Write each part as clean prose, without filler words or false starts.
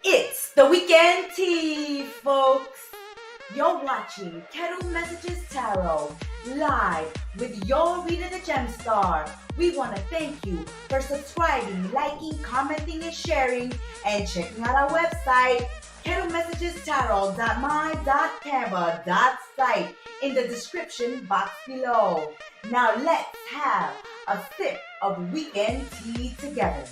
It's the weekend tea, folks. You're watching Kettle Messages Tarot live with your reader, the Gem Star. We want to thank you for subscribing, liking, commenting, and sharing, and checking out our website, kettlemessagestarot.my.canva.site in the description box below. Now let's have a sip of weekend tea together.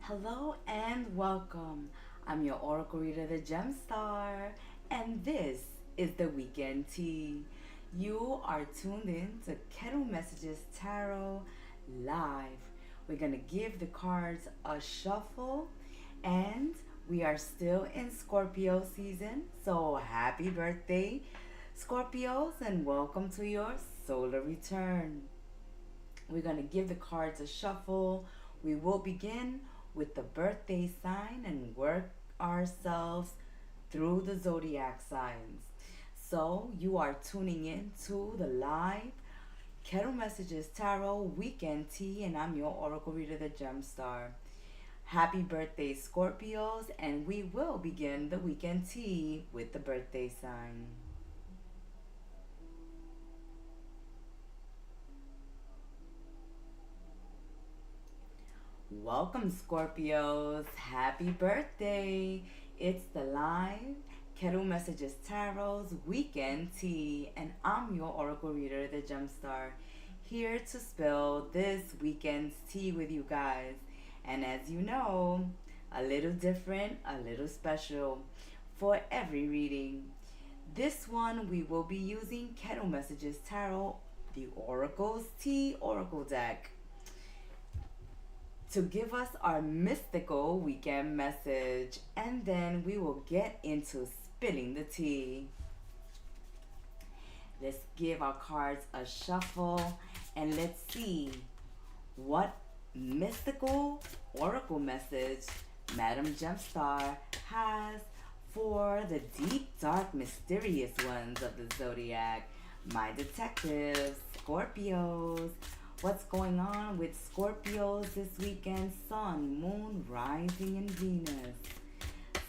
Hello and welcome. I'm your Oracle Reader, the Gem Star, and this is the Weekend Tea. You are tuned in to Kettle Messages Tarot live. We're going to give the cards a shuffle, and we are still in Scorpio season, so happy birthday, Scorpios, and welcome to your solar return. We're going to give the cards a shuffle. We will begin with the birthday sign and work ourselves through the zodiac signs. So you are tuning in to the live Kettle Messages Tarot Weekend Tea, and I'm your Oracle Reader, the Gem Star. Happy birthday, Scorpios, and we will begin the weekend tea with the birthday sign. Welcome, Scorpios. Happy birthday. It's the live Kettle Messages Tarot's Weekend Tea, and I'm your Oracle Reader, the Gem Star, here to spill this weekend's tea with you guys. And as you know, a little different, a little special for every reading. This one we will be using Kettle Messages Tarot, the Oracle's Tea Oracle deck, to give us our mystical weekend message, and then we will get into spilling the tea. Let's give our cards a shuffle and let's see what mystical oracle message Madam Gemstar has for the deep, dark, mysterious ones of the zodiac. My detectives, Scorpios. What's going on with Scorpios this weekend? Sun, Moon, Rising, and Venus.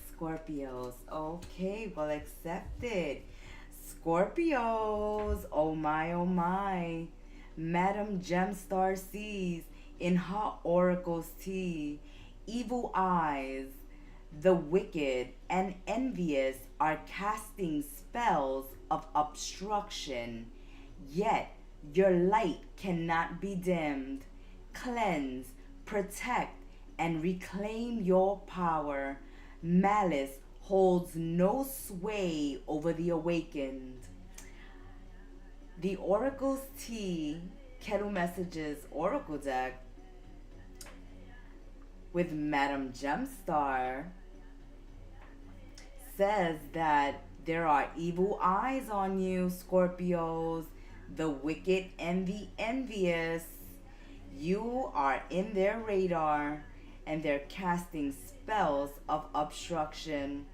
Scorpios. Okay, well accepted. Scorpios. Oh my, oh my. Madam Gemstar sees in her oracle's tea, evil eyes, the wicked and envious are casting spells of obstruction, yet your light cannot be dimmed. Cleanse, protect, and reclaim your power. Malice holds no sway over the awakened. The Oracle's Tea Kettle Messages Oracle deck with Madam Gemstar says that there are evil eyes on you, Scorpios. The wicked and the envious, you are in their radar, and they're casting spells of obstruction.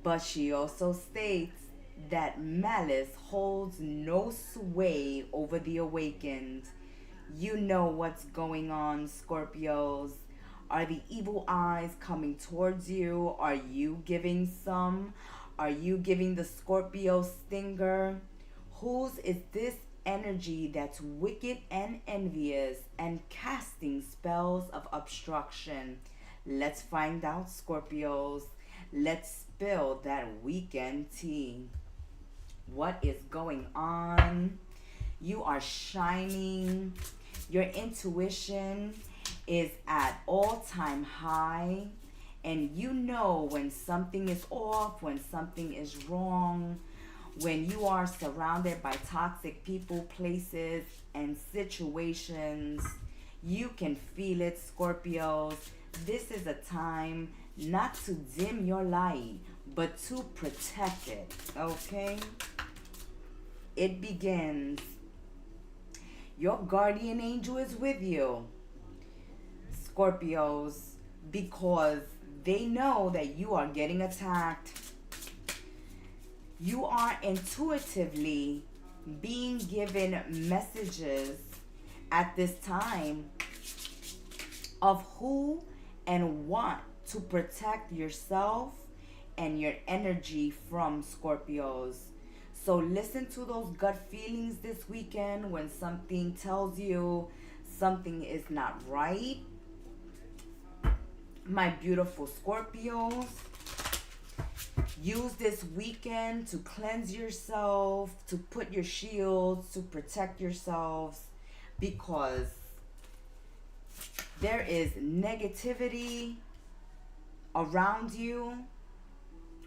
But she also states that malice holds no sway over the awakened. You know what's going on, Scorpios. Are the evil eyes coming towards you? Are you giving some? Are you giving the Scorpio stinger? Whose is this energy that's wicked and envious and casting spells of obstruction? Let's find out, Scorpios. Let's spill that weekend tea. What is going on? You are shining. Your intuition is at all-time high. And you know when something is off, when something is wrong. When you are surrounded by toxic people, places, and situations, you can feel it, Scorpios. This is a time not to dim your light, but to protect it, okay? It begins. Your guardian angel is with you. Scorpios, because they know that you are getting attacked. You are intuitively being given messages at this time of who and what to protect yourself and your energy from, Scorpios. So listen to those gut feelings this weekend when something tells you something is not right. My beautiful Scorpios, use this weekend to cleanse yourself, to put your shields, to protect yourselves, because there is negativity around you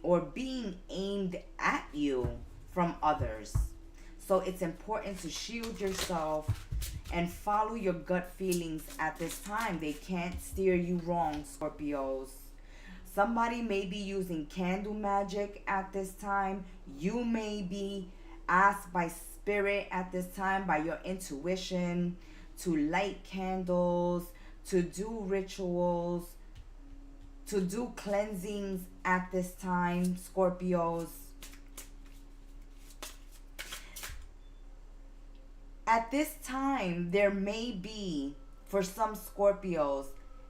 or being aimed at you from others. So it's important to shield yourself and follow your gut feelings at this time. They can't steer you wrong, Scorpios. Somebody may be using candle magic at this time. You may be asked by spirit at this time, by your intuition, to light candles, to do rituals, to do cleansings at this time, Scorpios. At this time, there may be, for some Scorpios,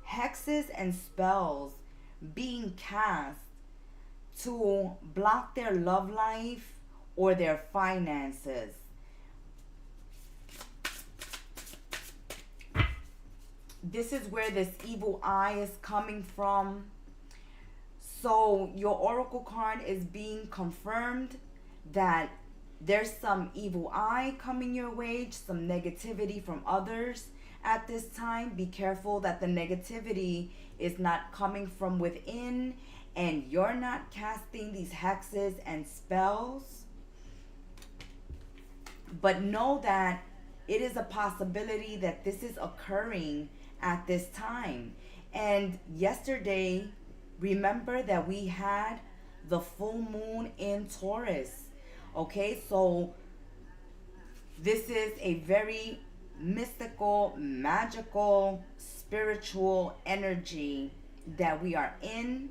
hexes and spells being cast to block their love life or their finances. This is where this evil eye is coming from. So your oracle card is being confirmed that there's some evil eye coming your way, some negativity from others at this time. Be careful that the negativity is not coming from within and you're not casting these hexes and spells. But know that it is a possibility that this is occurring at this time. And yesterday, remember that we had the full moon in Taurus. Okay, so this is a very mystical, magical, spiritual energy that we are in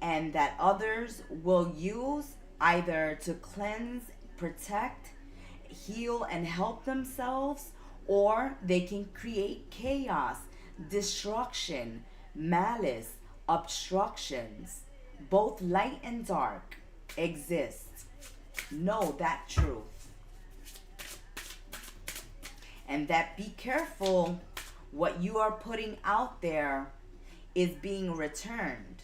and that others will use either to cleanse, protect, heal, and help themselves, or they can create chaos, destruction, malice, obstructions. Both light and dark exist. Know that truth. And that be careful what you are putting out there is being returned.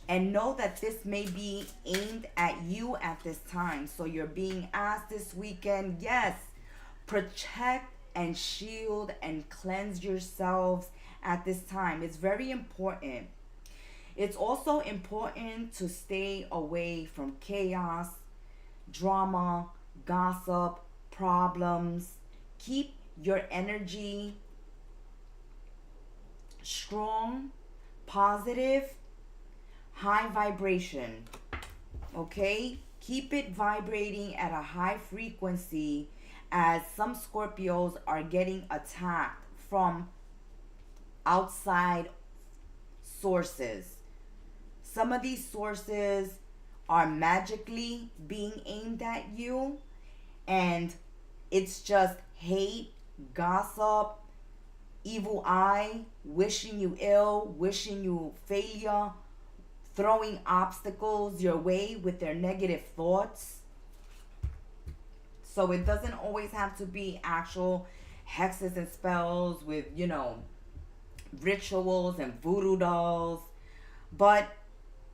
And know that this may be aimed at you at this time. So you're being asked this weekend, yes, protect and shield and cleanse yourselves at this time. It's very important. It's also important to stay away from chaos, drama, gossip, problems. Keep your energy strong, positive, high vibration. Okay? Keep it vibrating at a high frequency, as some Scorpios are getting attacked from outside sources. Some of these sources are magically being aimed at you, and it's just hate, gossip, evil eye, wishing you ill, wishing you failure, throwing obstacles your way with their negative thoughts. So it doesn't always have to be actual hexes and spells with, rituals and voodoo dolls, but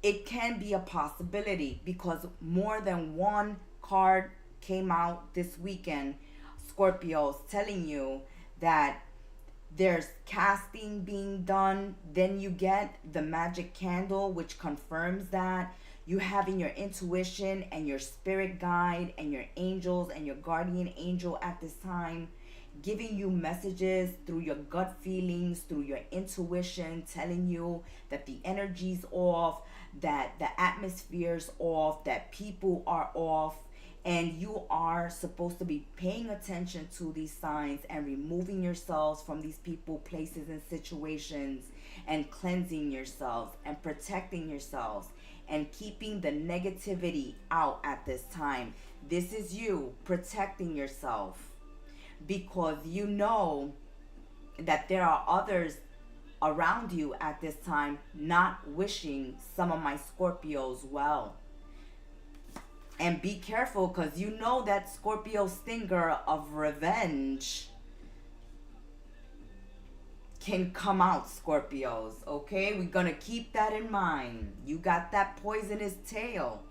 it can be a possibility because more than one card came out this weekend, Scorpios, telling you that there's casting being done. Then you get the magic candle, which confirms that. You having your intuition and your spirit guide and your angels and your guardian angel at this time giving you messages through your gut feelings, through your intuition, telling you that the energy's off, that the atmosphere's off, that people are off, And you are supposed to be paying attention to these signs and removing yourselves from these people, places, and situations, and cleansing yourselves and protecting yourselves and keeping the negativity out at this time. This is you protecting yourself, because you know that there are others around you at this time not wishing some of my Scorpios well. And be careful, because you know that Scorpio stinger of revenge can come out, Scorpios. Okay? We're going to keep that in mind. You got that poisonous tail.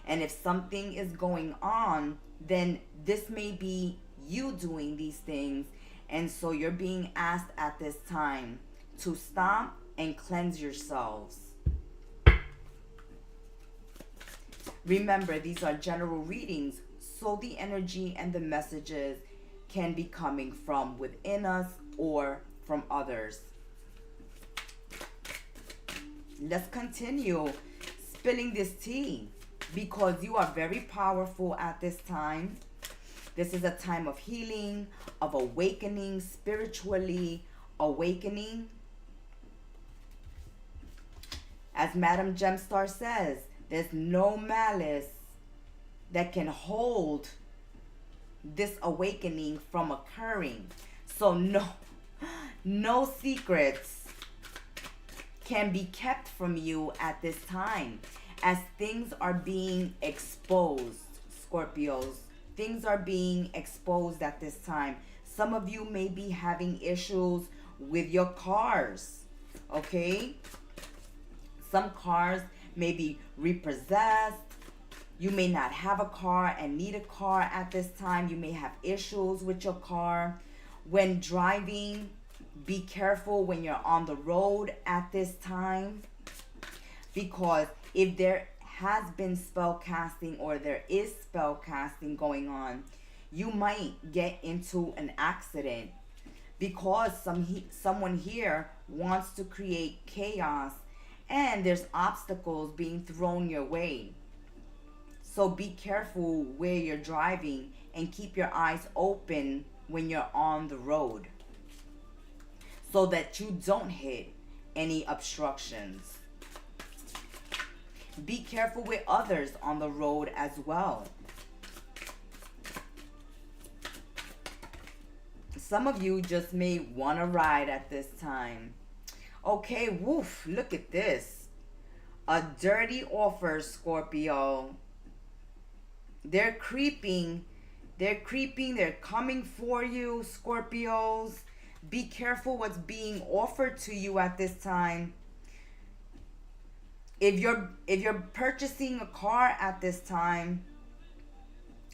And if something is going on, then this may be you doing these things. And so you're being asked at this time to stop and cleanse yourselves. Remember, these are general readings, so the energy and the messages can be coming from within us or from others. Let's continue spilling this tea, because you are very powerful at this time. This is a time of healing, of awakening, spiritually awakening. As Madame Gemstar says, there's no malice that can hold this awakening from occurring. So no secrets can be kept from you at this time, as things are being exposed, Scorpios. Things are being exposed at this time. Some of you may be having issues with your cars, okay? Some cars may be repossessed. You may not have a car and need a car at this time. You may have issues with your car. When driving, be careful when you're on the road at this time, because if there has been spell casting or there is spell casting going on, you might get into an accident, because someone here wants to create chaos and there's obstacles being thrown your way. So be careful where you're driving and keep your eyes open when you're on the road, so that you don't hit any obstructions. Be careful with others on the road as well. Some of you just may want to ride at this time. Okay, woof, look at this. A dirty offer, Scorpio. They're creeping. They're coming for you, Scorpios. Be careful what's being offered to you at this time. If you're purchasing a car at this time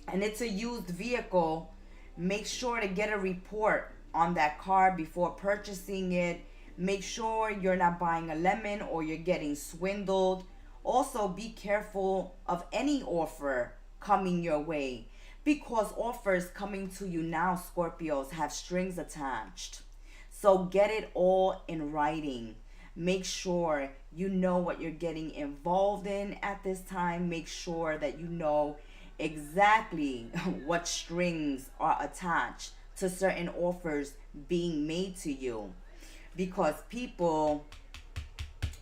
and it's a used vehicle, make sure to get a report on that car before purchasing it. Make sure you're not buying a lemon or you're getting swindled. Also, be careful of any offer coming your way, because offers coming to you now, Scorpios, have strings attached. So get it all in writing. Make sure you know what you're getting involved in at this time. Make sure that you know exactly what strings are attached to certain offers being made to you, because people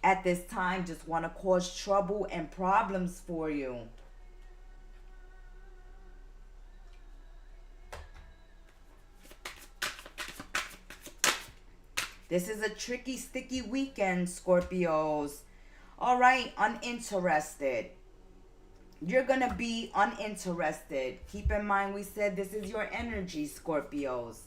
at this time just want to cause trouble and problems for you. This is a tricky, sticky weekend, Scorpios. All right, uninterested. You're going to be uninterested. Keep in mind, we said this is your energy, Scorpios.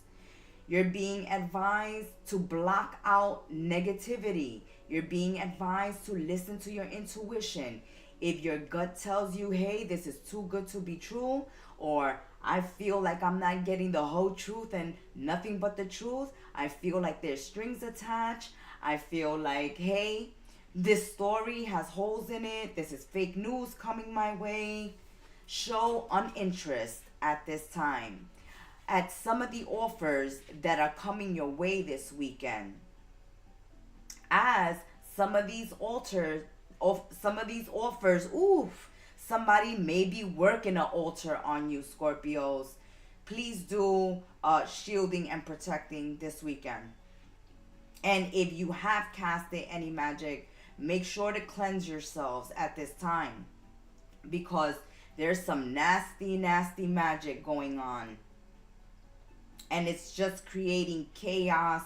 You're being advised to block out negativity. You're being advised to listen to your intuition. If your gut tells you, hey, this is too good to be true, or I feel like I'm not getting the whole truth and nothing but the truth, I feel like there's strings attached, I feel like, hey, this story has holes in it, this is fake news coming my way, show uninterest at this time at some of the offers that are coming your way this weekend, as some of these offers, Somebody may be working an altar on you, Scorpios. Please do shielding and protecting this weekend. And if you have casted any magic, make sure to cleanse yourselves at this time, because there's some nasty, nasty magic going on. And it's just creating chaos.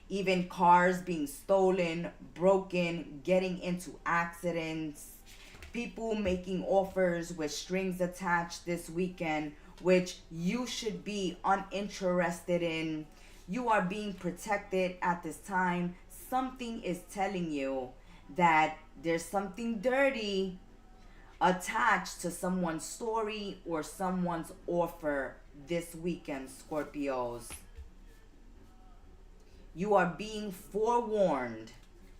Even cars being stolen, broken, getting into accidents. People making offers with strings attached this weekend, which you should be uninterested in. You are being protected at this time. Something is telling you that there's something dirty attached to someone's story or someone's offer this weekend, Scorpios. You are being forewarned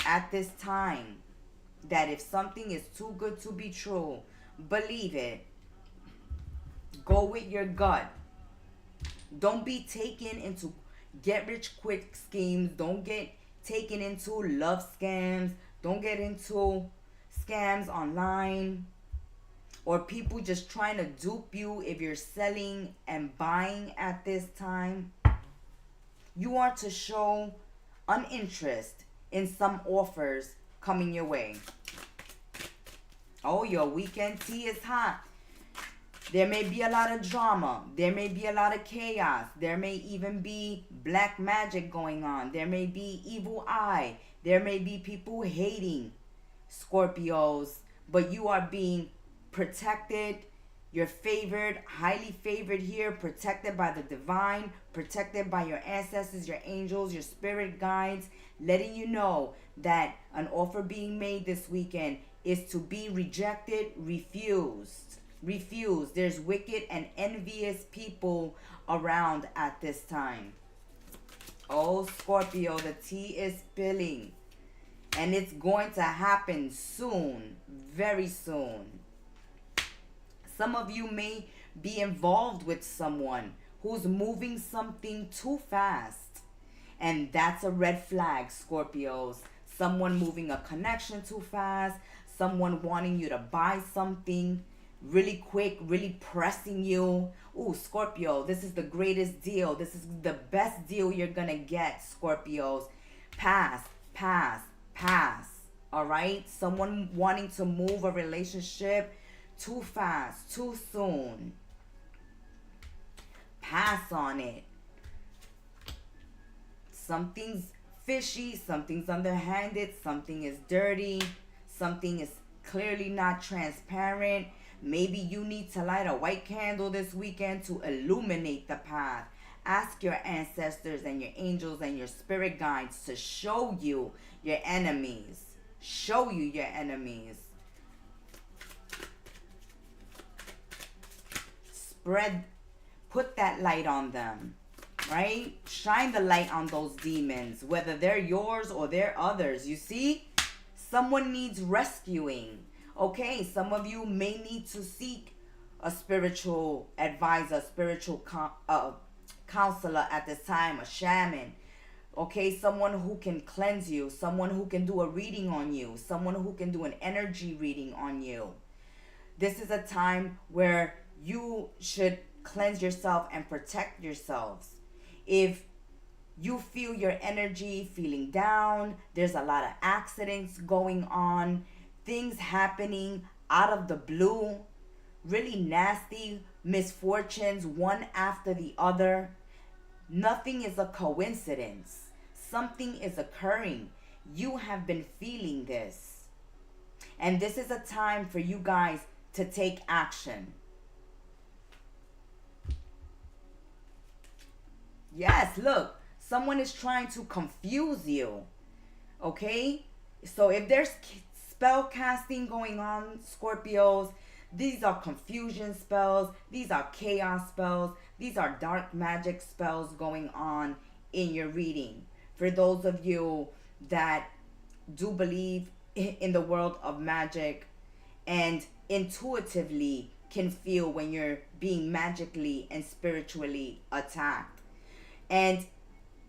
at this time that if something is too good to be true, believe it. Go with your gut. Don't be taken into get rich quick schemes. Don't get taken into love scams. Don't get into scams online, or people just trying to dupe you if you're selling and buying at this time. You are to show uninterest in some offers coming your way. Oh, your weekend tea is hot. There may be a lot of drama. There may be a lot of chaos. There may even be black magic going on. There may be evil eye. There may be people hating, Scorpios. But you are being protected. You're favored, highly favored here, protected by the divine, protected by your ancestors, your angels, your spirit guides, letting you know that an offer being made this weekend is to be rejected, refused. Refused. There's wicked and envious people around at this time. Oh, Scorpio, the tea is spilling. And it's going to happen soon, very soon. Some of you may be involved with someone who's moving something too fast. And that's a red flag, Scorpios. Someone moving a connection too fast. Someone wanting you to buy something really quick, really pressing you. Ooh, Scorpio, this is the greatest deal. This is the best deal you're going to get, Scorpios. Pass, pass, pass. All right? Someone wanting to move a relationship too fast, too soon. Pass on it. Something's fishy, something's underhanded, something is dirty, something is clearly not transparent. Maybe you need to light a white candle this weekend to illuminate the path. Ask your ancestors and your angels and your spirit guides to show you your enemies. Show you your enemies. Put that light on them, right? Shine the light on those demons, whether they're yours or they're others. You see, someone needs rescuing. Okay, some of you may need to seek a spiritual advisor, spiritual counselor at this time, a shaman. Okay, someone who can cleanse you, someone who can do a reading on you, someone who can do an energy reading on you. This is a time where you should cleanse yourself and protect yourselves. If you feel your energy feeling down, there's a lot of accidents going on, things happening out of the blue, really nasty misfortunes one after the other. Nothing is a coincidence. Something is occurring. You have been feeling this. And this is a time for you guys to take action. Yes, look, someone is trying to confuse you. Okay? So if there's spell casting going on, Scorpios, these are confusion spells. These are chaos spells. These are dark magic spells going on in your reading. For those of you that do believe in the world of magic and intuitively can feel when you're being magically and spiritually attacked. And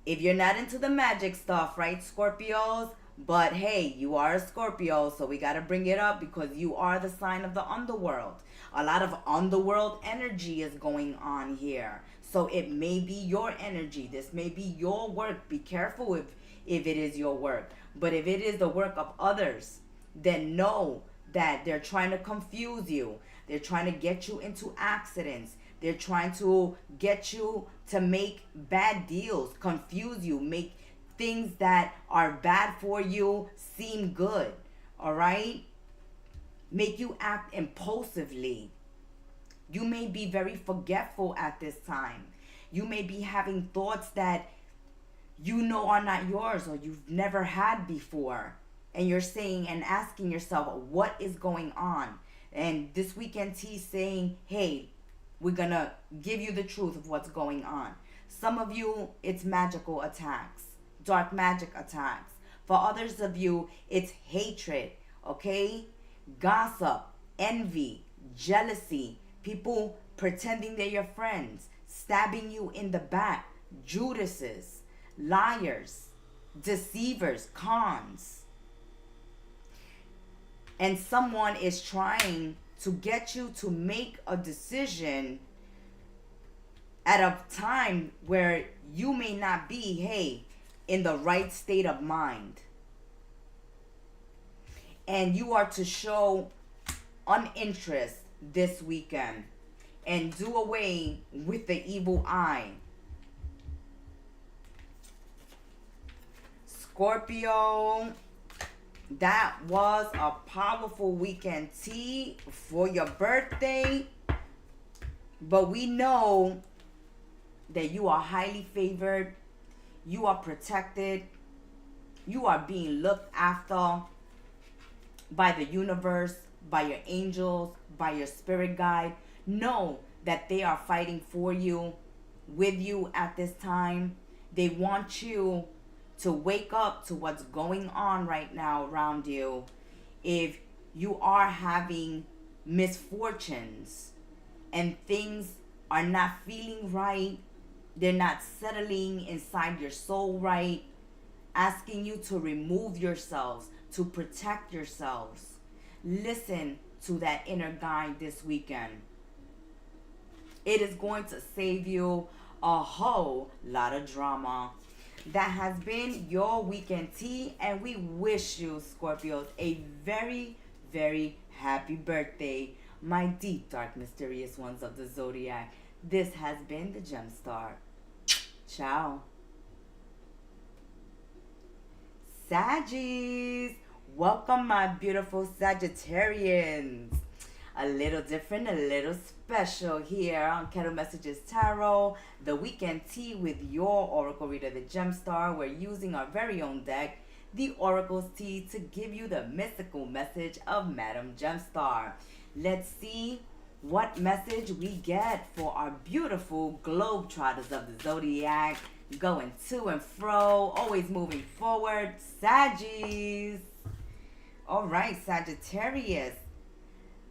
if you're not into the magic stuff, right, Scorpios, But hey, you are a Scorpio, so we got to bring it up because you are the sign of the underworld. A lot of underworld energy is going on here. So it may be your energy. This may be your work. Be careful if it is your work. But if it is the work of others, then know that they're trying to confuse you. They're trying to get you into accidents. They're trying to get you to make bad deals, confuse you, make things that are bad for you seem good. All right? Make you act impulsively. You may be very forgetful at this time. You may be having thoughts that you know are not yours or you've never had before. And you're saying and asking yourself, what is going on? And this weekend T's saying, hey, we're going to give you the truth of what's going on. Some of you, it's magical attacks, dark magic attacks. For others of you, it's hatred, okay? Gossip, envy, jealousy, people pretending they're your friends, stabbing you in the back, Judases, liars, deceivers, cons. And someone is trying to get you to make a decision at a time where you may not be, hey, in the right state of mind. And you are to show uninterest this weekend and do away with the evil eye. Scorpio, that was a powerful weekend T for your birthday. But we know that you are highly favored. You are protected. You are being looked after by the universe, by your angels, by your spirit guide. Know that they are fighting for you, with you at this time. They want you to wake up to what's going on right now around you. If you are having misfortunes and things are not feeling right, they're not settling inside your soul right, asking you to remove yourselves, to protect yourselves. Listen to that inner guide this weekend. It is going to save you a whole lot of drama. That has been your weekend tea, and we wish you, Scorpios, a very, very happy birthday, my deep, dark, mysterious ones of the Zodiac. This has been the Gemstar. Ciao. Saggies, welcome my beautiful Sagittarians. A little different, a little special here on Kettle Messages Tarot, the weekend tea with your Oracle reader, the Gemstar. We're using our very own deck, the Oracle's tea, to give you the mystical message of Madam Gemstar. Let's see what message we get for our beautiful globetrotters of the Zodiac, going to and fro, always moving forward, Saggies. All right, Sagittarius.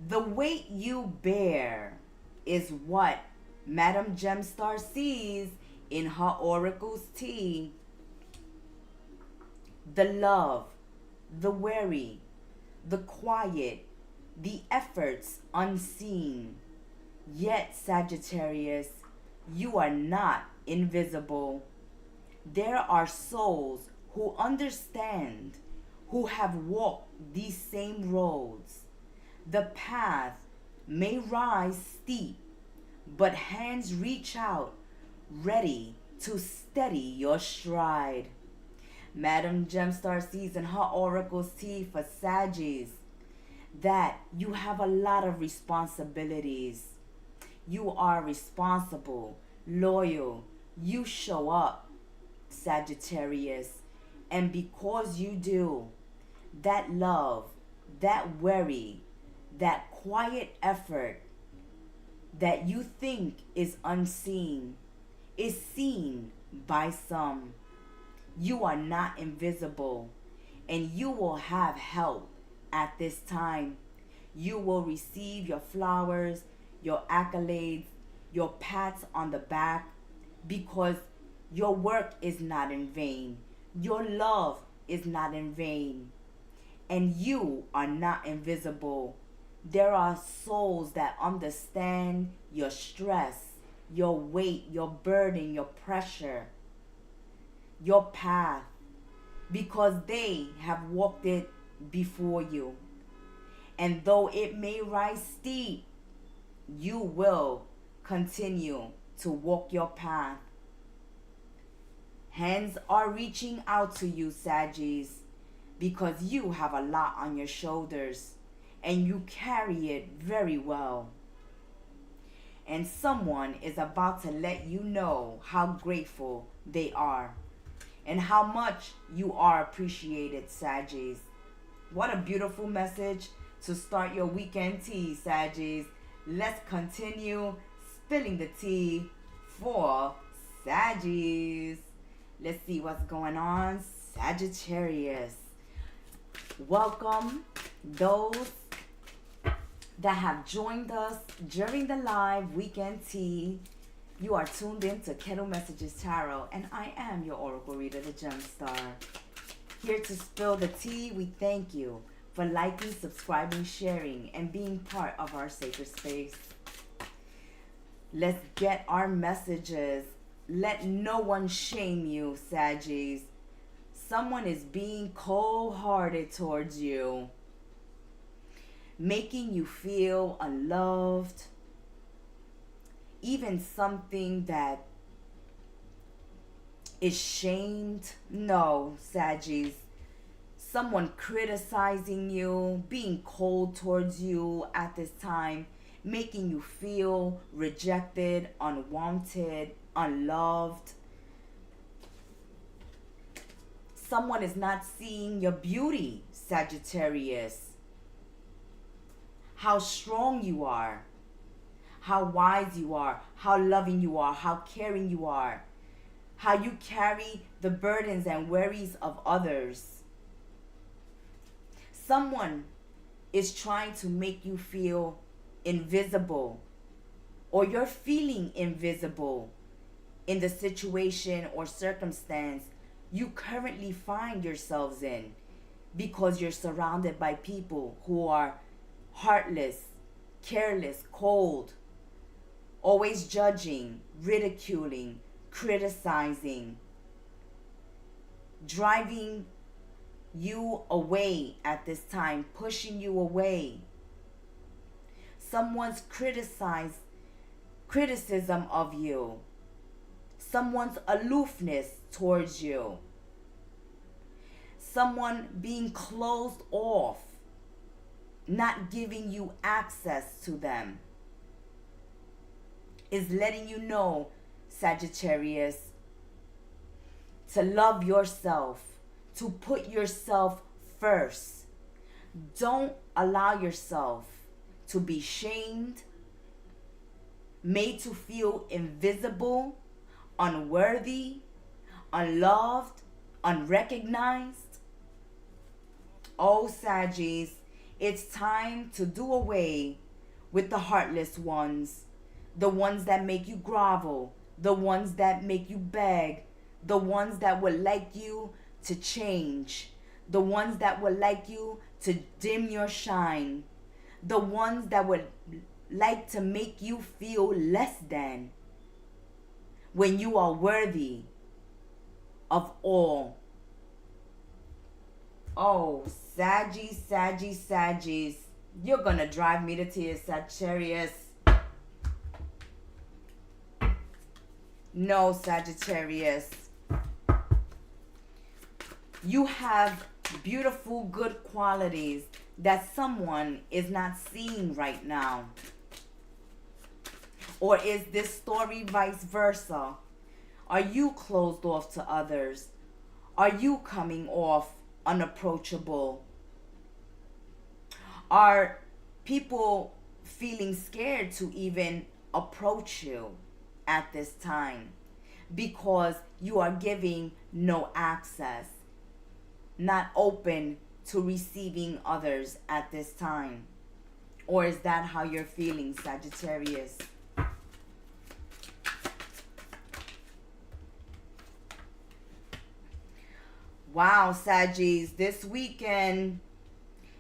The weight you bear is what Madam Gemstar sees in her oracle's tea. The love, the worry, the quiet, the efforts unseen. Yet, Sagittarius, you are not invisible. There are souls who understand, who have walked these same roads. The path may rise steep, but hands reach out, ready to steady your stride. Madam Gemstar sees in her oracle's tea for Saggies that you have a lot of responsibilities. You are responsible, loyal. You show up, Sagittarius. And because you do, that love, that worry, that quiet effort that you think is unseen is seen by some. You are not invisible, and you will have help at this time. You will receive your flowers, your accolades, your pats on the back, because your work is not in vain. Your love is not in vain, and you are not invisible. There are souls that understand your stress, your weight, your burden, your pressure, your path, because they have walked it before you. And though it may rise steep, you will continue to walk your path. Hands are reaching out to you, Saggies, because you have a lot on your shoulders and you carry it very well. And someone is about to let you know how grateful they are and how much you are appreciated, Saggies. What a beautiful message to start your weekend tea, Saggies. Let's continue spilling the tea for Saggies. Let's see what's going on, Sagittarius. Welcome those that have joined us during the live weekend tea. You are tuned in to Kettle Messages Tarot, and I am your Oracle Reader, the Gemstar. Here to spill the tea, we thank you for liking, subscribing, sharing, and being part of our sacred space. Let's get our messages. Let no one shame you, Saggies. Someone is being cold-hearted towards you, making you feel unloved, even something that is shamed. No, Saggies. Someone criticizing you, being cold towards you at this time, making you feel rejected, unwanted, unloved. Someone is not seeing your beauty, Sagittarius. How strong you are, how wise you are, how loving you are, how caring you are, how you carry the burdens and worries of others. Someone is trying to make you feel invisible, or you're feeling invisible in the situation or circumstance you currently find yourselves in, because you're surrounded by people who are heartless, careless, cold, always judging, ridiculing, criticizing, driving you away at this time, pushing you away. Someone's criticism of you, someone's aloofness towards you, someone being closed off, not giving you access to them, is letting you know, Sagittarius, to love yourself, to put yourself first. Don't allow yourself to be shamed, made to feel invisible, unworthy, unloved, unrecognized. Oh, Saggies, it's time to do away with the heartless ones, the ones that make you grovel, the ones that make you beg, the ones that would like you to change, the ones that would like you to dim your shine, the ones that would like to make you feel less than, when you are worthy of all. Oh, Saggies, you're gonna drive me to tears, Sagittarius. No, Sagittarius. You have beautiful, good qualities that someone is not seeing right now. Or is this story vice versa? Are you closed off to others? Are you coming off unapproachable? Are people feeling scared to even approach you at this time because you are giving no access, not open to receiving others at this time? Or is that how you're feeling, Sagittarius? Wow, Saggies, this weekend,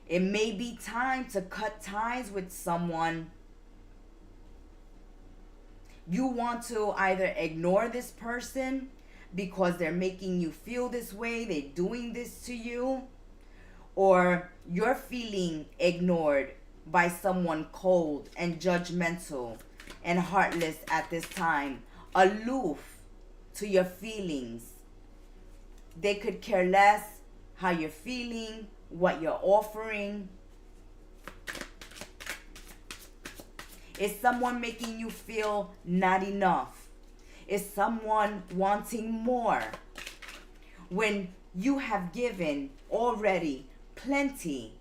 it may be time to cut ties with someone. You want to either ignore this person because they're making you feel this way, they're doing this to you, or you're feeling ignored by someone cold and judgmental and heartless at this time, aloof to your feelings. They could care less how you're feeling, what you're offering. Is someone making you feel not enough? Is someone wanting more? When you have given already plenty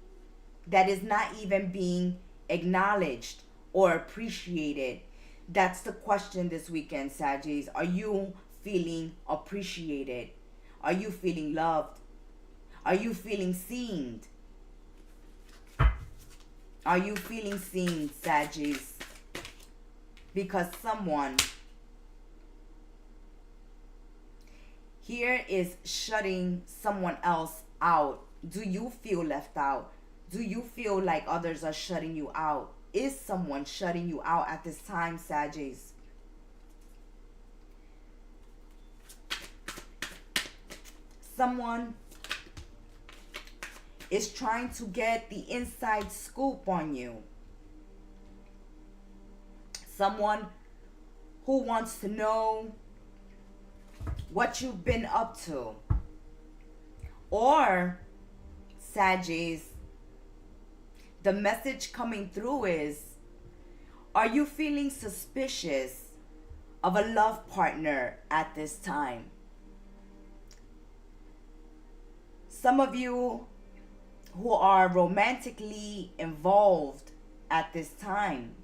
that is not even being acknowledged or appreciated. That's the question this weekend, Saggies. Are you feeling appreciated? Are you feeling loved? Are you feeling seen? Are you feeling seen, Saggies? Because someone here is shutting someone else out. Do you feel left out? Do you feel like others are shutting you out? Is someone shutting you out at this time, Saggies? Someone is trying to get the inside scoop on you. Someone who wants to know what you've been up to. Or, Saggies, the message coming through is, are you feeling suspicious of a love partner at this time? Some of you who are romantically involved at this time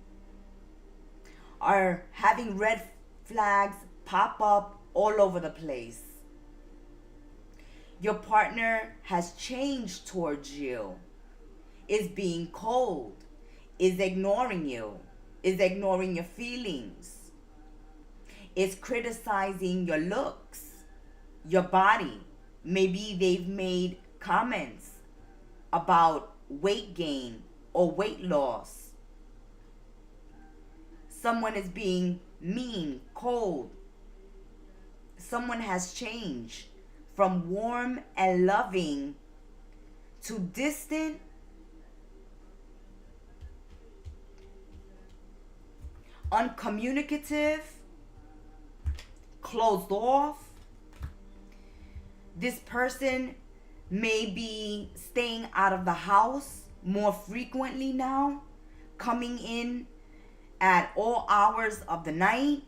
are having red flags pop up all over the place. Your partner has changed towards you, is being cold, is ignoring you, is ignoring your feelings, is criticizing your looks, your body. Maybe they've made comments about weight gain or weight loss. Someone is being mean, cold. Someone has changed from warm and loving to distant, uncommunicative, closed off. This person may be staying out of the house more frequently now, coming in at all hours of the night,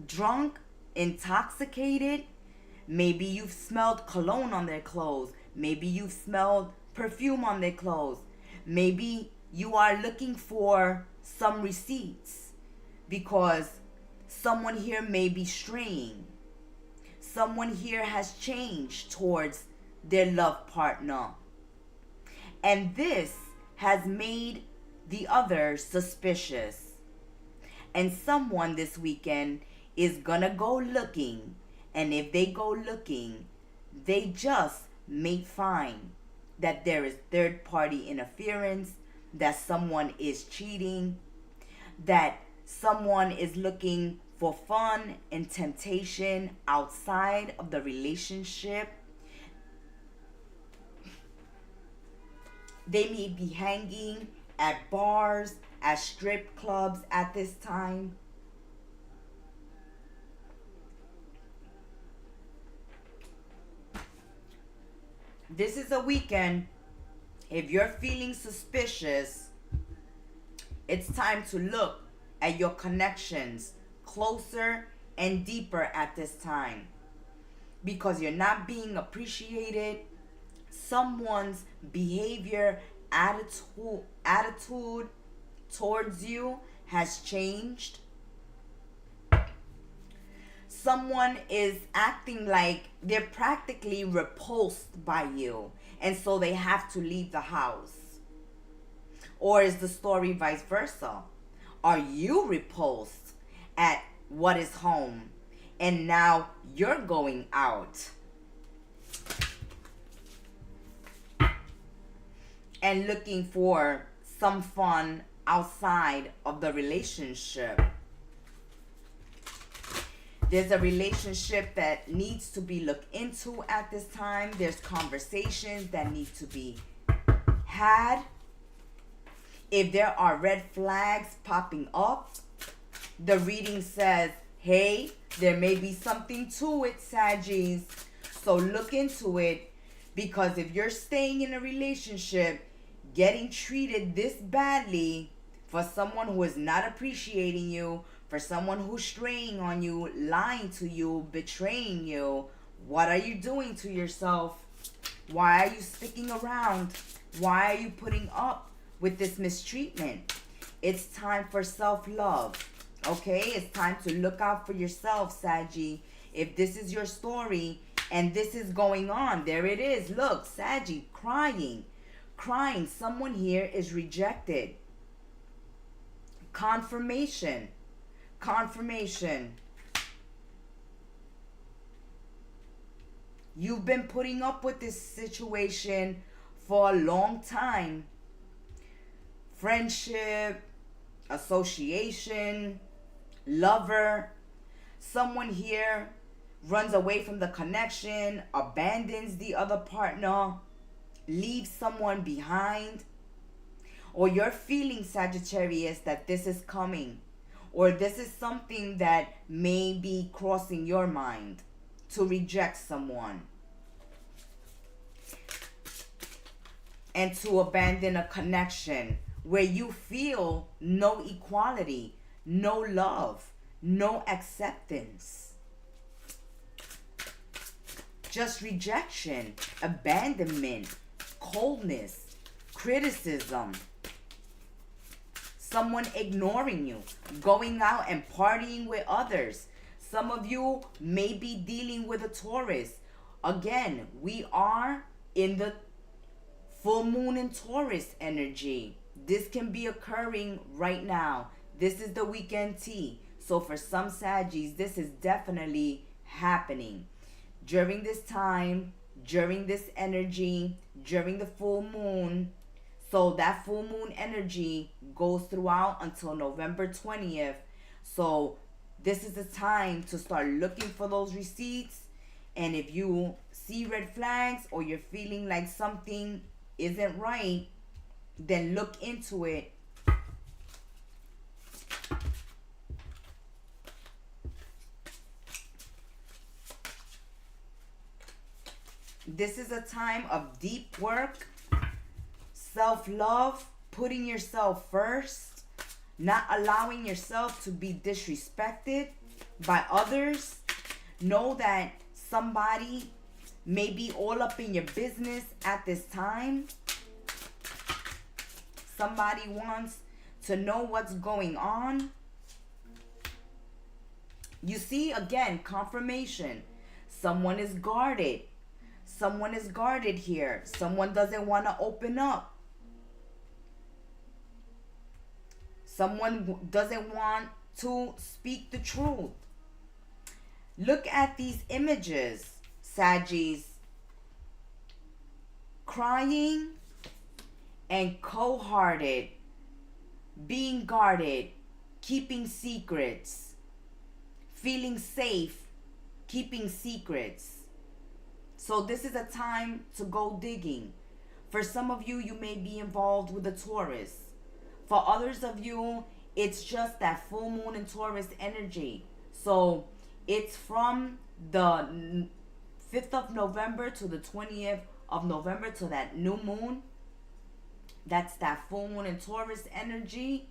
drunk, intoxicated. Maybe you've smelled cologne on their clothes. Maybe you've smelled perfume on their clothes. Maybe you are looking for some receipts because someone here may be straying. Someone here has changed towards their love partner. And this has made the other suspicious. And someone this weekend is gonna go looking. And if they go looking, they just may find that there is third party interference, that someone is cheating, that someone is looking for fun and temptation outside of the relationship. They may be hanging at bars, at strip clubs at this time. This is a weekend. If you're feeling suspicious, it's time to look at your connections closer and deeper at this time, because you're not being appreciated. Someone's behavior, attitude towards you has changed. Someone is acting like they're practically repulsed by you, and so they have to leave the house. Or is the story vice versa? Are you repulsed at what is home, and now you're going out? and looking for some fun outside of the relationship. There's a relationship that needs to be looked into at this time. There's conversations that need to be had. If there are red flags popping up, the reading says, hey, there may be something to it, Saggies. So look into it, because if you're staying in a relationship, getting treated this badly for someone who is not appreciating you, for someone who's straying on you, lying to you, betraying you, what are you doing to yourself? Why are you sticking around? Why are you putting up with this mistreatment? It's time for self-love. Okay? It's time to look out for yourself, Saggy. If this is your story and this is going on, there it is. Look, Saggy, crying. Crying. Someone here is rejected. Confirmation. Confirmation. You've been putting up with this situation for a long time. Friendship, association, lover. Someone here runs away from the connection, abandons the other partner, leaves someone behind. Or you're feeling, Sagittarius, that this is coming. Or this is something that may be crossing your mind, to reject someone and to abandon a connection where you feel no equality, no love, no acceptance. Just rejection, abandonment, coldness, criticism. Someone ignoring you, going out and partying with others. Some of you may be dealing with a Taurus. Again, we are in the full moon in Taurus energy. This can be occurring right now. This is the weekend tea. So for some Saggies, this is definitely happening. During this time, during this energy, during the full moon. So that full moon energy goes throughout until November 20th. So this is the time to start looking for those receipts. And if you see red flags or you're feeling like something isn't right, then look into it. This is a time of deep work, self-love, putting yourself first, not allowing yourself to be disrespected by others. Know that somebody may be all up in your business at this time. Somebody wants to know what's going on. You see, again, confirmation. Someone is guarded. Someone is guarded here. Someone doesn't want to open up. Someone doesn't want to speak the truth. Look at these images, Saggies. Crying and cold-hearted, being guarded, keeping secrets, feeling safe, keeping secrets. So this is a time to go digging. For some of you, you may be involved with a Taurus. For others of you, it's just that full moon in Taurus energy. So it's from the 5th of November to the 20th of November to that new moon. That's that full moon in Taurus energy.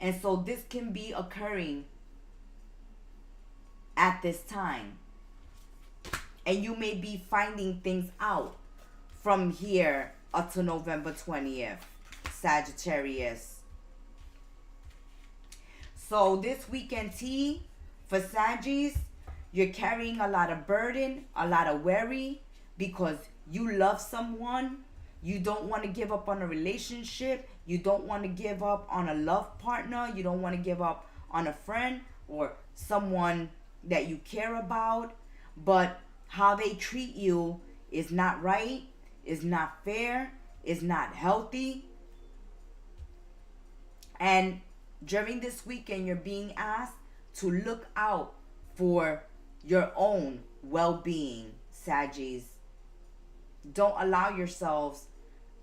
And so this can be occurring at this time. And you may be finding things out from here up to November 20th, Sagittarius. So this weekend tea for Saggies, you're carrying a lot of burden, a lot of worry, because you love someone. You don't want to give up on a relationship. You don't want to give up on a love partner. You don't want to give up on a friend or someone that you care about. But how they treat you is not right, is not fair, is not healthy. And during this weekend, you're being asked to look out for your own well-being, Saggies. Don't allow yourselves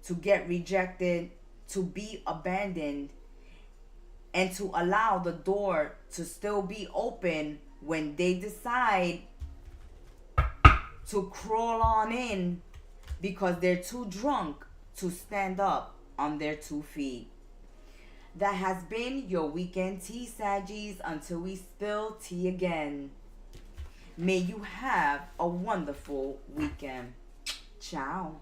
to get rejected, to be abandoned, and to allow the door to still be open when they decide to crawl on in because they're too drunk to stand up on their 2 feet. That has been your weekend tea, Saggies, until we spill tea again. May you have a wonderful weekend. Ciao.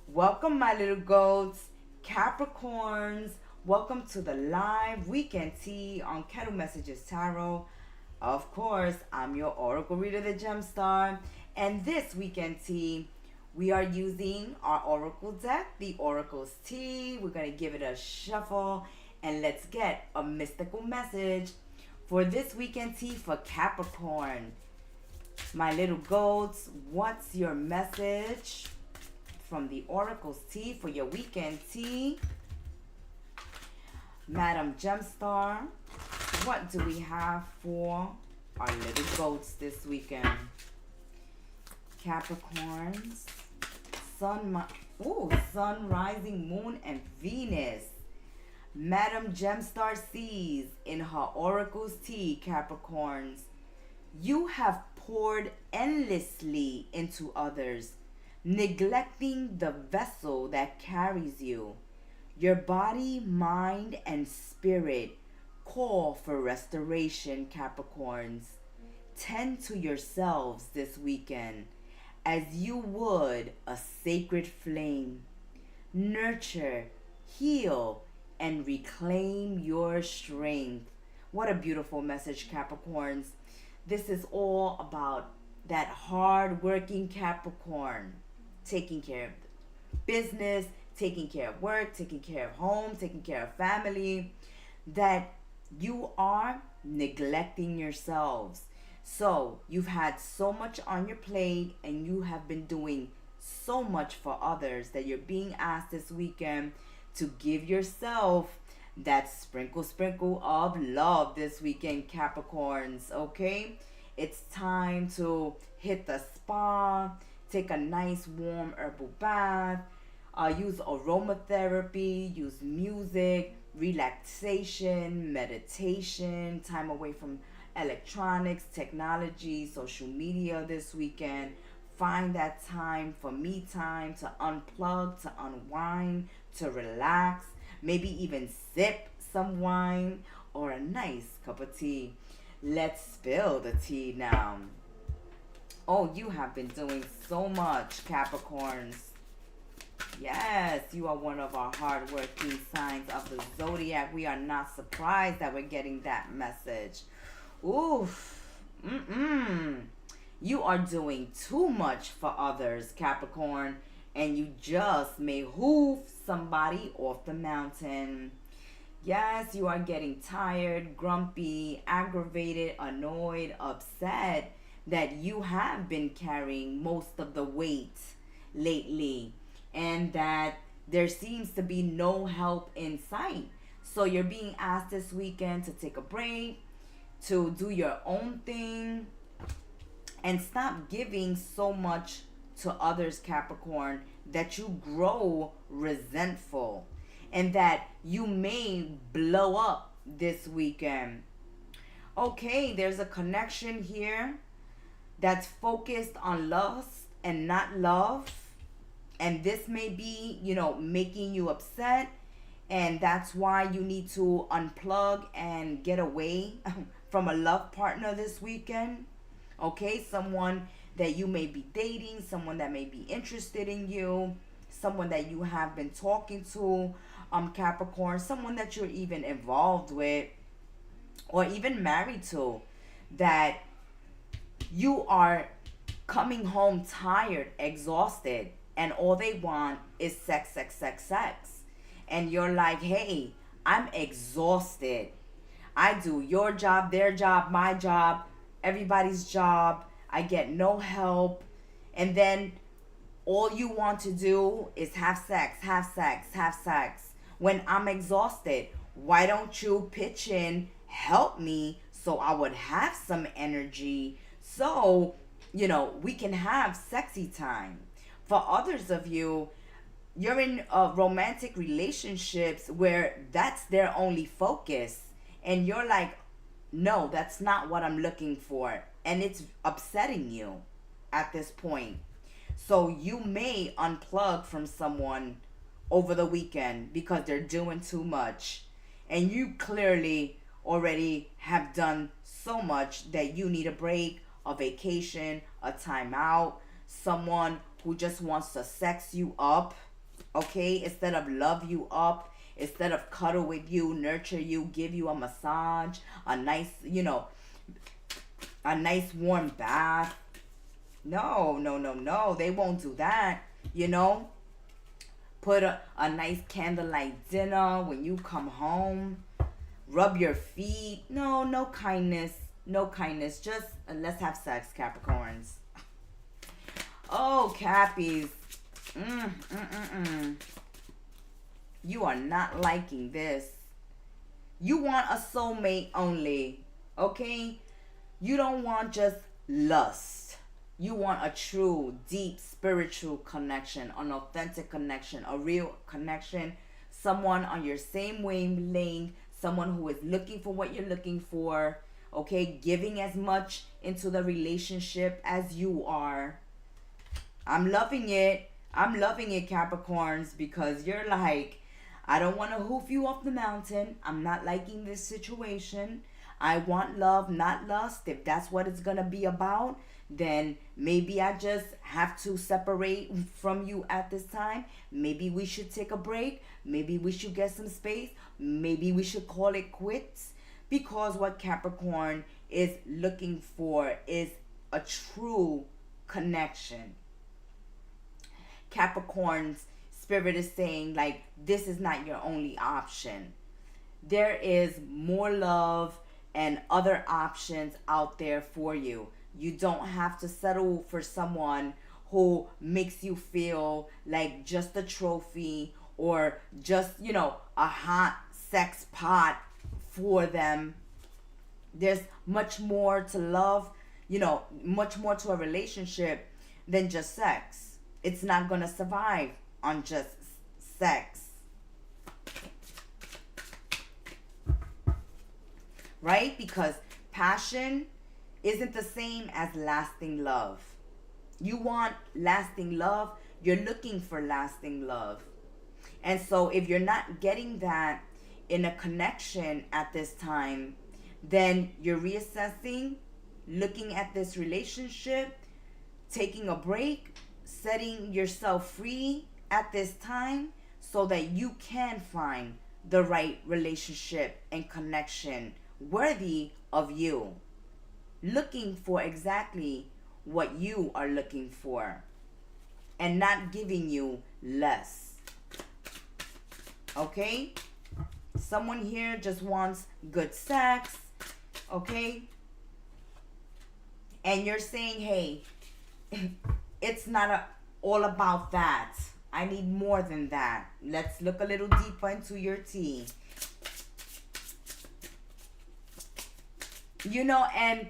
Welcome, my little goats, Capricorns. Welcome to the live weekend tea on Kettle Messages Tarot. Of course, I'm your Oracle Reader, the Gemstar. And this weekend tea, we are using our Oracle deck, the Oracle's Tea. We're going to give it a shuffle and let's get a mystical message for this weekend tea for Capricorn. My little goats, what's your message from the Oracle's Tea for your weekend tea? Madam Gemstar, what do we have for our little goats this weekend? Capricorns, Sun, Rising, Moon, and Venus. Madam Gemstar sees in her Oracle's Tea, Capricorns, you have poured endlessly into others, neglecting the vessel that carries you. Your body, mind, and spirit call for restoration, Capricorns. Tend to yourselves this weekend as you would a sacred flame. Nurture, heal, and reclaim your strength. What a beautiful message, Capricorns. This is all about that hard-working Capricorn, taking care of business, taking care of work, taking care of home, taking care of family, that you are neglecting yourselves. So you've had so much on your plate and you have been doing so much for others that you're being asked this weekend to give yourself that sprinkle of love this weekend, Capricorns, okay? It's time to hit the spa, take a nice warm herbal bath, use aromatherapy, use music, relaxation, meditation, time away from electronics, technology, social media this weekend. Find that time for me time to unplug, to unwind, to relax, maybe even sip some wine or a nice cup of tea. Let's spill the tea now. Oh, you have been doing so much, Capricorns. Yes, you are one of our hardworking signs of the Zodiac. We are not surprised that we're getting that message. Oof. You are doing too much for others, Capricorn, and you just may hoof somebody off the mountain. Yes, you are getting tired, grumpy, aggravated, annoyed, upset that you have been carrying most of the weight lately and that there seems to be no help in sight. So you're being asked this weekend to take a break, to do your own thing, and stop giving so much to others, Capricorn, that you grow resentful and that you may blow up this weekend. Okay, there's a connection here that's focused on lust and not love. And this may be, making you upset. And that's why you need to unplug and get away from a love partner this weekend. Okay, someone that you may be dating, someone that may be interested in you, someone that you have been talking to, Capricorn, someone that you're even involved with or even married to, that you are coming home tired, exhausted, and all they want is sex. And you're like, hey, I'm exhausted. I do your job, their job, my job, everybody's job. I get no help. And then all you want to do is have sex, have sex, have sex. When I'm exhausted, why don't you pitch in, help me so I would have some energy so, we can have sexy time. For others of you, you're in romantic relationships where that's their only focus. And you're like, no, that's not what I'm looking for. And it's upsetting you at this point. So you may unplug from someone over the weekend because they're doing too much. And you clearly already have done so much that you need a break, a vacation, a timeout, someone who just wants to sex you up, okay, instead of love you up, instead of cuddle with you, nurture you, give you a massage, a nice, a nice warm bath. No, no, no, no. They won't do that, Put a nice candlelight dinner when you come home. Rub your feet. No, no kindness. No kindness. Just let's have sex, Capricorns. Oh, Cappies. You are not liking this. You want a soulmate only, okay? You don't want just lust. You want a true, deep, spiritual connection, an authentic connection, a real connection, someone on your same wavelength, someone who is looking for what you're looking for, okay? Giving as much into the relationship as you are. I'm loving it. I'm loving it, Capricorns, because you're like, I don't want to hoof you off the mountain. I'm not liking this situation. I want love, not lust. If that's what it's going to be about, then maybe I just have to separate from you at this time. Maybe we should take a break. Maybe we should get some space. Maybe we should call it quits. Because what Capricorn is looking for is a true connection. Capricorn's spirit is saying, like, this is not your only option. There is more love and other options out there for you. You don't have to settle for someone who makes you feel like just a trophy or just, a hot sex pot for them. There's much more to love, much more to a relationship than just sex. It's not going to survive on just sex. Right? Because passion isn't the same as lasting love. You want lasting love, you're looking for lasting love. And so if you're not getting that in a connection at this time, then you're reassessing, looking at this relationship, taking a break, setting yourself free at this time so that you can find the right relationship and connection worthy of you. Looking for exactly what you are looking for and not giving you less. Okay? Someone here just wants good sex. Okay? And you're saying, hey, it's not all about that. I need more than that. Let's look a little deeper into your tea. And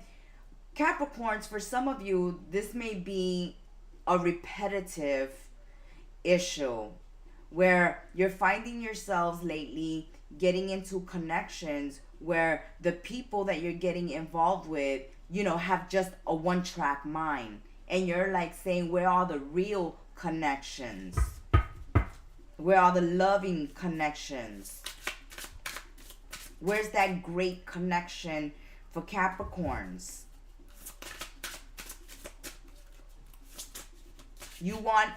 Capricorns, for some of you, this may be a repetitive issue where you're finding yourselves lately getting into connections where the people that you're getting involved with, have just a one-track mind. And you're like saying, where are the real connections? Where are the loving connections? Where's that great connection for Capricorns? You want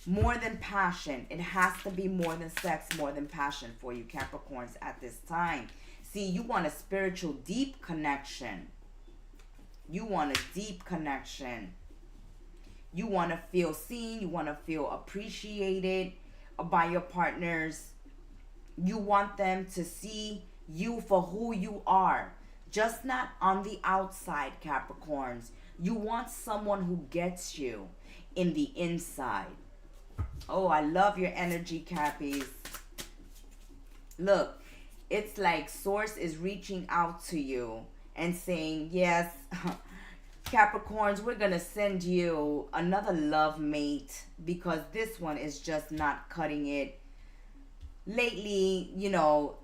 more than passion. It has to be more than sex, more than passion for you, Capricorns, at this time. See, you want a spiritual, deep connection. You want a deep connection. You want to feel seen. You want to feel appreciated by your partners. You want them to see you for who you are. Just not on the outside, Capricorns. You want someone who gets you. in the inside. Oh, I love your energy, Cappies. Look, it's like Source is reaching out to you and saying, yes, Capricorns, we're going to send you another love mate because this one is just not cutting it. Lately, you know,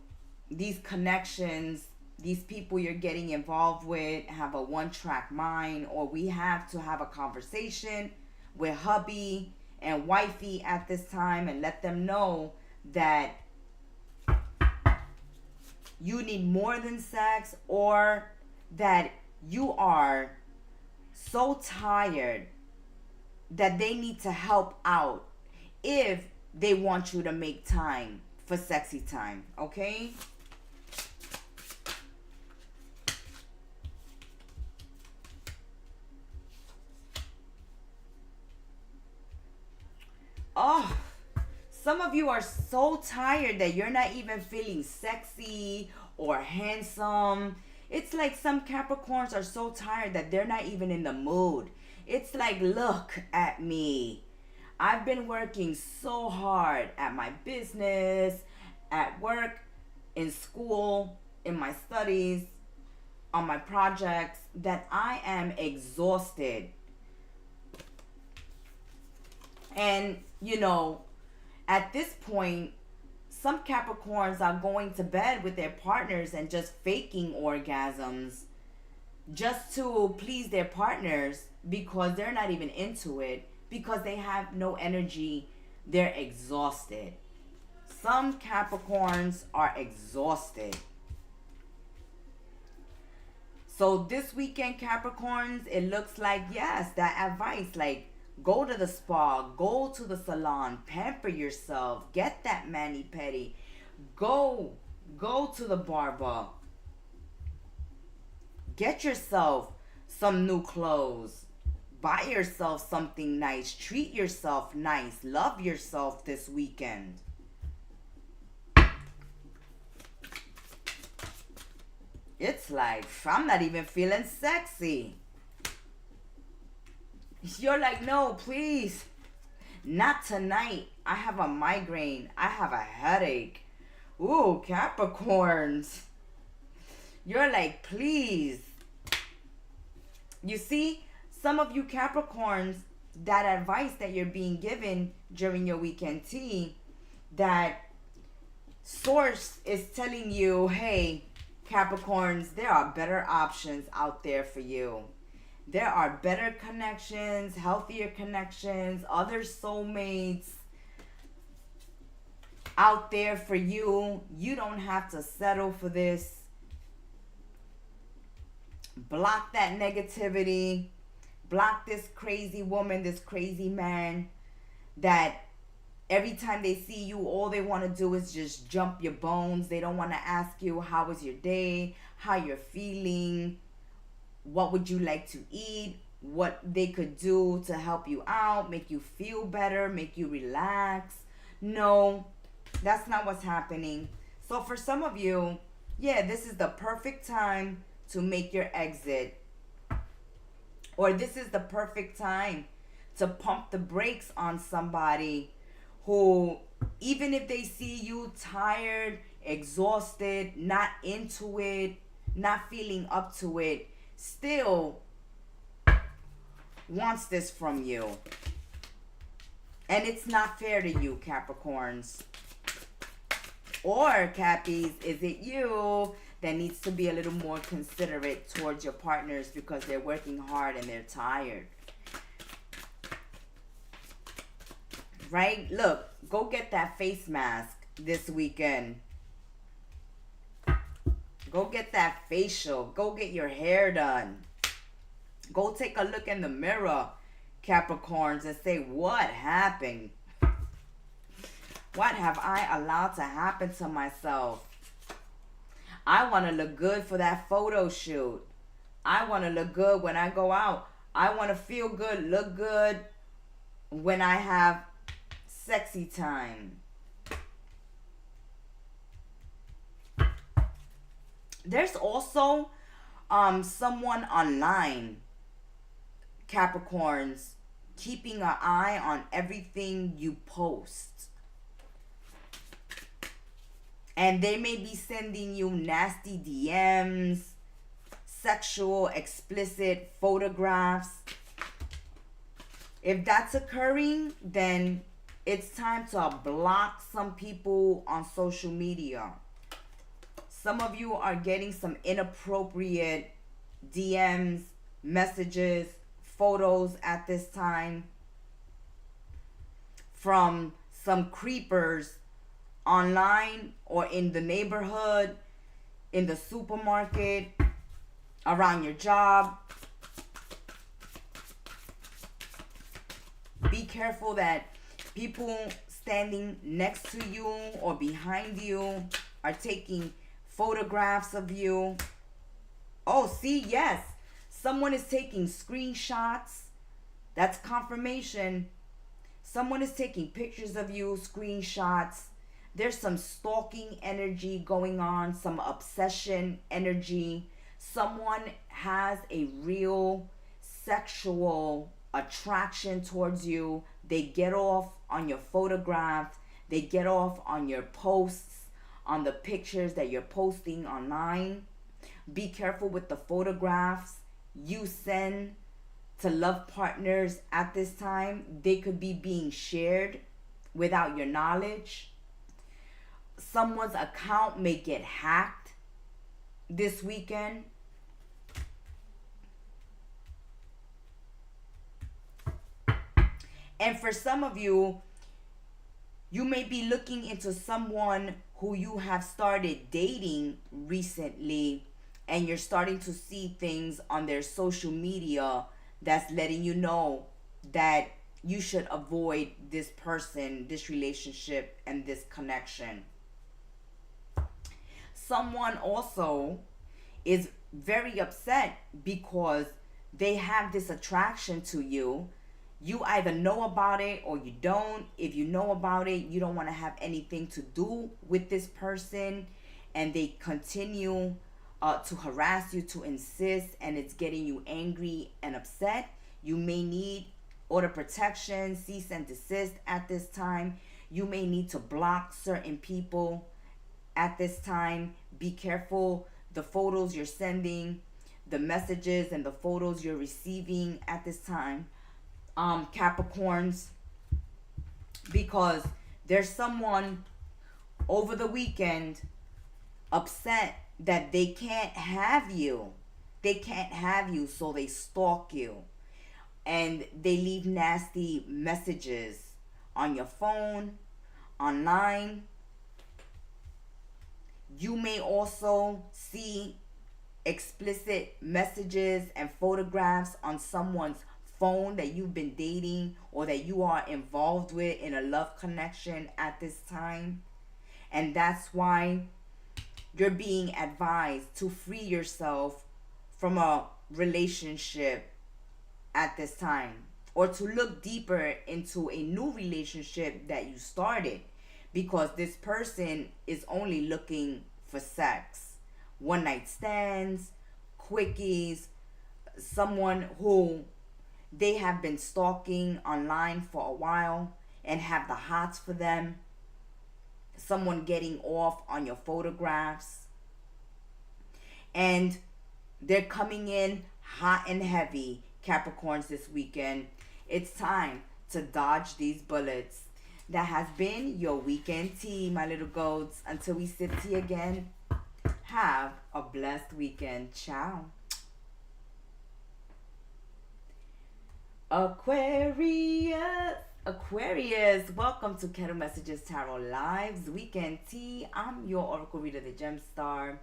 these connections, these people you're getting involved with have a one-track mind, or we have to have a conversation with hubby and wifey at this time and let them know that you need more than sex, or that you are so tired that they need to help out if they want you to make time for sexy time, okay? Oh, some of you are so tired that you're not even feeling sexy or handsome. It's like some Capricorns are so tired that they're not even in the mood. It's like, look at me. I've been working so hard at my business, at work, in school, in my studies, on my projects, that I am exhausted. And, you know, at this point, some Capricorns are going to bed with their partners and just faking orgasms just to please their partners because they're not even into it, because they have no energy. They're exhausted. Some Capricorns are exhausted. So this weekend, Capricorns, it looks like, yes, that advice, like, go to the spa, go to the salon, pamper yourself, get that mani-pedi, go to the barber, get yourself some new clothes, buy yourself something nice, treat yourself nice, love yourself this weekend. It's like, I'm not even feeling sexy. You're like, no, please, not tonight. I have a migraine. I have a headache. Ooh, Capricorns. You're like, please. You see, some of you Capricorns, that advice that you're being given during your weekend tea, that Source is telling you, hey, Capricorns, there are better options out there for you. There are better connections, healthier connections, other soulmates out there for you. You don't have to settle for this. Block that negativity. Block this crazy woman, this crazy man that every time they see you, all they want to do is just jump your bones. They don't want to ask you, how was your day? How you're feeling? What would you like to eat? What they could do to help you out, make you feel better, make you relax. No, that's not what's happening. So for some of you, yeah, this is the perfect time to make your exit. Or this is the perfect time to pump the brakes on somebody who, even if they see you tired, exhausted, not into it, not feeling up to it, still wants this from you. And it's not fair to you, Capricorns. Or, Cappies, is it you that needs to be a little more considerate towards your partners because they're working hard and they're tired? Right? Look, go get that face mask this weekend. Go get that facial. Go get your hair done. Go take a look in the mirror, Capricorns, and say, what happened? What have I allowed to happen to myself? I want to look good for that photo shoot. I want to look good when I go out. I want to feel good, look good when I have sexy time. There's also someone online, Capricorns, keeping an eye on everything you post. And they may be sending you nasty DMs, sexual, explicit photographs. If that's occurring, then it's time to block some people on social media. Some of you are getting some inappropriate DMs, messages, photos at this time from some creepers online or in the neighborhood, in the supermarket, around your job. Be careful that people standing next to you or behind you are taking photographs of you. Oh, see, yes. Someone is taking screenshots. That's confirmation. Someone is taking pictures of you, screenshots. There's some stalking energy going on, some obsession energy. Someone has a real sexual attraction towards you. They get off on your photographs. They get off on your posts, on the pictures that you're posting online. Be careful with the photographs you send to love partners at this time. They could be being shared without your knowledge. Someone's account may get hacked this weekend. And for some of you, you may be looking into someone who you have started dating recently, and you're starting to see things on their social media that's letting you know that you should avoid this person, this relationship, and this connection. Someone also is very upset because they have this attraction to you. You either know about it or you don't. If you know about it, you don't want to have anything to do with this person, and they continue to harass you, to insist, and it's getting you angry and upset. You may need order protection, cease and desist at this time. You may need to block certain people at this time. Be careful the photos you're sending, the messages and the photos you're receiving at this time, Capricorns, because there's someone over the weekend upset that they can't have you. They can't have you, so they stalk you. And they leave nasty messages on your phone, online. You may also see explicit messages and photographs on someone's phone that you've been dating or that you are involved with in a love connection at this time. And that's why you're being advised to free yourself from a relationship at this time, or to look deeper into a new relationship that you started, because this person is only looking for sex, one night stands, quickies, someone who they have been stalking online for a while and have the hots for them, someone getting off on your photographs, and they're coming in hot and heavy, Capricorns, this weekend. It's time to dodge these bullets. That has been your weekend tea, my little goats. Until we sip tea again, have a blessed weekend. Ciao. Aquarius, welcome to Kettle Messages Tarot Live's Weekend Tea. I'm your Oracle Reader, the Gem Star,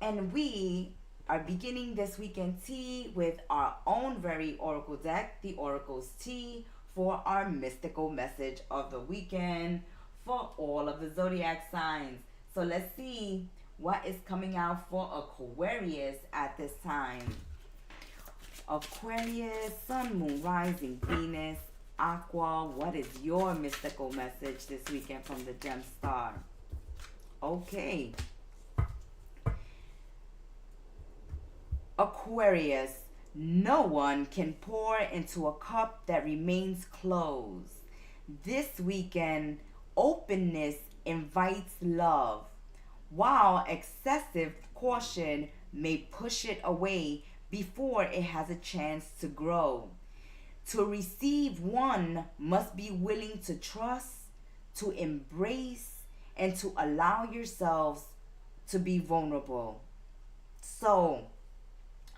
and we are beginning this weekend tea with our own very Oracle deck, the Oracle's Tea, for our mystical message of the weekend for all of the zodiac signs. So let's see what is coming out for Aquarius at this time. Aquarius, Sun, Moon, Rising, Venus, Aqua, what is your mystical message this weekend from the Gem Star? Okay. Aquarius, No one can pour into a cup that remains closed. This weekend, openness invites love, while excessive caution may push it away before it has a chance to grow. To receive, one must be willing to trust, to embrace, and to allow yourselves to be vulnerable. So,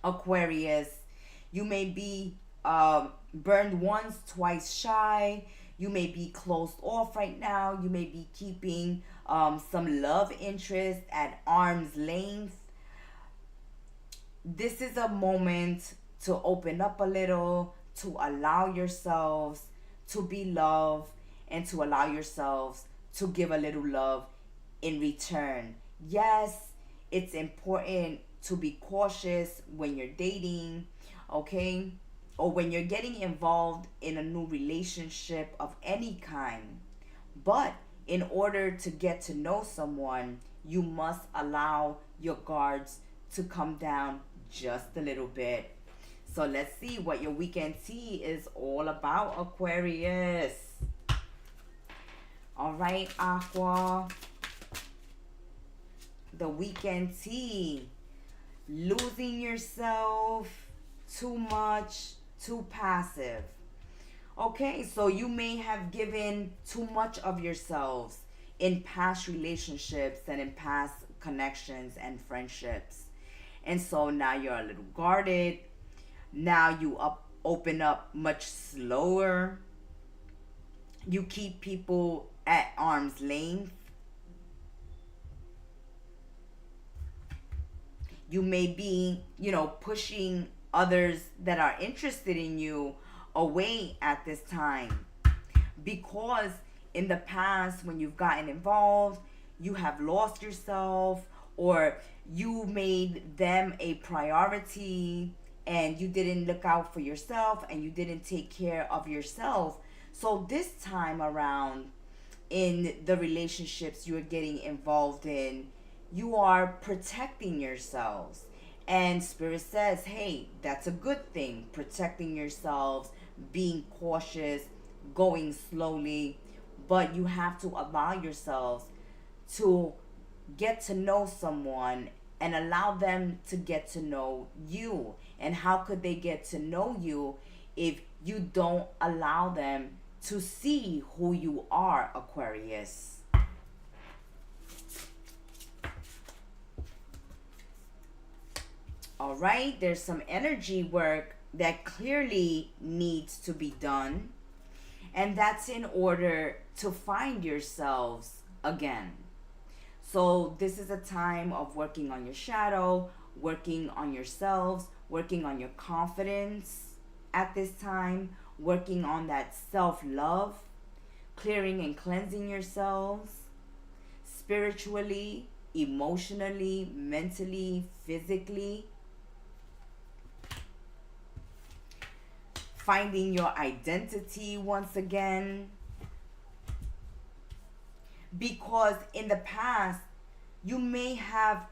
Aquarius, you may be burned once, twice shy. You may be closed off right now. You may be keeping some love interest at arm's length. This is a moment to open up a little, to allow yourselves to be loved, and to allow yourselves to give a little love in return. Yes, it's important to be cautious when you're dating, okay? Or when you're getting involved in a new relationship of any kind. But in order to get to know someone, you must allow your guards to come down just a little bit. So let's see what your weekend tea is all about, Aquarius. All right, Aqua. The weekend tea. Losing yourself, too much, too passive. Okay, so you may have given too much of yourselves in past relationships and in past connections and friendships. And so now you're a little guarded. Now you open up much slower. You keep people at arm's length. You may be, pushing others that are interested in you away at this time. Because in the past, when you've gotten involved, you have lost yourself, or you made them a priority and you didn't look out for yourself and you didn't take care of yourself. So this time around, in the relationships you're getting involved in, you are protecting yourselves. And Spirit says, hey, that's a good thing. Protecting yourselves, being cautious, going slowly. But you have to allow yourselves to get to know someone and allow them to get to know you. And how could they get to know you if you don't allow them to see who you are, Aquarius? All right, there's some energy work that clearly needs to be done, and that's in order to find yourselves again. So this is a time of working on your shadow, working on yourselves, working on your confidence at this time, working on that self-love, clearing and cleansing yourselves spiritually, emotionally, mentally, physically. Finding your identity once again. Because in the past, you may have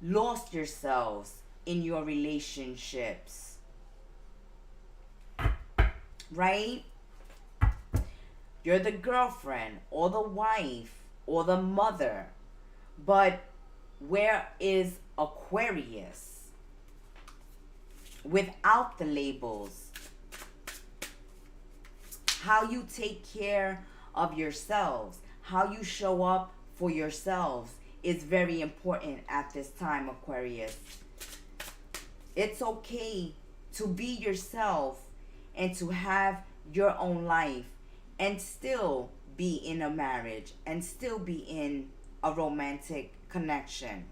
lost yourselves in your relationships. Right? You're the girlfriend or the wife or the mother. But where is Aquarius? Without the labels. How you take care of yourselves, how you show up for yourselves is very important at this time, Aquarius. It's okay to be yourself and to have your own life and still be in a marriage and still be in a romantic connection.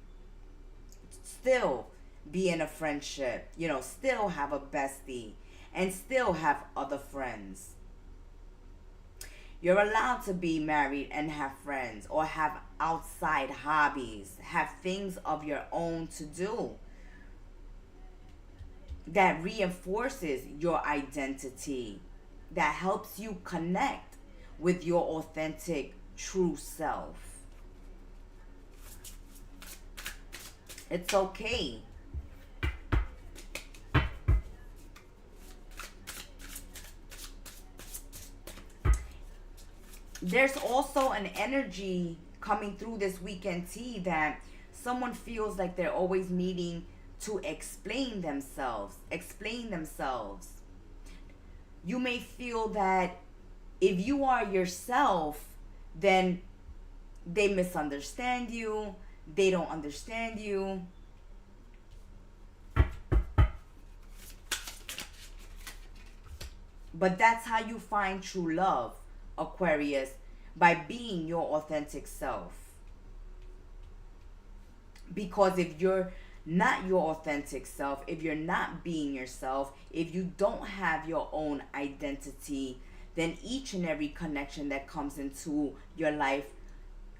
Still be in a friendship, still have a bestie and still have other friends. You're allowed to be married and have friends or have outside hobbies, have things of your own to do that reinforces your identity, that helps you connect with your authentic, true self. It's okay There's also an energy coming through this weekend tea that someone feels like they're always needing to explain themselves. Explain themselves. You may feel that if you are yourself, then they misunderstand you. They don't understand you. But that's how you find true love, Aquarius, by being your authentic self. Because if you're not your authentic self, if you're not being yourself, if you don't have your own identity, then each and every connection that comes into your life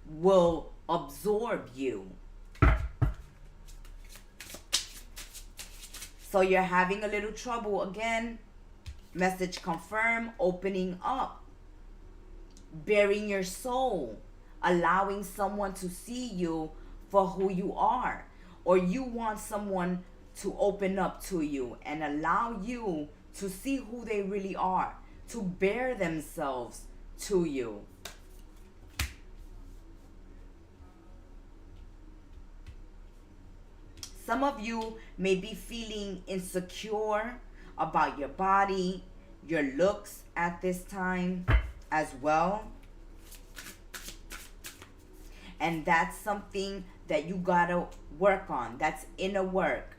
will absorb you. So you're having a little trouble again. Message confirm, opening up, bearing your soul, allowing someone to see you for who you are. Or you want someone to open up to you and allow you to see who they really are, to bear themselves to you. Some of you may be feeling insecure about your body, your looks at this time as well. And that's something that you gotta work on. That's inner work.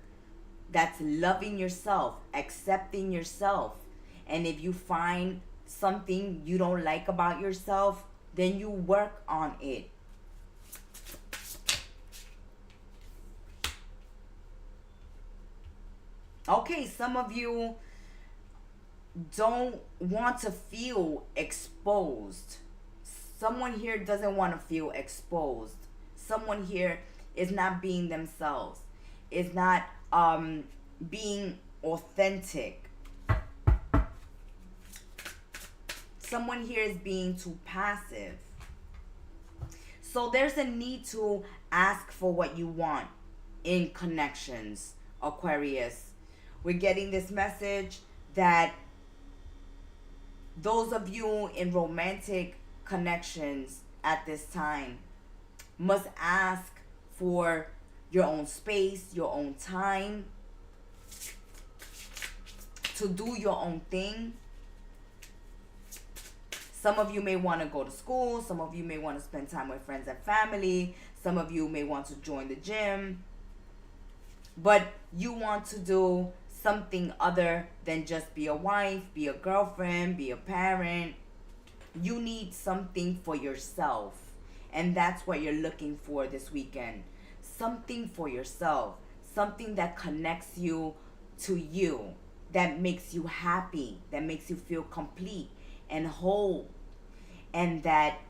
That's loving yourself, accepting yourself. And if you find something you don't like about yourself, then you work on it. Okay, some of you don't want to feel exposed. Someone here doesn't want to feel exposed. Someone here is not being themselves. Is not being authentic. Someone here is being too passive. So there's a need to ask for what you want in connections, Aquarius. We're getting this message that those of you in romantic connections at this time must ask for your own space, your own time, to do your own thing. Some of you may want to go to school. Some of you may want to spend time with friends and family. Some of you may want to join the gym. But you want to do something other than just be a wife, be a girlfriend, be a parent. You need something for yourself. And that's what you're looking for this weekend. Something for yourself. Something that connects you to you. That makes you happy. That makes you feel complete and whole. And that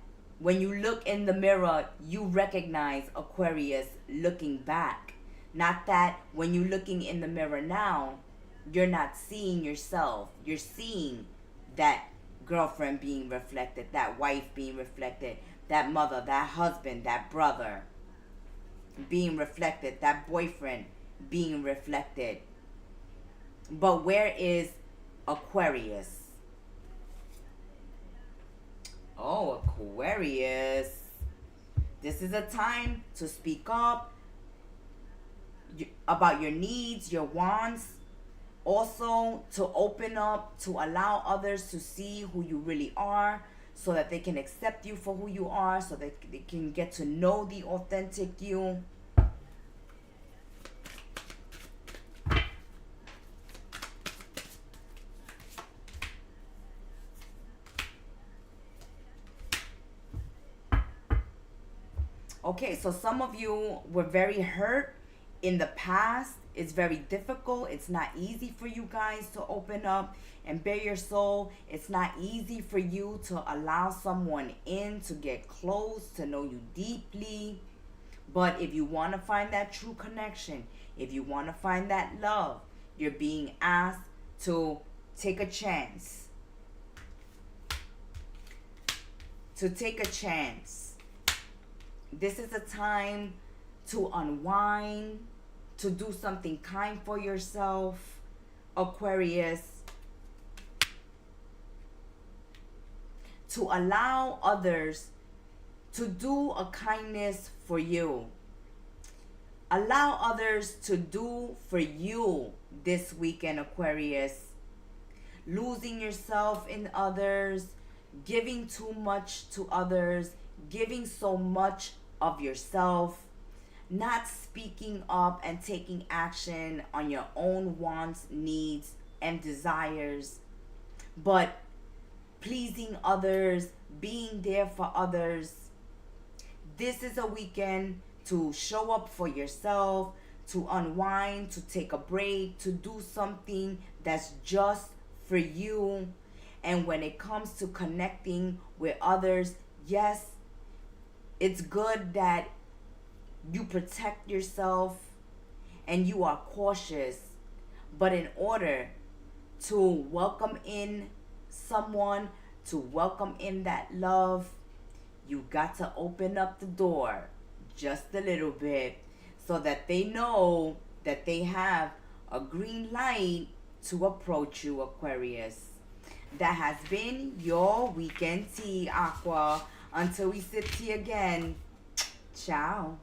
when you look in the mirror, you recognize Aquarius looking back. Not that when you're looking in the mirror now, you're not seeing yourself. You're seeing that girlfriend being reflected, that wife being reflected, that mother, that husband, that brother being reflected, that boyfriend being reflected. But where is Aquarius? Oh, Aquarius. This is a time to speak up about your needs, your wants. Also, to open up, to allow others to see who you really are, so that they can accept you for who you are, so that they can get to know the authentic you. Okay, so some of you were very hurt in the past. It's very difficult. It's not easy for you guys to open up and bare your soul. It's not easy for you to allow someone in, to get close, to know you deeply. But if you want to find that true connection, if you want to find that love, you're being asked to take a chance. To take a chance. This is a time to unwind, to do something kind for yourself, Aquarius. to allow others to do a kindness for you. Allow others to do for you this weekend, Aquarius. Losing yourself in others, giving too much to others, giving so much of yourself, not speaking up and taking action on your own wants, needs, and desires, but pleasing others, being there for others. This is a weekend to show up for yourself, to unwind, to take a break, to do something that's just for you. And when it comes to connecting with others, yes, it's good that you protect yourself and you are cautious. But in order to welcome in someone, to welcome in that love, you got to open up the door just a little bit so that they know that they have a green light to approach you, Aquarius. That has been your weekend tea, Aqua. Until we sip tea again, ciao.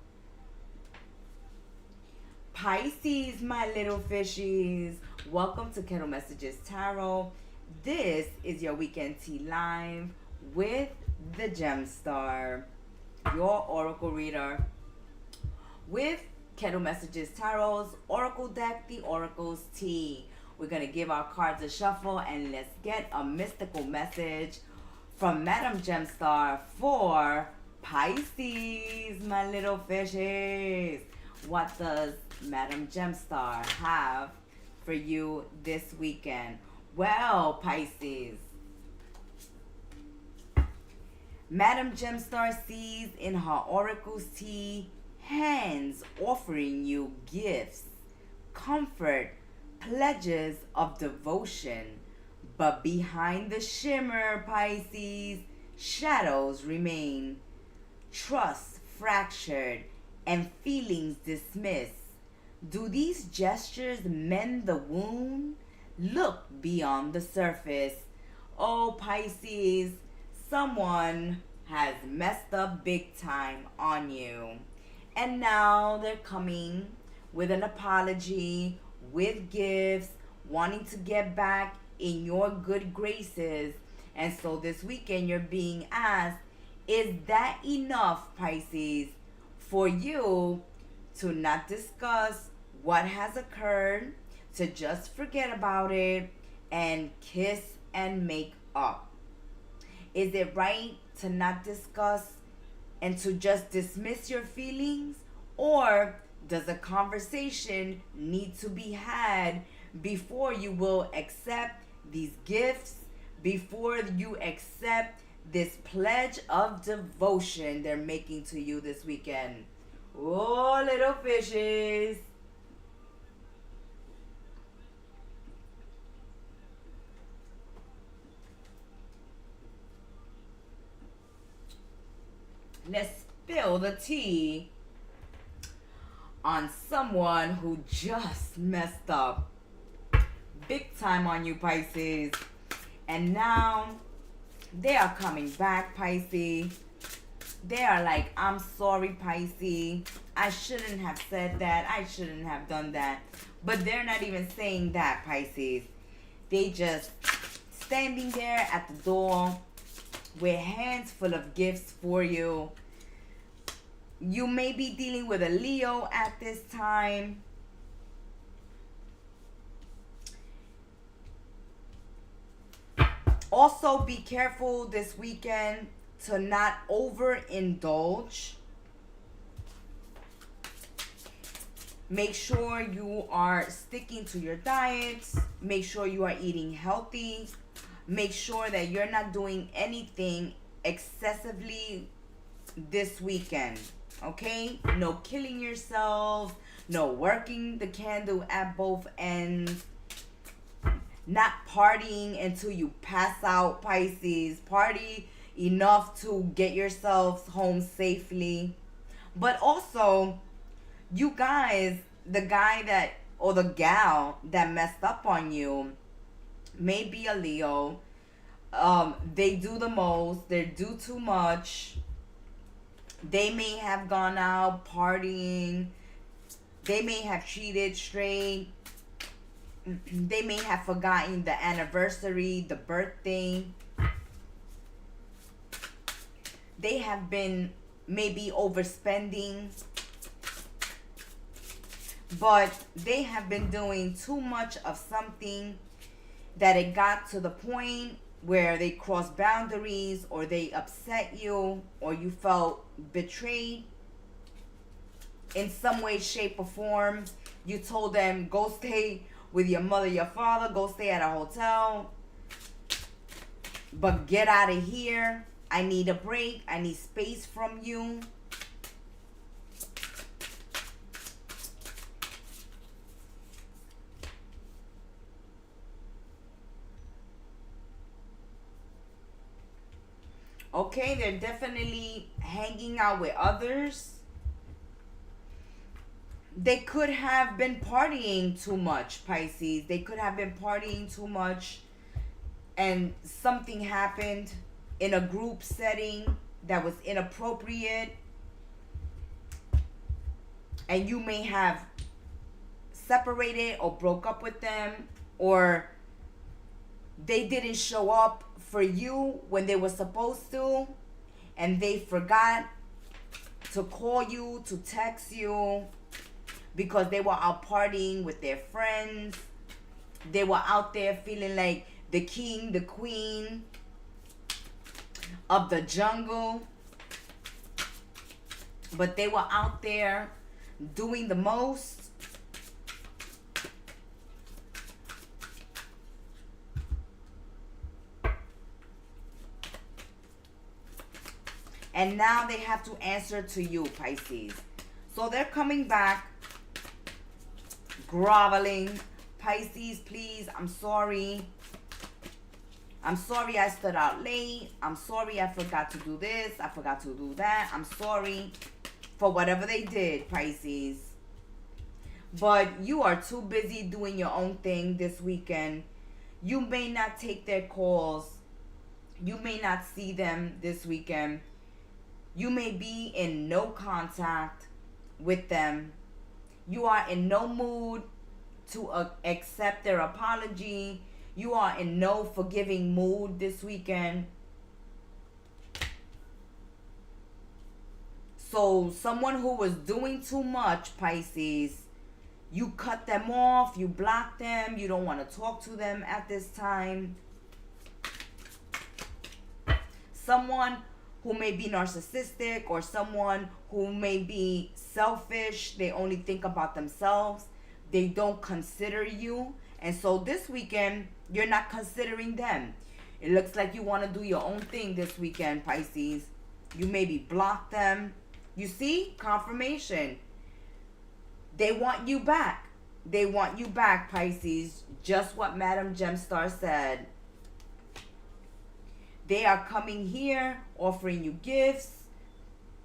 Pisces, my little fishies. Welcome to Kettle Messages Tarot. This is your weekend tea live with the Gem Star, your oracle reader, with Kettle Messages Tarot's Oracle deck, the Oracle's tea. We're going to give our cards a shuffle and let's get a mystical message from Madam Gemstar for Pisces, my little fishes. What does Madam Gemstar have for you this weekend? Well, Pisces, Madam Gemstar sees in her oracle's tea hands offering you gifts, comfort, pledges of devotion. But behind the shimmer, Pisces, shadows remain. Trust fractured and feelings dismissed. Do these gestures mend the wound? Look beyond the surface. Oh, Pisces, someone has messed up big time on you. And now they're coming with an apology, with gifts, wanting to get back in your good graces. And so this weekend you're being asked, is that enough, Pisces, for you to not discuss what has occurred, to just forget about it and kiss and make up? Is it right to not discuss and to just dismiss your feelings? Or does a conversation need to be had before you will accept these gifts, before you accept this pledge of devotion they're making to you this weekend? Oh, little fishes. Let's spill the tea on someone who just messed up big time on you, Pisces. And now they are coming back, Pisces. They are like, I'm sorry, Pisces. I shouldn't have said that. I shouldn't have done that. But they're not even saying that, Pisces. They just standing there at the door with hands full of gifts for you. You may be dealing with a Leo at this time. Also, be careful this weekend to not overindulge. Make sure you are sticking to your diets. Make sure you are eating healthy. Make sure that you're not doing anything excessively this weekend. Okay? No killing yourself. No working the candle at both ends. Not partying until you pass out, Pisces. Party enough to get yourselves home safely. But also, you guys, the guy that, or the gal that messed up on you may be a Leo. They do the most. They do too much. They may have gone out partying. They may have cheated straight. They may have forgotten the anniversary, the birthday. They have been maybe overspending. But they have been doing too much of something that it got to the point where they crossed boundaries, or they upset you, or you felt betrayed in some way, shape, or form. You told them, go stay with your mother, your father, go stay at a hotel, but get out of here. I need a break. I need space from you. Okay, they're definitely hanging out with others. They could have been partying too much, Pisces. They could have been partying too much, and something happened in a group setting that was inappropriate, and you may have separated or broke up with them, or they didn't show up for you when they were supposed to, and they forgot to call you, to text you, because they were out partying with their friends. They were out there feeling like the king, the queen of the jungle. But they were out there doing the most. And now they have to answer to you, Pisces. So they're coming back, groveling. Pisces, please, I'm sorry. I'm sorry I stood out late. I'm sorry I forgot to do this. I forgot to do that. I'm sorry for whatever they did, Pisces. But you are too busy doing your own thing this weekend. You may not take their calls. You may not see them this weekend. You may be in no contact with them. You are in no mood to accept their apology. You are in no forgiving mood this weekend. So someone who was doing too much, Pisces, you cut them off, you block them, you don't want to talk to them at this time. Someone who may be narcissistic, or someone who may be selfish. They only think about themselves. They don't consider you. And so this weekend, you're not considering them. It looks like you want to do your own thing this weekend, Pisces. You maybe block them. You see? Confirmation. They want you back. They want you back, Pisces. Just what Madam Gemstar said. They are coming here, offering you gifts,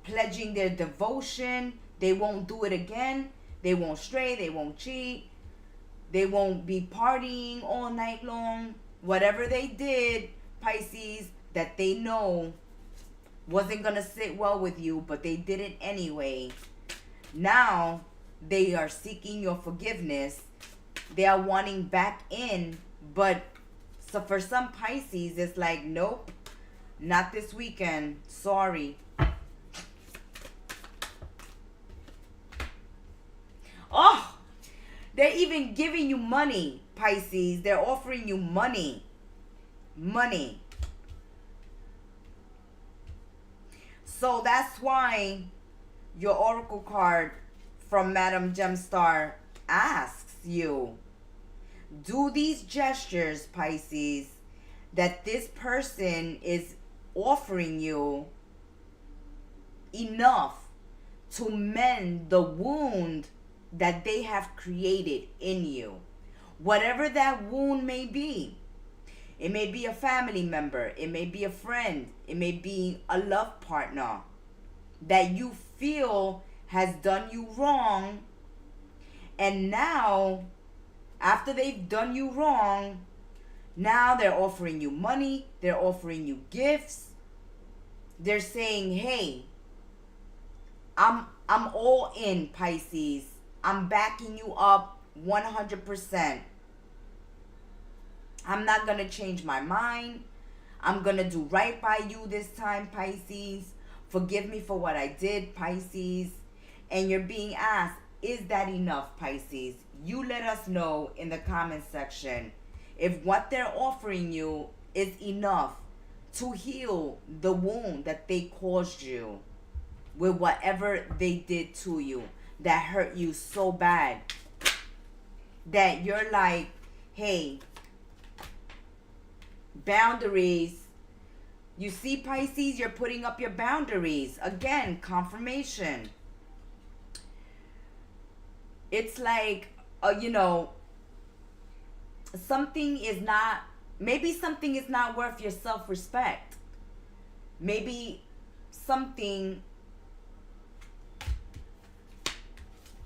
pledging their devotion. They won't do it again. They won't stray. They won't cheat. They won't be partying all night long. Whatever they did, Pisces, that they know wasn't going to sit well with you, but they did it anyway. Now, they are seeking your forgiveness. They are wanting back in, but so for some Pisces, it's like, nope, not this weekend. Sorry. Oh, they're even giving you money, Pisces. They're offering you money. Money. So that's why your oracle card from Madam Gemstar asks you, do these gestures, Pisces, that this person is offering you enough to mend the wound that they have created in you? Whatever that wound may be. It may be a family member. It may be a friend. It may be a love partner that you feel has done you wrong. And now, after they've done you wrong, Now they're offering you money. They're offering you gifts. They're saying, hey, I'm all in, Pisces. I'm backing you up 100%. I'm not going to change my mind. I'm going to do right by you this time, Pisces. Forgive me for what I did, Pisces. And you're being asked, is that enough, Pisces? You let us know in the comment section if what they're offering you is enough to heal the wound that they caused you with whatever they did to you that hurt you so bad that you're like, hey, boundaries. You see, Pisces, you're putting up your boundaries. Again, confirmation. It's like, something is not, maybe something is not worth your self-respect. Maybe something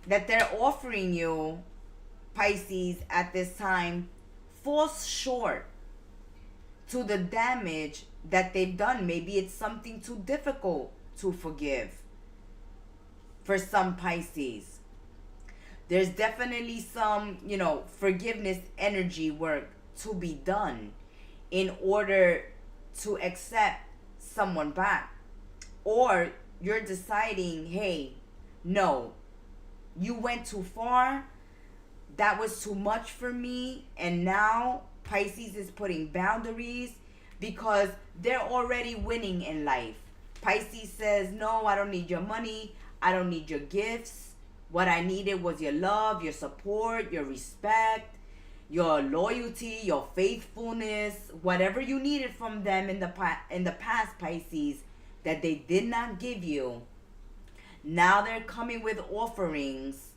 that they're offering you, Pisces, at this time falls short to the damage that they've done. Maybe it's something too difficult to forgive for some Pisces. There's definitely some, forgiveness energy work to be done in order to accept someone back. Or you're deciding, hey, no, you went too far. That was too much for me. And now Pisces is putting boundaries because they're already winning in life. Pisces says, no, I don't need your money. I don't need your gifts. What I needed was your love, your support, your respect, your loyalty, your faithfulness, whatever you needed from them in the past, Pisces, that they did not give you. Now they're coming with offerings,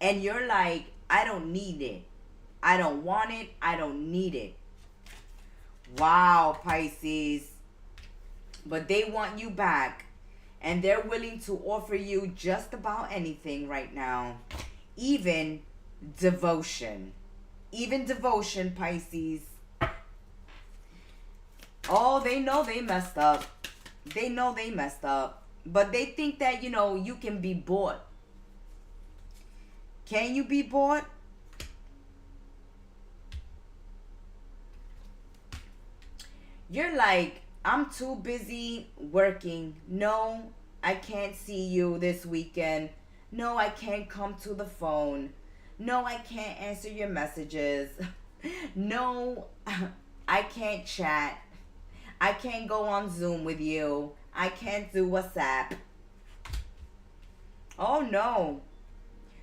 and you're like, I don't need it. I don't want it. I don't need it. Wow, Pisces. But they want you back. And they're willing to offer you just about anything right now. Even devotion. Even devotion, Pisces. Oh, they know they messed up. They know they messed up. But they think that, you can be bought. Can you be bought? You're like, I'm too busy working. No, I can't see you this weekend. No, I can't come to the phone. No, I can't answer your messages. No, I can't chat. I can't go on Zoom with you. I can't do WhatsApp. Oh no.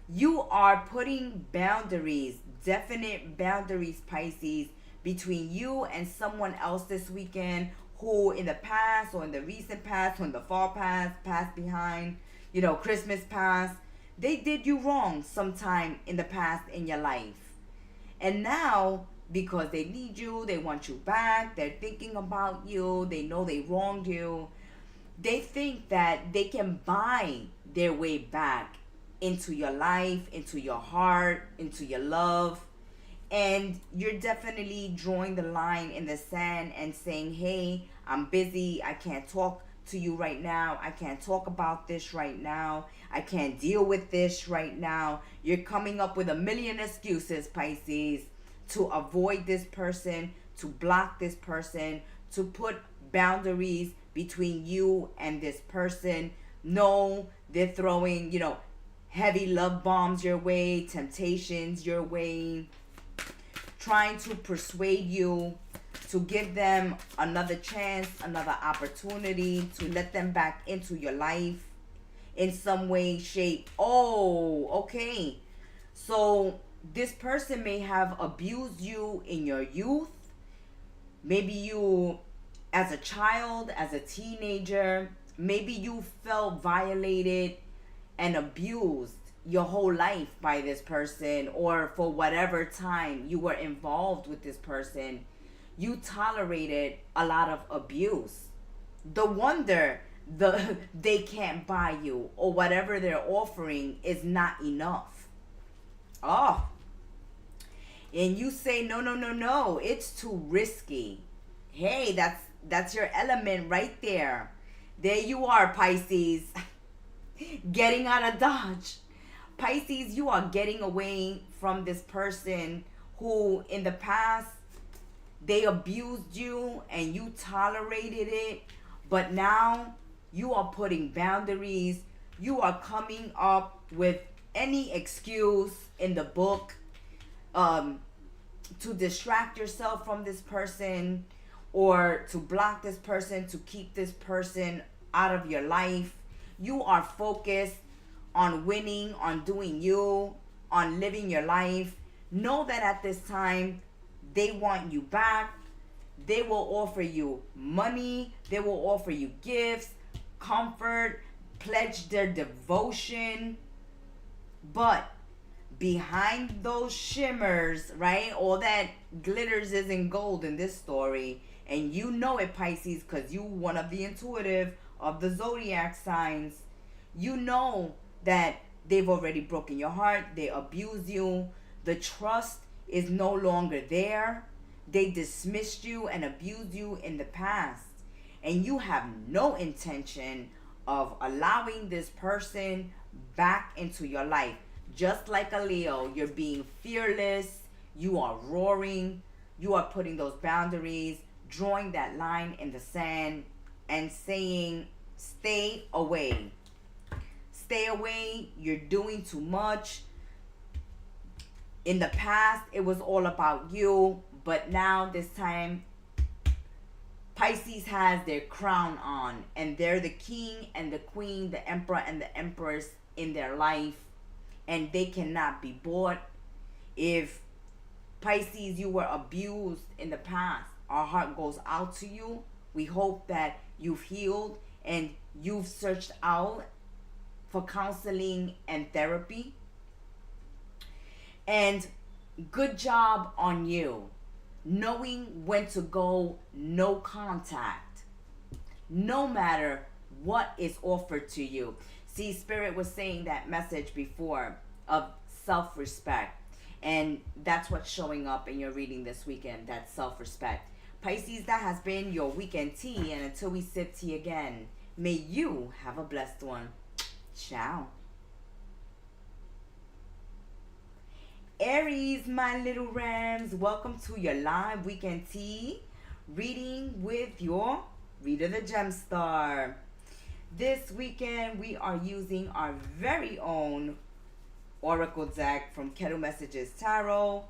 You are putting boundaries, definite boundaries, Pisces, between you and someone else this weekend who in the past or in the recent past, or in the far past behind, Christmas past, they did you wrong sometime in the past in your life. And now, because they need you, they want you back, they're thinking about you, they know they wronged you, they think that they can buy their way back into your life, into your heart, into your love. And you're definitely drawing the line in the sand and saying, hey, I'm busy. I can't talk to you right now. I can't talk about this right now. I can't deal with this right now. You're coming up with a million excuses, Pisces, to avoid this person, to block this person, to put boundaries between you and this person. No, they're throwing, heavy love bombs your way, temptations your way, trying to persuade you to give them another chance, another opportunity, to let them back into your life in some way, shape. Oh, okay. So this person may have abused you in your youth. Maybe you, as a child, as a teenager, maybe you felt violated and abused your whole life by this person, or for whatever time you were involved with this person, you tolerated a lot of abuse. The wonder they can't buy you, or whatever they're offering is not enough. Oh, and you say no, no, no, no, it's too risky. Hey, that's your element right there. There you are, Pisces. Getting out of Dodge. Pisces, you are getting away from this person who in the past they abused you and you tolerated it, but now you are putting boundaries. You are coming up with any excuse in the book to distract yourself from this person or to block this person, to keep this person out of your life. You are focused on winning, on doing you, on living your life. Know that at this time, they want you back. They will offer you money. They will offer you gifts, comfort, pledge their devotion. But behind those shimmers, right? All that glitters isn't gold in this story. And you know it, Pisces, because you one of the intuitive of the Zodiac signs. You know that they've already broken your heart. They abuse you. The trust is no longer there. They dismissed you and abused you in the past. And you have no intention of allowing this person back into your life. Just like a Leo, you're being fearless. You are roaring. You are putting those boundaries, drawing that line in the sand and saying, stay away. Stay away. You're doing too much. In the past, it was all about you. But now, this time, Pisces has their crown on. And they're the king and the queen, the emperor and the empress in their life. And they cannot be bought. If Pisces, you were abused in the past, our heart goes out to you. We hope that you've healed and you've searched out for counseling and therapy. And good job on you. Knowing when to go no contact. No matter what is offered to you. See, Spirit was saying that message before of self-respect. And that's what's showing up in your reading this weekend, that self-respect. Pisces, that has been your weekend tea. And until we sip tea again, may you have a blessed one. Ciao. Aries, my little rams, welcome to your live weekend tea reading with your Reader the Gem Star. This weekend, we are using our very own Oracle deck from Kettle Messages Tarot.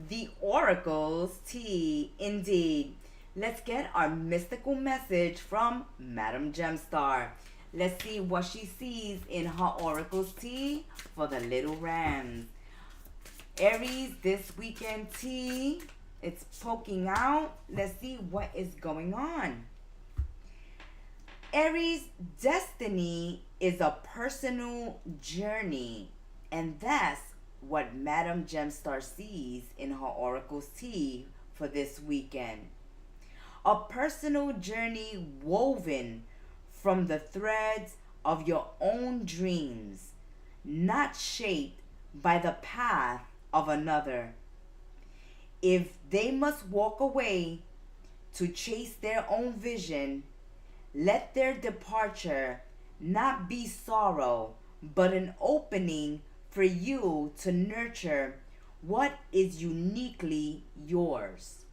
The Oracle's tea, indeed. Let's get our mystical message from Madam Gemstar. Let's see what she sees in her Oracle's tea for the little rams. Aries, this weekend tea, it's poking out. Let's see what is going on. Aries, destiny is a personal journey, and that's what Madam Gemstar sees in her Oracle's tea for this weekend. A personal journey woven from the threads of your own dreams, not shaped by the path of another. If they must walk away to chase their own vision, let their departure not be sorrow, but an opening for you to nurture what is uniquely yours.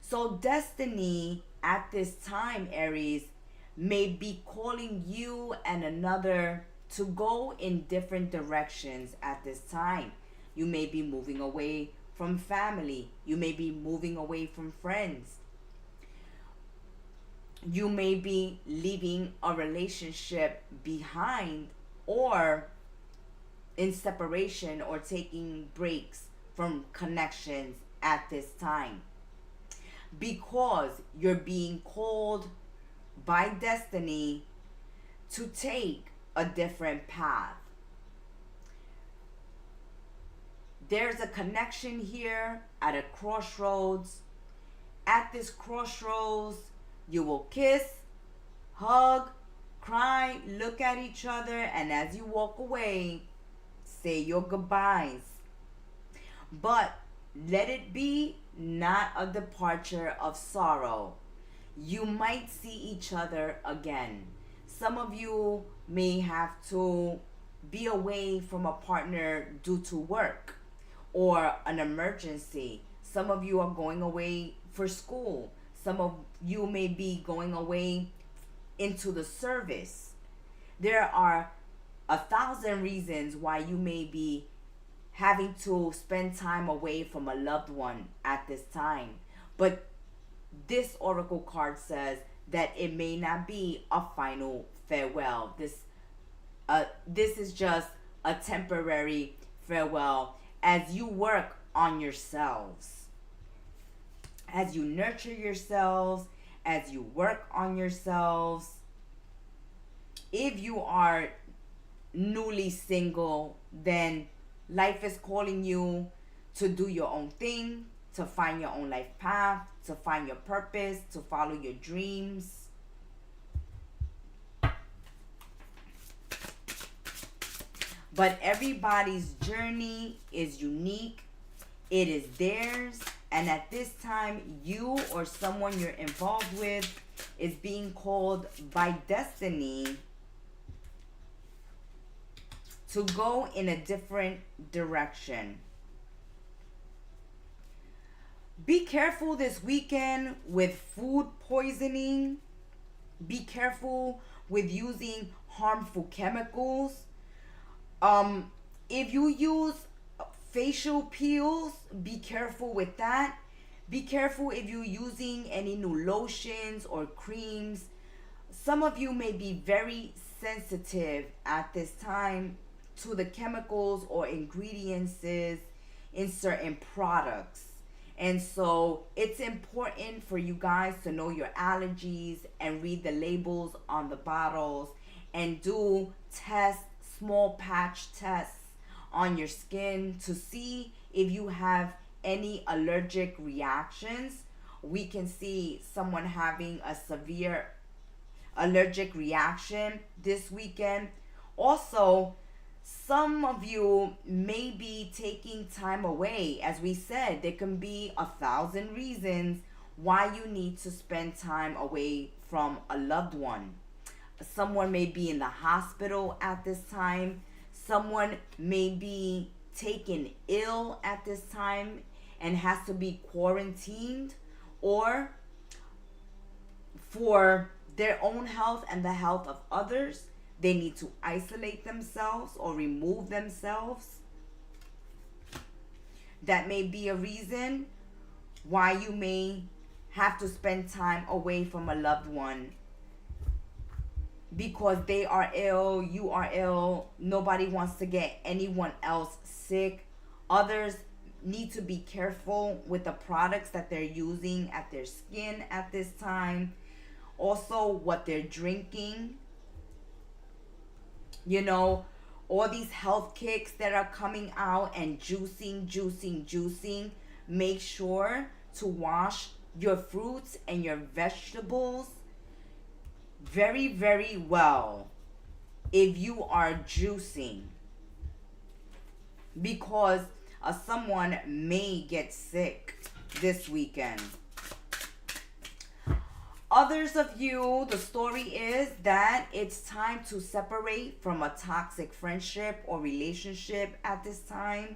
So destiny at this time, Aries, may be calling you and another to go in different directions at this time. You may be moving away from family. You may be moving away from friends. You may be leaving a relationship behind or in separation or taking breaks from connections at this time. Because you're being called by destiny to take a different path. There's a connection here at a crossroads. At this crossroads, you will kiss, hug, cry, look at each other, and as you walk away, say your goodbyes. But let it be not a departure of sorrow. You might see each other again. Some of you may have to be away from a partner due to work or an emergency. Some of you are going away for school. Some of you may be going away into the service. There are 1,000 reasons why you may be having to spend time away from a loved one at this time. But this oracle card says that it may not be a final farewell. This is just a temporary farewell as you work on yourselves, as you nurture yourselves, as you work on yourselves. If you are newly single, then life is calling you to do your own thing, to find your own life path, to find your purpose, to follow your dreams. But everybody's journey is unique. It is theirs. And at this time, you or someone you're involved with is being called by destiny to go in a different direction. Be careful this weekend with food poisoning. Be careful with using harmful chemicals. If you use facial peels, be careful with that. Be careful if you're using any new lotions or creams. Some of you may be very sensitive at this time to the chemicals or ingredients in certain products. And so it's important for you guys to know your allergies and read the labels on the bottles and do tests, small patch tests on your skin to see if you have any allergic reactions. We can see someone having a severe allergic reaction this weekend. Also, some of you may be taking time away. As we said, there can be 1,000 reasons why you need to spend time away from a loved one. Someone may be in the hospital at this time. Someone may be taken ill at this time and has to be quarantined, or for their own health and the health of others, they need to isolate themselves or remove themselves. That may be a reason why you may have to spend time away from a loved one, because they are ill, you are ill. Nobody wants to get anyone else sick. Others need to be careful with the products that they're using at their skin at this time. Also, what they're drinking. You know, all these health kicks that are coming out and juicing. Make sure to wash your fruits and your vegetables very, very well if you are juicing, because someone may get sick this weekend. Others of you, the story is that it's time to separate from a toxic friendship or relationship at this time.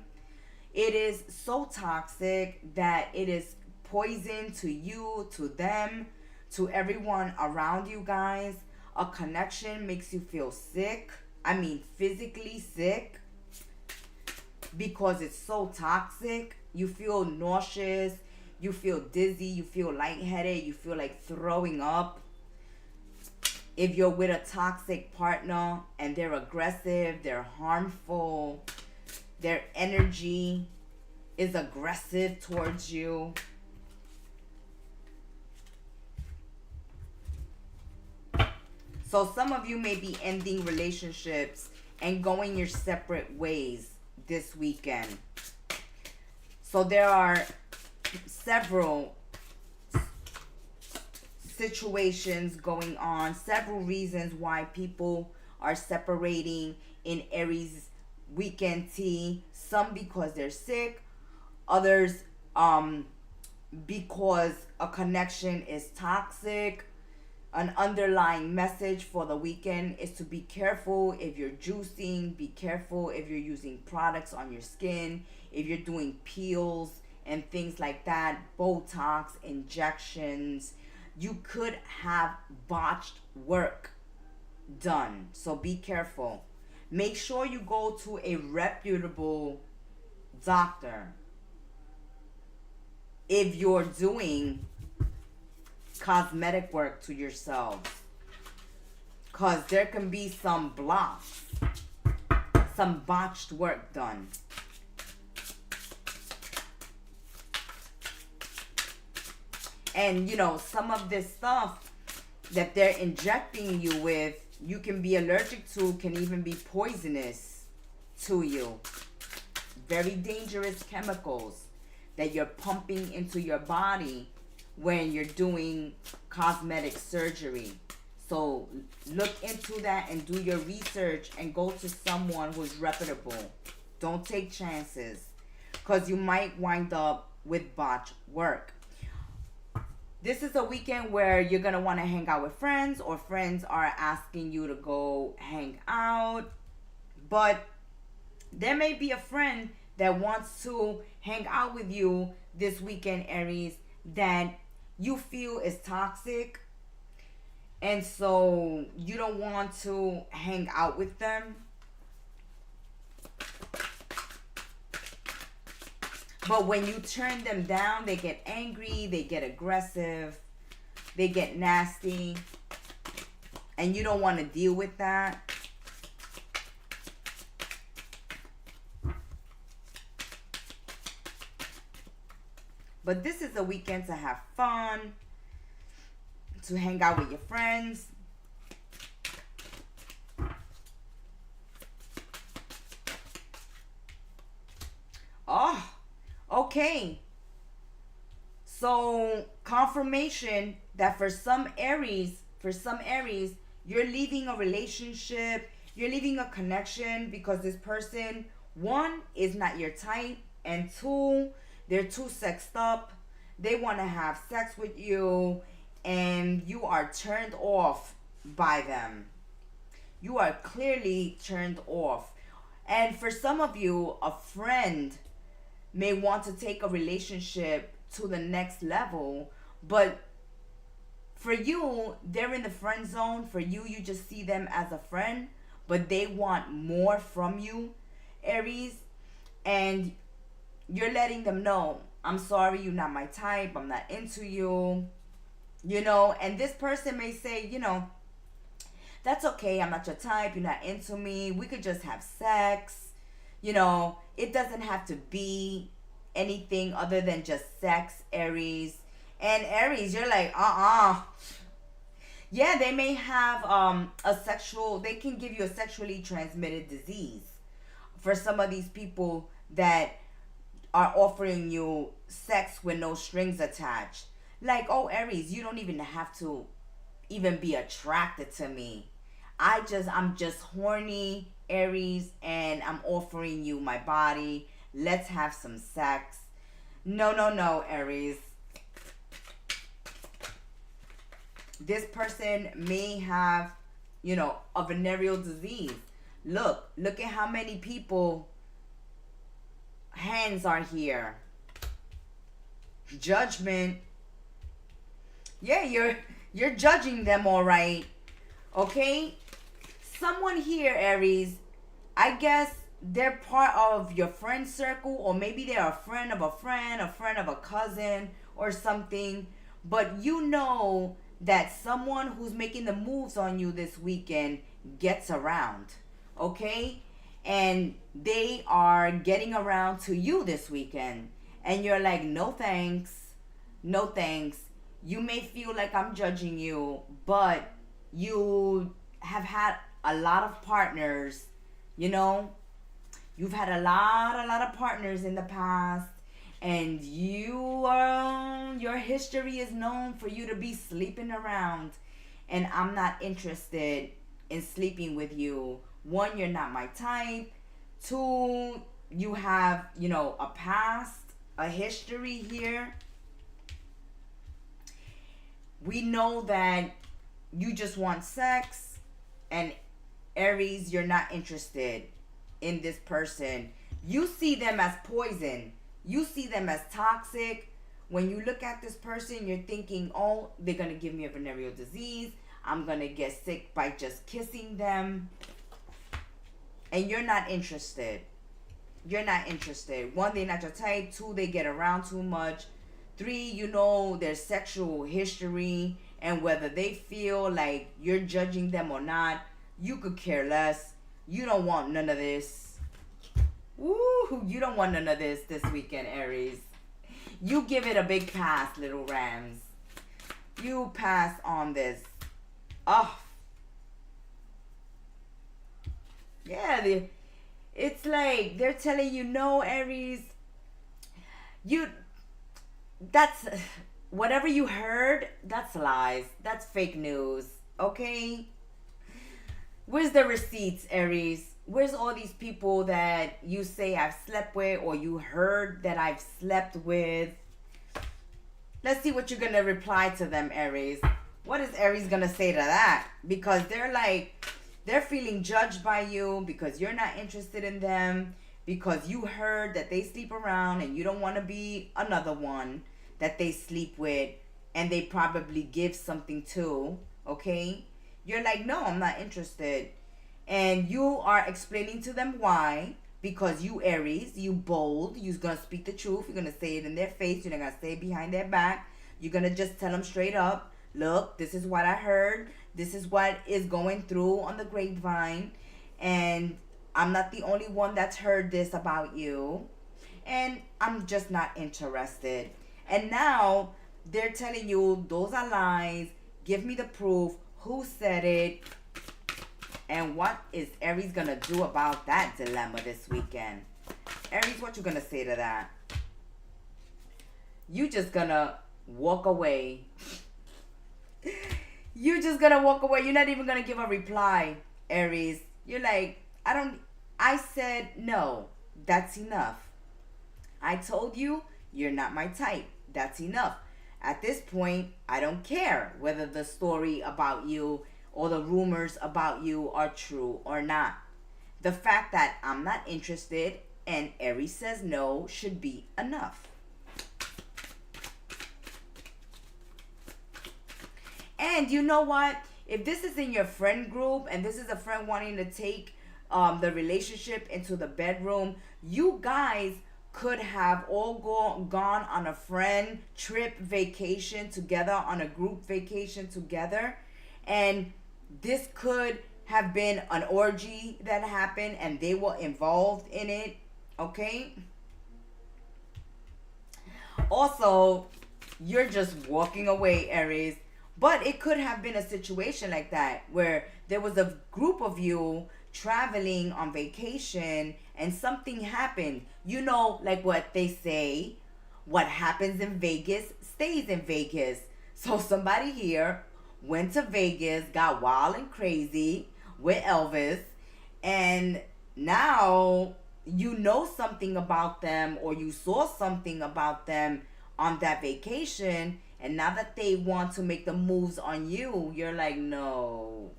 It is so toxic that it is poison to you, to them, to everyone around you guys. A connection makes you feel sick. I mean, physically sick, because it's so toxic. You feel nauseous. You feel dizzy, you feel lightheaded, you feel like throwing up. If you're with a toxic partner and they're aggressive, they're harmful, their energy is aggressive towards you. So some of you may be ending relationships and going your separate ways this weekend. So there are several situations going on, several reasons why people are separating in Aries weekend tea. Some because they're sick, Others, because a connection is toxic. An underlying message for the weekend is to be careful if you're juicing, be careful if you're using products on your skin, if you're doing peels and things like that, Botox, injections. You could have botched work done, so be careful. Make sure you go to a reputable doctor if you're doing cosmetic work to yourselves, because there can be some blocks, some botched work done. And you know, some of this stuff that they're injecting you with, you can be allergic to, can even be poisonous to you. Very dangerous chemicals that you're pumping into your body when you're doing cosmetic surgery. So look into that and do your research and go to someone who's reputable. Don't take chances, because you might wind up with botched work. This is a weekend where you're going to want to hang out with friends, or friends are asking you to go hang out. But there may be a friend that wants to hang out with you this weekend, Aries, that you feel is toxic, and so you don't want to hang out with them. But when you turn them down, they get angry, they get aggressive, they get nasty, and you don't want to deal with that. But this is a weekend to have fun, to hang out with your friends. Oh, okay. So confirmation that for some Aries, you're leaving a relationship, you're leaving a connection because this person, one, is not your type, and two, they're too sexed up. They want to have sex with you, and you are turned off by them. You are clearly turned off. And for some of you, a friend may want to take a relationship to the next level, but for you, they're in the friend zone. For you, you just see them as a friend, but they want more from you, Aries, and you're letting them know, I'm sorry, you're not my type, I'm not into you, you know. And this person may say, you know, that's okay, I'm not your type, you're not into me, we could just have sex, you know. It doesn't have to be anything other than just sex, Aries. And Aries, you're like, yeah, they may have they can give you a sexually transmitted disease. For some of these people that are offering you sex with no strings attached. Like, oh, Aries, you don't even have to even be attracted to me. I'm just horny, Aries, and I'm offering you my body. Let's have some sex. No, Aries. This person may have, you know, a venereal disease. Look at how many people hands are here. Judgment. Yeah, you're judging them, all right. Okay? Someone here, Aries, I guess they're part of your friend circle, or maybe they're a friend of a friend of a cousin or something. But you know that someone who's making the moves on you this weekend gets around. Okay? And they are getting around to you this weekend. And you're like, no thanks. No thanks. You may feel like I'm judging you, but you have had a lot of partners, you know. You've had a lot of partners in the past. And your history is known for you to be sleeping around. And I'm not interested in sleeping with you. One, you're not my type. Two, you have, you know, a past. a history here. We know that you just want sex, and Aries, you're not interested in this person. You see them as poison. You see them as toxic. When you look at this person, you're thinking, oh, they're going to give me a venereal disease. I'm going to get sick by just kissing them. And you're not interested. You're not interested. One, they're not your type. Two, they get around too much. Three, you know their sexual history and whether they feel like you're judging them or not. You could care less. You don't want none of this. Woo! You don't want none of this weekend, Aries. You give it a big pass, little Rams. You pass on this. Oh. Yeah, it's like they're telling you, no, Aries. That's whatever you heard, that's lies. That's fake news. Okay? Where's the receipts, Aries? Where's all these people that you say I've slept with or you heard that I've slept with? Let's see what you're going to reply to them, Aries. What is Aries going to say to that? Because they're feeling judged by you because you're not interested in them, because you heard that they sleep around and you don't want to be another one that they sleep with and they probably give something to, okay? You're like, no, I'm not interested. And you are explaining to them why. Because you, Aries, you bold. You're going to speak the truth. You're going to say it in their face. You're not going to say it behind their back. You're going to just tell them straight up, look, this is what I heard. This is what is going through on the grapevine. And I'm not the only one that's heard this about you. And I'm just not interested. And now they're telling you those are lies. Give me the proof. Who said it? And what is Aries going to do about that dilemma this weekend? Aries, what you going to say to that? You just going to walk away. You just going to walk away. You're not even going to give a reply, Aries. You're like, I said no. That's enough. I told you you're not my type. That's enough. At this point, I don't care whether the story about you or the rumors about you are true or not. The fact that I'm not interested and Aries says no should be enough. And you know what? If this is in your friend group and this is a friend wanting to take the relationship into the bedroom, you guys could have all gone on a friend trip vacation together, on a group vacation together. And this could have been an orgy that happened and they were involved in it, okay? Also, you're just walking away, Aries. But it could have been a situation like that where there was a group of you traveling on vacation and something happened. You know, like what they say, what happens in Vegas stays in Vegas. So somebody here went to Vegas, got wild and crazy with Elvis, and now you know something about them or you saw something about them on that vacation, and now that they want to make the moves on you, you're like, no,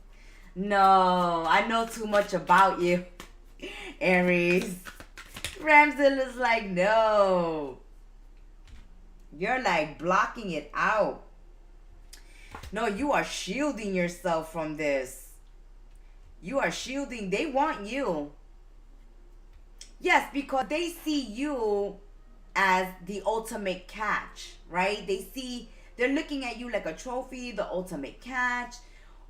I know too much about you, Aries. Ramsel is like, no. You're like blocking it out. No, you are shielding yourself from this. You are shielding. They want you. Yes, because they see you as the ultimate catch, right? They're looking at you like a trophy, the ultimate catch.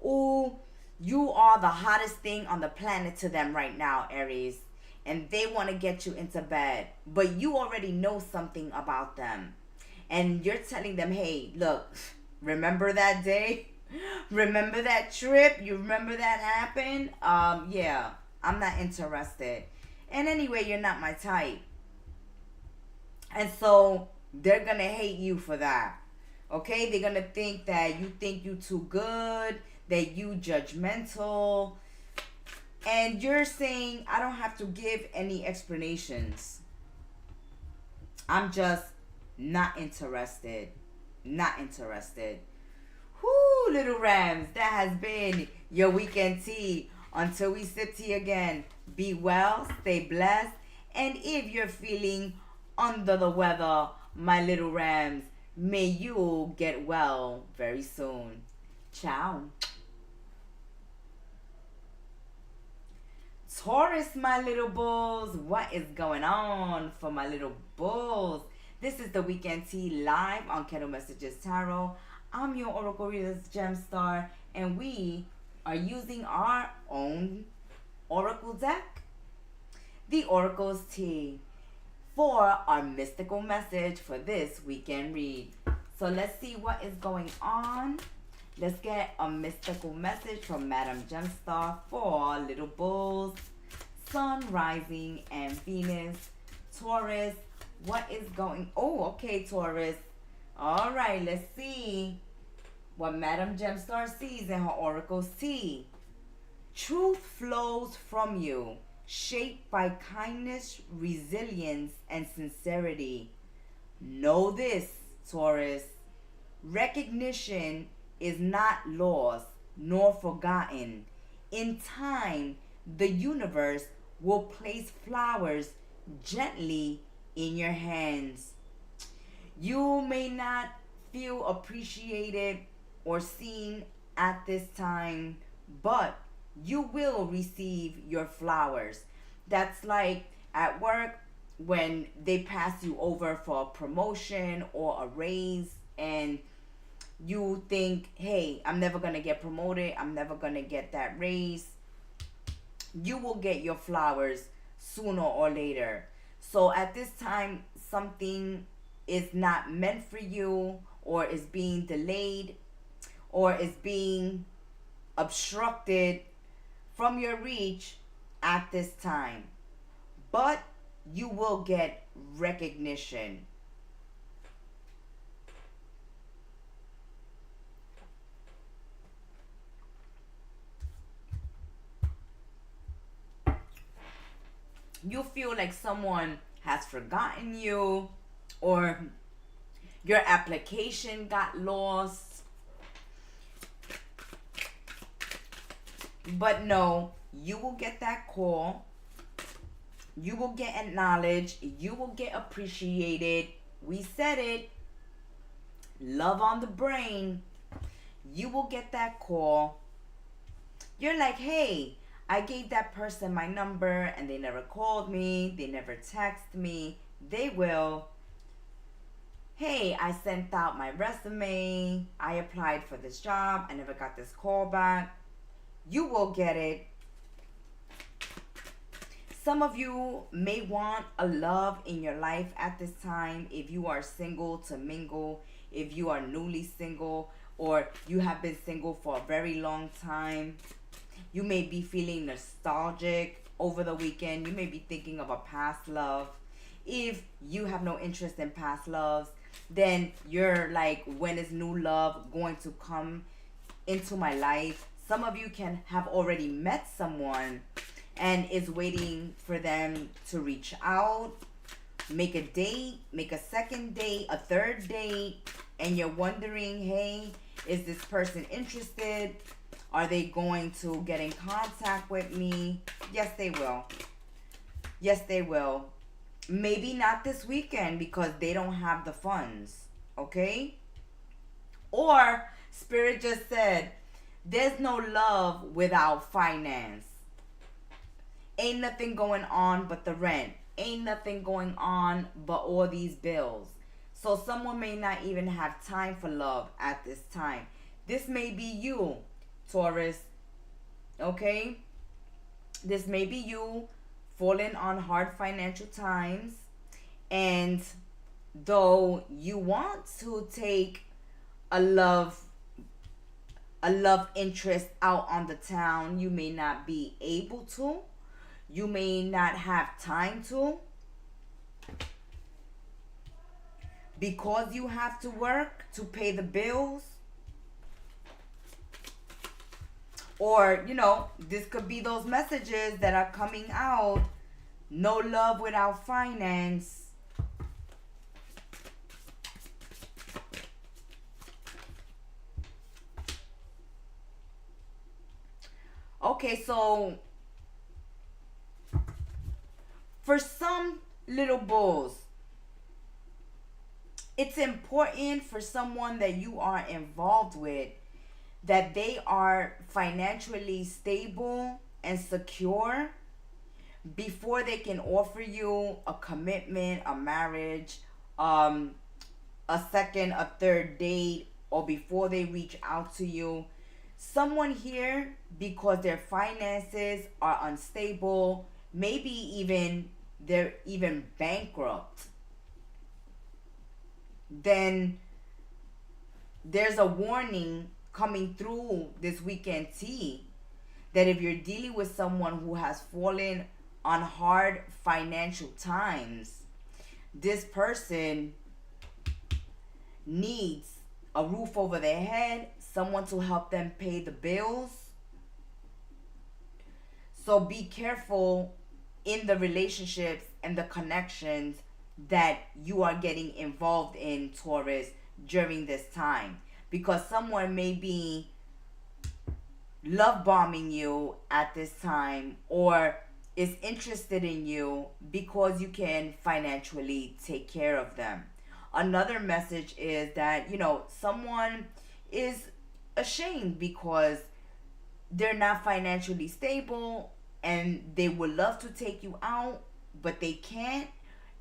Ooh, you are the hottest thing on the planet to them right now, Aries. And they want to get you into bed. But you already know something about them. And you're telling them, hey, look, remember that day? Remember that trip? You remember that happened? Yeah, I'm not interested. And anyway, you're not my type. And so they're going to hate you for that. Okay? They're going to think that you think you too good, that you judgmental. And you're saying, I don't have to give any explanations. I'm just not interested. Not interested. Whoo, little Rams, that has been your weekend tea. Until we sip tea again, be well, stay blessed, and if you're feeling under the weather, my little Rams, may you get well very soon. Ciao. Taurus, my little bulls, what is going on for my little bulls? This is the weekend tea live on Kettle Messages Tarot. I'm your Oracle Reader's Gemstar, and we are using our own Oracle deck, the Oracle's Tea, for our mystical message for this weekend read. So let's see what is going on. Let's get a mystical message from Madam Gemstar for little bulls, Sun, Rising, and Venus. Taurus, what is going... Oh, okay, Taurus. All right, let's see what Madam Gemstar sees in her Oracle's Tea. Truth flows from you, shaped by kindness, resilience, and sincerity. Know this, Taurus. Recognition is not lost nor forgotten. In time, the universe will place flowers gently in your hands. You may not feel appreciated or seen at this time, but you will receive your flowers. That's like at work when they pass you over for a promotion or a raise, and you think, hey, I'm never going to get promoted, I'm never going to get that raise. You will get your flowers sooner or later. So at this time, something is not meant for you, or is being delayed, or is being obstructed from your reach at this time. But you will get recognition. You feel like someone has forgotten you, or your application got lost. But no, you will get that call. You will get acknowledged. You will get appreciated. We said it. Love on the brain. You will get that call. You're like, hey, I gave that person my number and they never called me. They never texted me. They will. Hey, I sent out my resume. I applied for this job. I never got this call back. You will get it. Some of you may want a love in your life at this time. If you are single, to mingle. If you are newly single, or you have been single for a very long time. You may be feeling nostalgic over the weekend. You may be thinking of a past love. If you have no interest in past loves, then you're like, when is new love going to come into my life? Some of you can have already met someone and is waiting for them to reach out, make a date, make a second date, a third date, and you're wondering, hey, is this person interested? Are they going to get in contact with me? Yes, they will. Yes, they will. Maybe not this weekend because they don't have the funds, okay? Or Spirit just said, there's no love without finance. Ain't nothing going on but the rent. Ain't nothing going on but all these bills. So someone may not even have time for love at this time. This may be you, Taurus, okay? This may be you falling on hard financial times, and though you want to take a love interest out on the town, you may not be able to. You may not have time to, because you have to work to pay the bills. Or, you know, this could be those messages that are coming out. No love without finance. Okay, so for some little bulls, it's important for someone that you are involved with that they are financially stable and secure before they can offer you a commitment, a marriage, um, a second, a third date, or before they reach out to you. Someone here, because their finances are unstable, maybe even they're even bankrupt, then there's a warning coming through this weekend tea that if you're dealing with someone who has fallen on hard financial times, this person needs a roof over their head, someone to help them pay the bills. So be careful in the relationships and the connections that you are getting involved in, Taurus, during this time. Because someone may be love bombing you at this time, or is interested in you because you can financially take care of them. Another message is that, someone is ashamed because they're not financially stable and they would love to take you out, but they can't,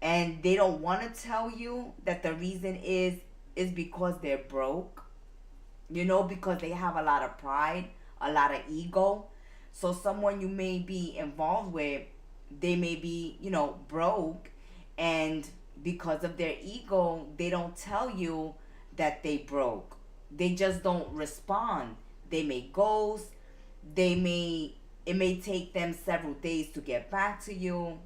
and they don't want to tell you that the reason is because they're broke, because they have a lot of pride, a lot of ego. So someone you may be involved with, they may be, broke, and because of their ego, they don't tell you that they broke. They just don't respond. They may ghost. It may take them several days to get back to you,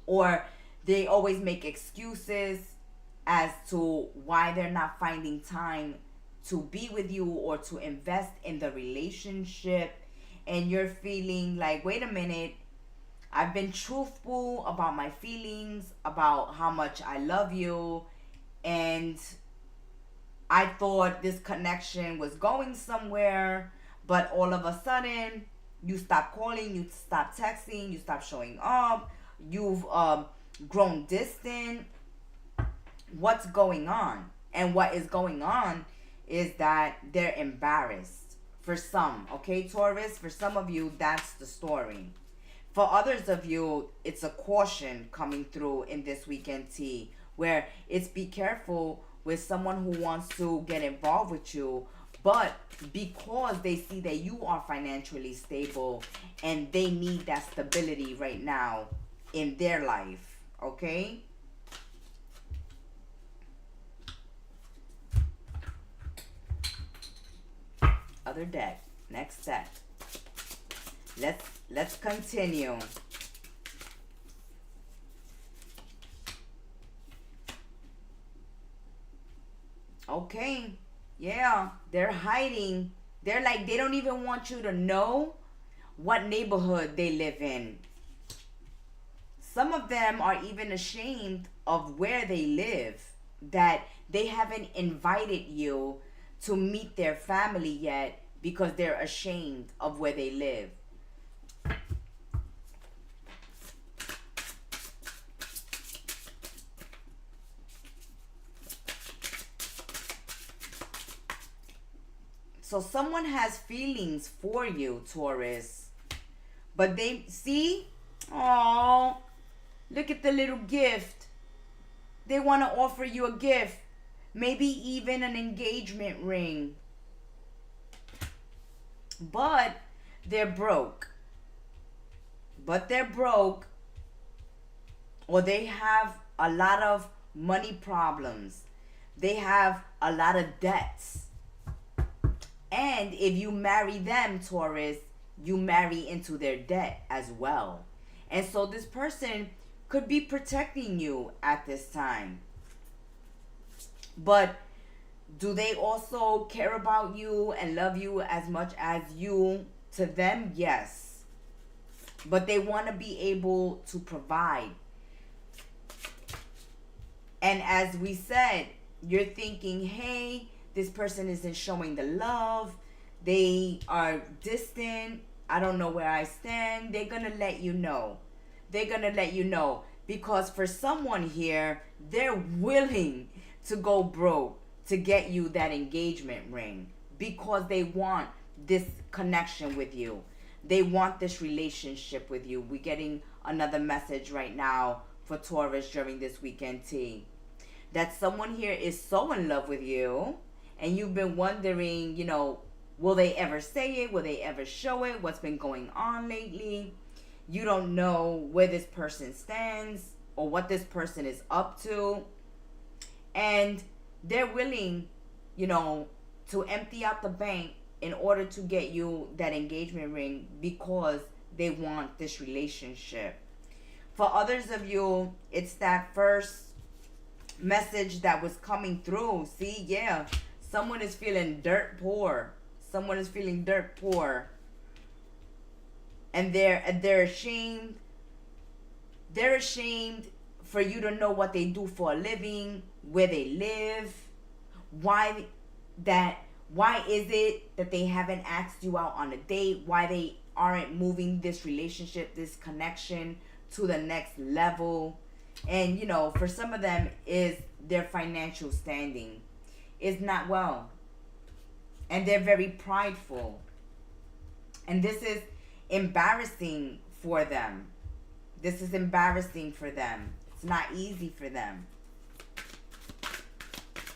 or they always make excuses as to why they're not finding time to be with you or to invest in the relationship. And you're feeling like, wait a minute, I've been truthful about my feelings, about how much I love you, and I thought this connection was going somewhere, but all of a sudden, you stop calling, you stop texting, you stop showing up, you've grown distant. What's going on? And what is going on is that they're embarrassed. For some, okay, Taurus, for some of you, that's the story. For others of you, it's a caution coming through in this weekend tea, where it's be careful with someone who wants to get involved with you, but because they see that you are financially stable and they need that stability right now in their life, okay? Other deck, next deck. Let's continue. Okay. Yeah, they're hiding. They're like, they don't even want you to know what neighborhood they live in. Some of them are even ashamed of where they live, that they haven't invited you to meet their family yet because they're ashamed of where they live. So someone has feelings for you, Taurus. But they see, oh, look at the little gift. They want to offer you a gift. Maybe even an engagement ring. But they're broke. Or they have a lot of money problems. They have a lot of debts. And if you marry them, Taurus, you marry into their debt as well. And so this person could be protecting you at this time. But do they also care about you and love you as much as you to them? Yes. But they want to be able to provide. And as we said, you're thinking, hey, this person isn't showing the love. They are distant. I don't know where I stand. They're going to let you know. They're going to let you know. Because for someone here, they're willing to go broke to get you that engagement ring. Because they want this connection with you. They want this relationship with you. We're getting another message right now for Taurus during this weekend tea. That someone here is so in love with you. And you've been wondering, you know, will they ever say it? Will they ever show it? What's been going on lately? You don't know where this person stands or what this person is up to. And they're willing, you know, to empty out the bank in order to get you that engagement ring because they want this relationship. For others of you, it's that first message that was coming through. See, yeah, someone is feeling dirt poor. Someone is feeling dirt poor. And they're ashamed. They're ashamed for you to know what they do for a living, where they live, why is it that they haven't asked you out on a date? Why they aren't moving this relationship, this connection to the next level? And, you know, for some of them is their financial standing is not well. And they're very prideful. And this is embarrassing for them. This is embarrassing for them. It's not easy for them.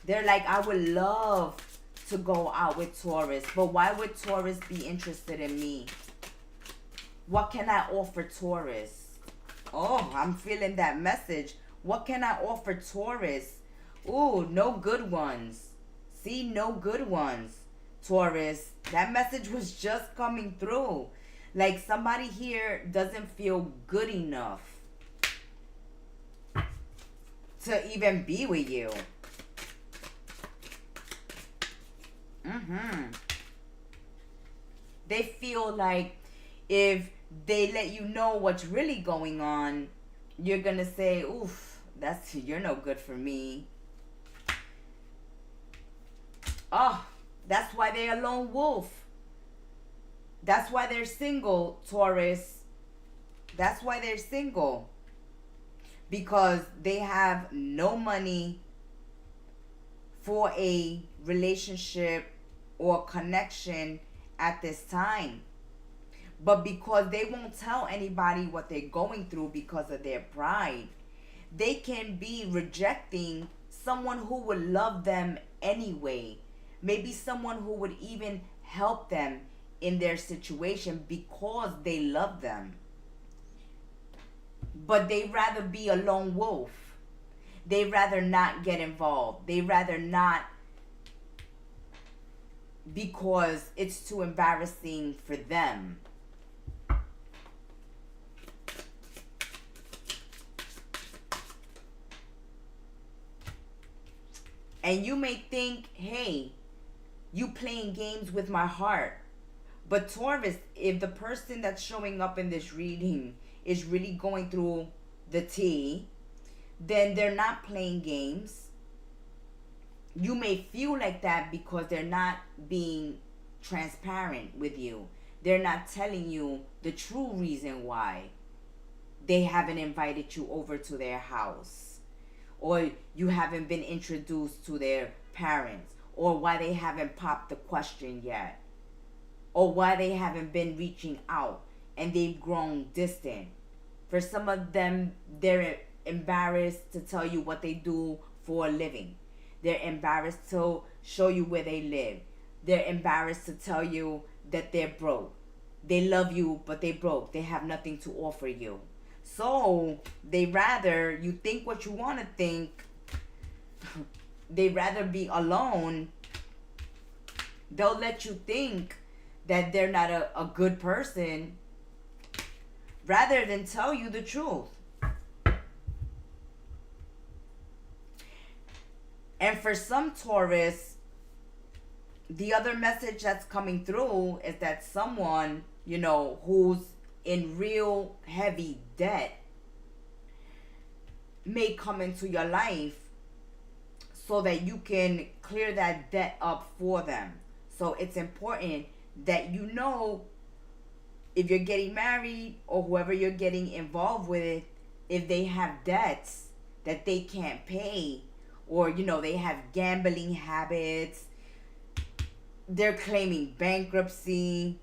They're like, I would love to go out with Taurus, but why would Taurus be interested in me? What can I offer Taurus? Oh, I'm feeling that message. What can I offer Taurus? Ooh, no good ones. See, no good ones. Taurus, that message was just coming through. Like somebody here doesn't feel good enough to even be with you. They feel like if they let you know what's really going on, you're gonna say, oof, you're no good for me. Oh, that's why they're a lone wolf. That's why they're single, Taurus. That's why they're single. Because they have no money for a relationship or connection at this time. But because they won't tell anybody what they're going through because of their pride, they can be rejecting someone who would love them anyway. Maybe someone who would even help them in their situation because they love them. But they'd rather be a lone wolf. They'd rather not get involved. They'd rather not, because it's too embarrassing for them. And you may think, hey, you playing games with my heart. But Taurus, if the person that's showing up in this reading is really going through the tea, then they're not playing games. You may feel like that because they're not being transparent with you. They're not telling you the true reason why they haven't invited you over to their house, or you haven't been introduced to their parents, or why they haven't popped the question yet, or why they haven't been reaching out and they've grown distant. For some of them, they're embarrassed to tell you what they do for a living. They're embarrassed to show you where they live. They're embarrassed to tell you that they're broke. They love you, but they broke. They have nothing to offer you. So they rather you think what you want to think. They rather be alone. They'll let you think that they're not a good person rather than tell you the truth. And for some Taurus, the other message that's coming through is that someone, you know, who's in real heavy debt may come into your life so that you can clear that debt up for them. So it's important that you know if you're getting married or whoever you're getting involved with, if they have debts that they can't pay, or they have gambling habits, they're claiming bankruptcy,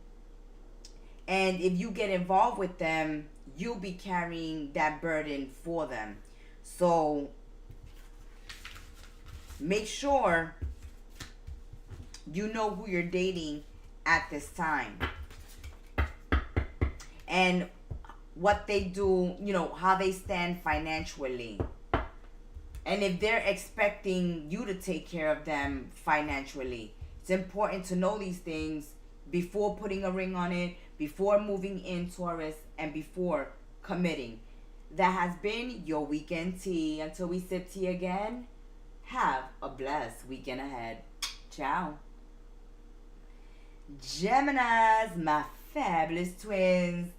and if you get involved with them, you'll be carrying that burden for them. So make sure you know who you're dating at this time, and what they do, how they stand financially. And if they're expecting you to take care of them financially, it's important to know these things before putting a ring on it, before moving in, Taurus, and before committing. That has been your weekend tea. Until we sip tea again, have a blessed weekend ahead. Ciao. Geminis, my fabulous twins.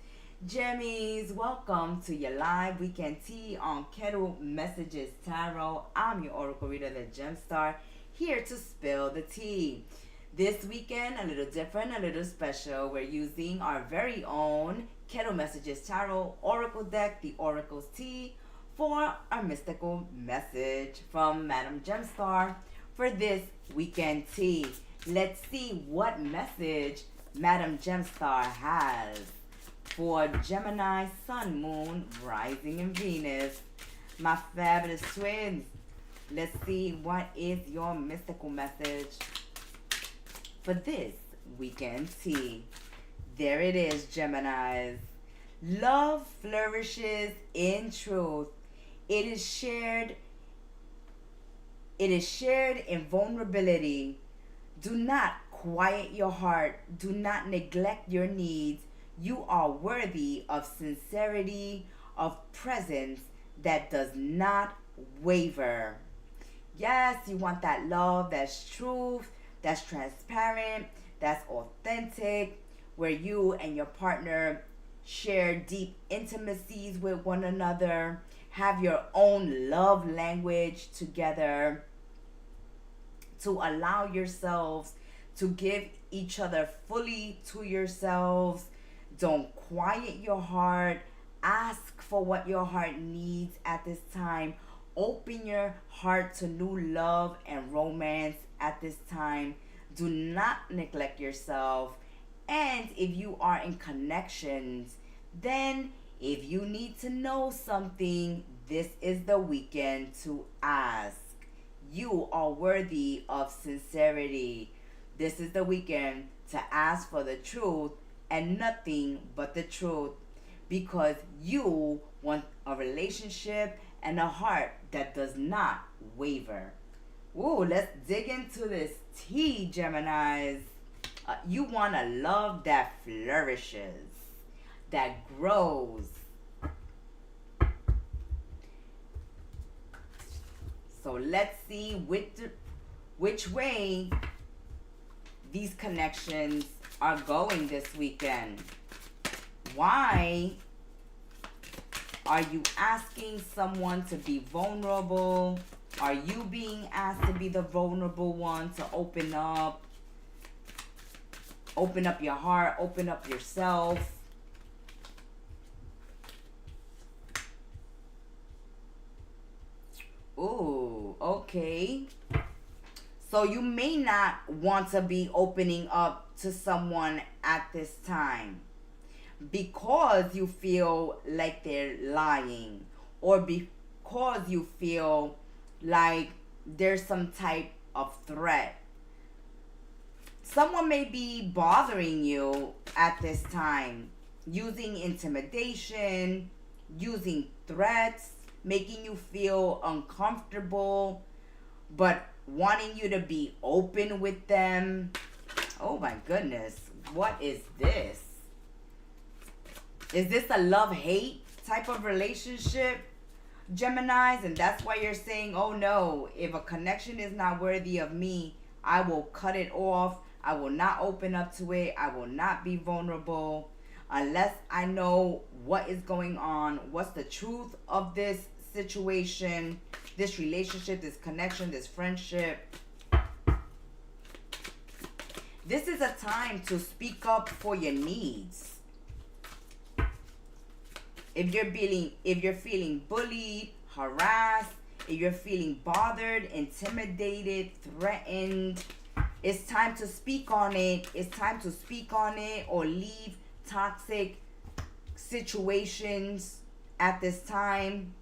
Gemmies, welcome to your live weekend tea on Kettle Messages Tarot. I'm your Oracle reader, the Gemstar, here to spill the tea. This weekend, a little different, a little special. We're using our very own Kettle Messages Tarot Oracle deck, the Oracle's Tea, for our mystical message from Madam Gemstar for this weekend tea. Let's see what message Madam Gemstar has for Gemini, Sun, Moon, Rising, and Venus. My fabulous twins, let's see what is your mystical message for this weekend tea. There it is, Geminis. Love flourishes in truth. It is shared in vulnerability. Do not quiet your heart. Do not neglect your needs. You are worthy of sincerity, of presence that does not waver. Yes, you want that love that's truth, that's transparent, that's authentic, where you and your partner share deep intimacies with one another, have your own love language together, to allow yourselves to give each other fully to yourselves. Don't quiet your heart. Ask for what your heart needs at this time. Open your heart to new love and romance at this time. Do not neglect yourself. And if you are in connections, then if you need to know something, this is the weekend to ask. You are worthy of sincerity. This is the weekend to ask for the truth and nothing but the truth, because you want a relationship and a heart that does not waver. Ooh, let's dig into this tea, Geminis. You want a love that flourishes, that grows. So let's see which way these connections are going this weekend. Why are you asking someone to be vulnerable? Are you being asked to be the vulnerable one, to open up? Open up your heart, open up yourself. Ooh, okay. So you may not want to be opening up to someone at this time because you feel like they're lying, or because you feel like there's some type of threat. Someone may be bothering you at this time, using intimidation, using threats, making you feel uncomfortable, but wanting you to be open with them. Oh my goodness, what is this? Is this a love-hate type of relationship, Geminis? And that's why you're saying, oh no, if a connection is not worthy of me, I will cut it off. I will not open up to it. I will not be vulnerable unless I know what is going on, what's the truth of this situation, this relationship, this connection, this friendship. This is a time to speak up for your needs. if you're feeling bullied, harassed, if you're feeling bothered, intimidated, threatened, it's time to speak on it. It's time to speak on it or leave toxic situations at this time.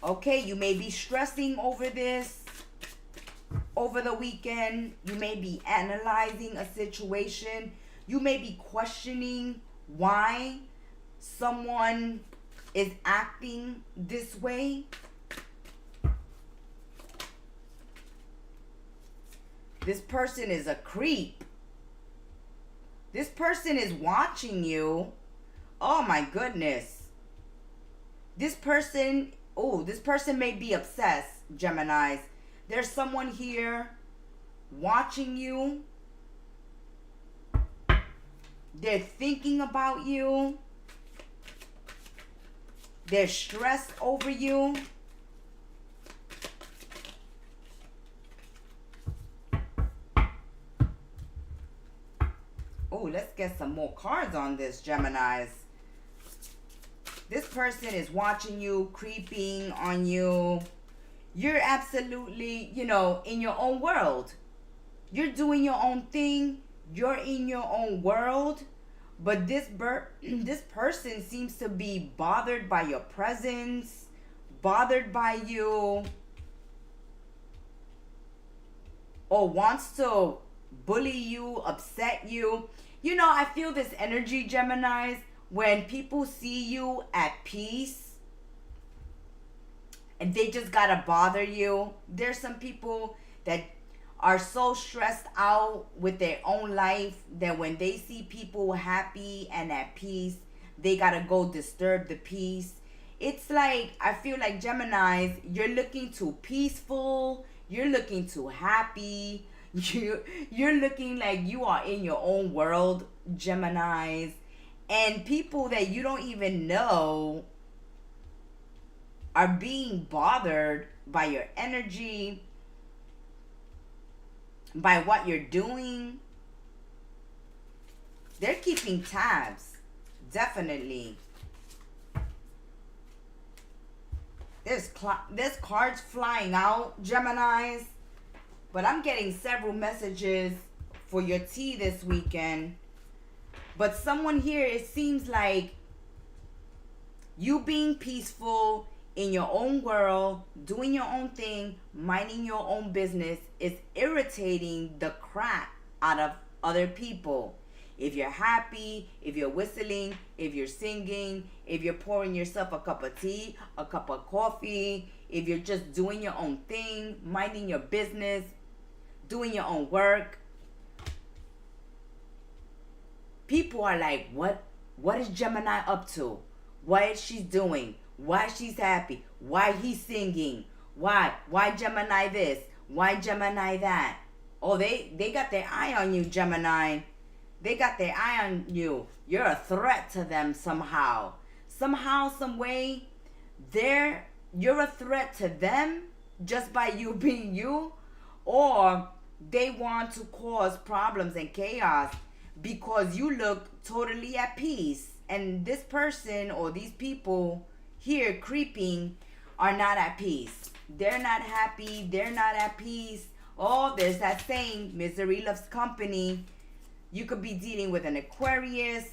Okay, you may be stressing over this over the weekend. You may be analyzing a situation. You may be questioning why someone is acting this way. This person is a creep. This person is watching you. Oh my goodness. This person may be obsessed, Geminis. There's someone here watching you. They're thinking about you. They're stressed over you. Oh, let's get some more cards on this, Geminis. This person is watching you, creeping on you. You're absolutely, in your own world. You're doing your own thing. You're in your own world. But this person seems to be bothered by your presence, bothered by you, or wants to bully you, upset you. I feel this energy, Geminis, when people see you at peace and they just gotta bother you. There's some people that are so stressed out with their own life that when they see people happy and at peace, they gotta go disturb the peace. It's like, I feel like, Geminis, you're looking too peaceful, you're looking too happy, you're looking like you are in your own world, Geminis. And people that you don't even know are being bothered by your energy, by what you're doing. They're keeping tabs, definitely. There's cards flying out, Geminis. But I'm getting several messages for your tea this weekend. But someone here, it seems like you being peaceful in your own world, doing your own thing, minding your own business, is irritating the crap out of other people. If you're happy, if you're whistling, if you're singing, if you're pouring yourself a cup of tea, a cup of coffee, if you're just doing your own thing, minding your business, doing your own work, people are like, what is Gemini up to? What is she doing? Why she's happy? Why he's singing? Why Gemini this? Why Gemini that? Oh, they got their eye on you, Gemini. They got their eye on you. You're a threat to them somehow. Somehow, some way, you're a threat to them just by you being you. Or they want to cause problems and chaos because you look totally at peace. And this person or these people here creeping are not at peace. They're not happy. They're not at peace. Oh, there's that saying, misery loves company. You could be dealing with an Aquarius.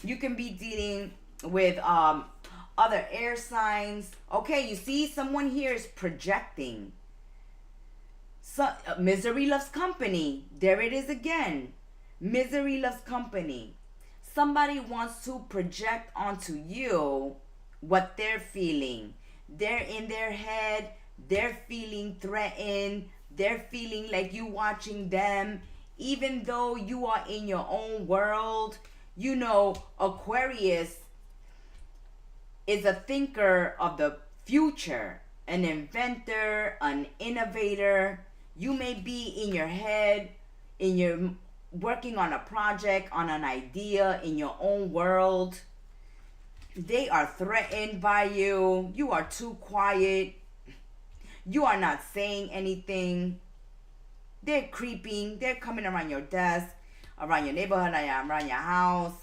You can be dealing with other air signs. Okay, you see, someone here is projecting. So, misery loves company. There it is again. Misery loves company. Somebody wants to project onto you what they're feeling. They're in their head. They're feeling threatened. They're feeling like you watching them. Even though you are in your own world. Aquarius is a thinker of the future. An inventor, an innovator. You may be in your head, working on a project, on an idea, in your own world. They are threatened by you. You are too quiet. You are not saying anything. They're creeping. They're coming around your desk, around your neighborhood, around your house.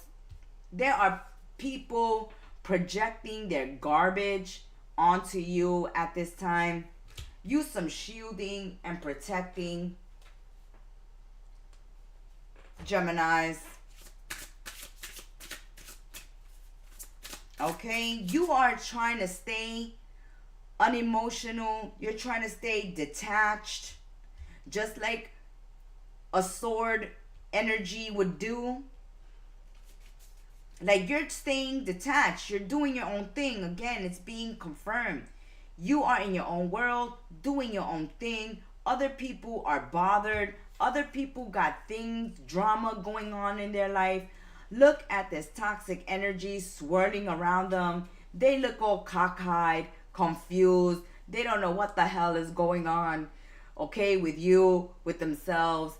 There are people projecting their garbage onto you at this time. Use some shielding and protecting, Geminis. Okay, you are trying to stay unemotional. You're trying to stay detached, just like a sword energy would do. Like, you're staying detached. You're doing your own thing. Again, it's being confirmed. You are in your own world, doing your own thing. Other people are bothered. Other people got things, drama going on in their life. Look at this toxic energy swirling around them. They look all cockeyed, confused. They don't know what the hell is going on, okay, with you, with themselves.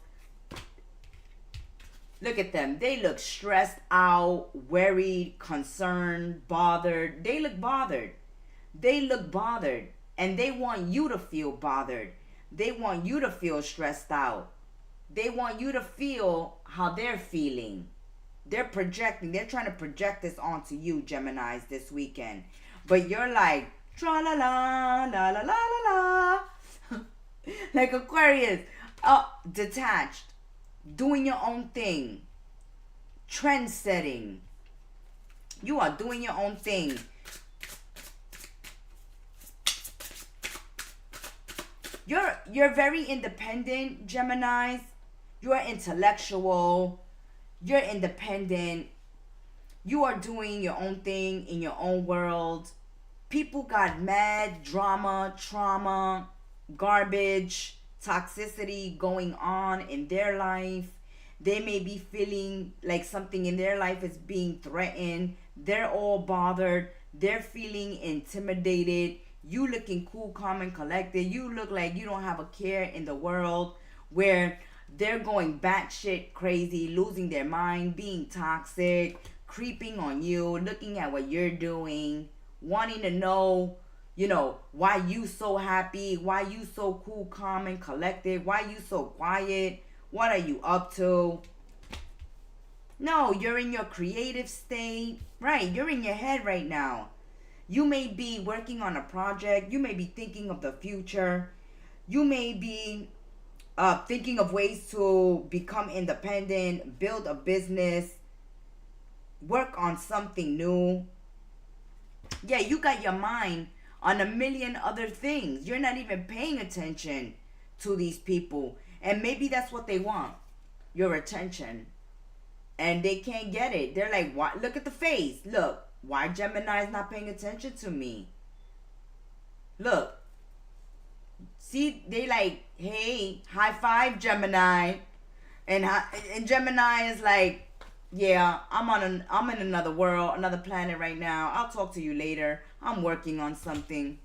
Look at them. They look stressed out, worried, concerned, bothered. They look bothered. They look bothered. And they want you to feel bothered. They want you to feel stressed out. They want you to feel how they're feeling. They're projecting. They're trying to project this onto you, Geminis, this weekend. But you're like, tra-la-la, la-la-la-la-la. Like Aquarius, detached. Doing your own thing. Trend setting. You are doing your own thing. You're very independent, Geminis. You're intellectual. You're independent. You are doing your own thing in your own world. People got mad, drama, trauma, garbage, toxicity going on in their life. They may be feeling like something in their life is being threatened. They're all bothered. They're feeling intimidated. You looking cool, calm, and collected. You look like you don't have a care in the world, where they're going batshit crazy, losing their mind, being toxic, creeping on you, looking at what you're doing, wanting to know, why you so happy, why you so cool, calm, and collected, why you so quiet, what are you up to? No, you're in your creative state, right? You're in your head right now. You may be working on a project. You may be thinking of the future. You may be thinking of ways to become independent, build a business, work on something new. Yeah, you got your mind on a million other things. You're not even paying attention to these people. And maybe that's what they want, your attention. And they can't get it. They're like, what? Look at the face. Look. Why Gemini is not paying attention to me? Look. See, they like, hey, high five, Gemini. And Gemini is like, yeah, I'm in another world, another planet right now. I'll talk to you later. I'm working on something.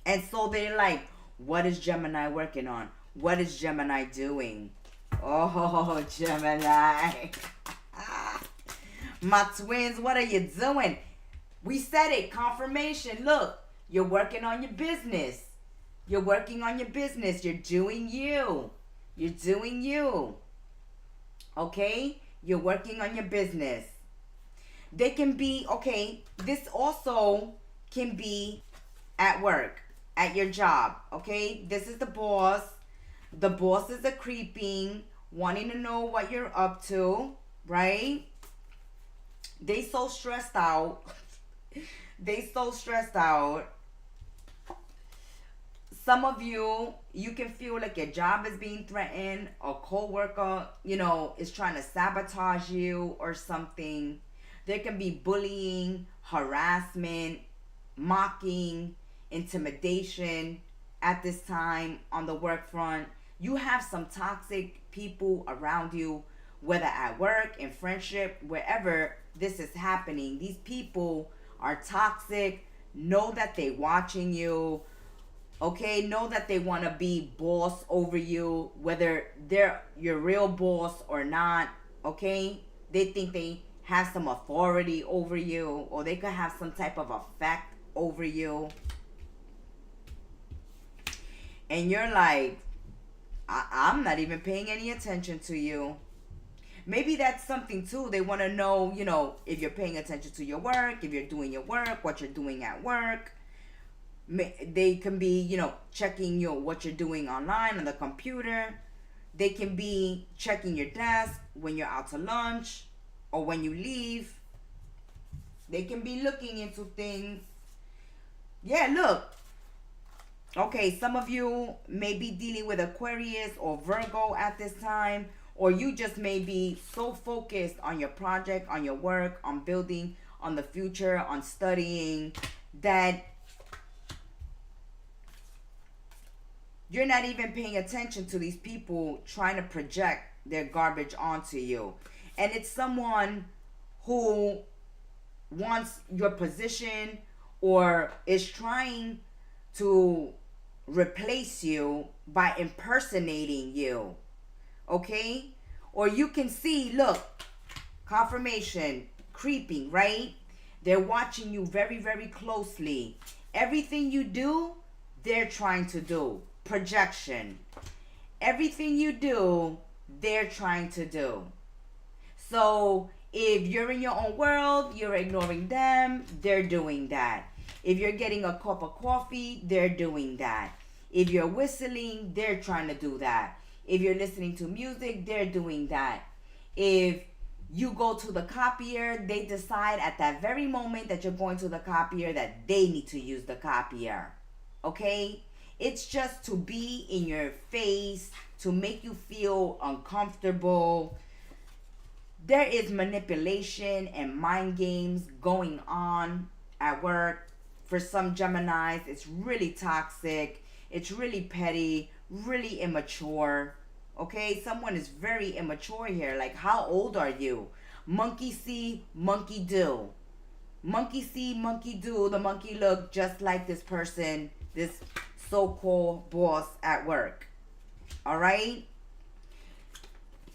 And so they're like, what is Gemini working on? What is Gemini doing? Oh, Gemini. My twins, what are you doing? We said it, confirmation. Look, you're working on your business. You're working on your business. You're doing you. You're doing you. Okay? You're working on your business. They can be, okay, this also can be at work, at your job. Okay? This is the boss. The boss is a creeping, wanting to know what you're up to, right? They so stressed out. They so stressed out. Some of you can feel like your job is being threatened. A co-worker, is trying to sabotage you or something. There can be bullying, harassment, mocking, intimidation at this time on the work front. You have some toxic people around you, whether at work, in friendship, wherever this is happening. These people are toxic. Know that they're watching you. Okay, know that they want to be boss over you, whether they're your real boss or not. Okay, they think they have some authority over you, or they could have some type of effect over you. And you're like, I'm not even paying any attention to you. Maybe that's something too. They want to know, if you're paying attention to your work, if you're doing your work, what you're doing at work. They can be, checking what you're doing online on the computer. They can be checking your desk when you're out to lunch or when you leave. They can be looking into things. Yeah, look. Okay, some of you may be dealing with Aquarius or Virgo at this time, or you just may be so focused on your project, on your work, on building, on the future, on studying, that you're not even paying attention to these people trying to project their garbage onto you. And it's someone who wants your position or is trying to replace you by impersonating you. Okay? Or you can see, look, confirmation, creeping, right? They're watching you very, very closely. Everything you do, they're trying to do. Projection. Everything you do, they're trying to do. So if you're in your own world, you're ignoring them, they're doing that. If you're getting a cup of coffee, they're doing that. If you're whistling, they're trying to do that. If you're listening to music, they're doing that. If you go to the copier, they decide at that very moment that you're going to the copier that they need to use the copier. Okay? It's just to be in your face, to make you feel uncomfortable. There is manipulation and mind games going on at work. For some Geminis, it's really toxic. It's really petty, really immature. Okay, someone is very immature here. Like, how old are you? Monkey see, monkey do. Monkey see, monkey do. The monkey look just like this person, this so-called boss at work. All right?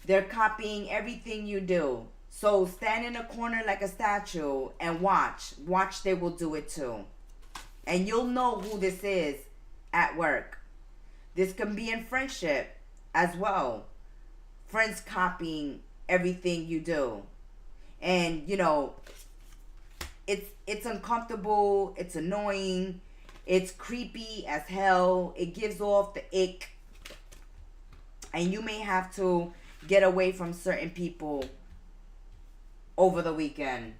They're copying everything you do. So stand in a corner like a statue and watch. Watch, they will do it too. And you'll know who this is at work. This can be in friendship as well. Friends copying everything you do. And, it's uncomfortable. It's annoying. It's creepy as hell. It gives off the ick. And you may have to get away from certain people over the weekend.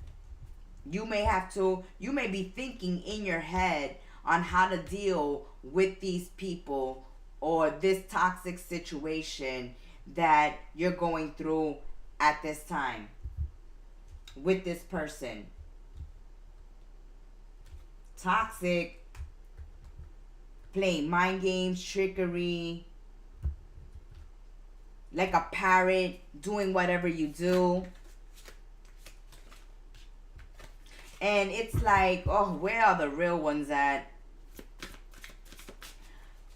You may be thinking in your head on how to deal with these people or this toxic situation that you're going through at this time with this person. Toxic, playing mind games, trickery, like a parrot, doing whatever you do. And it's like, oh, where are the real ones at?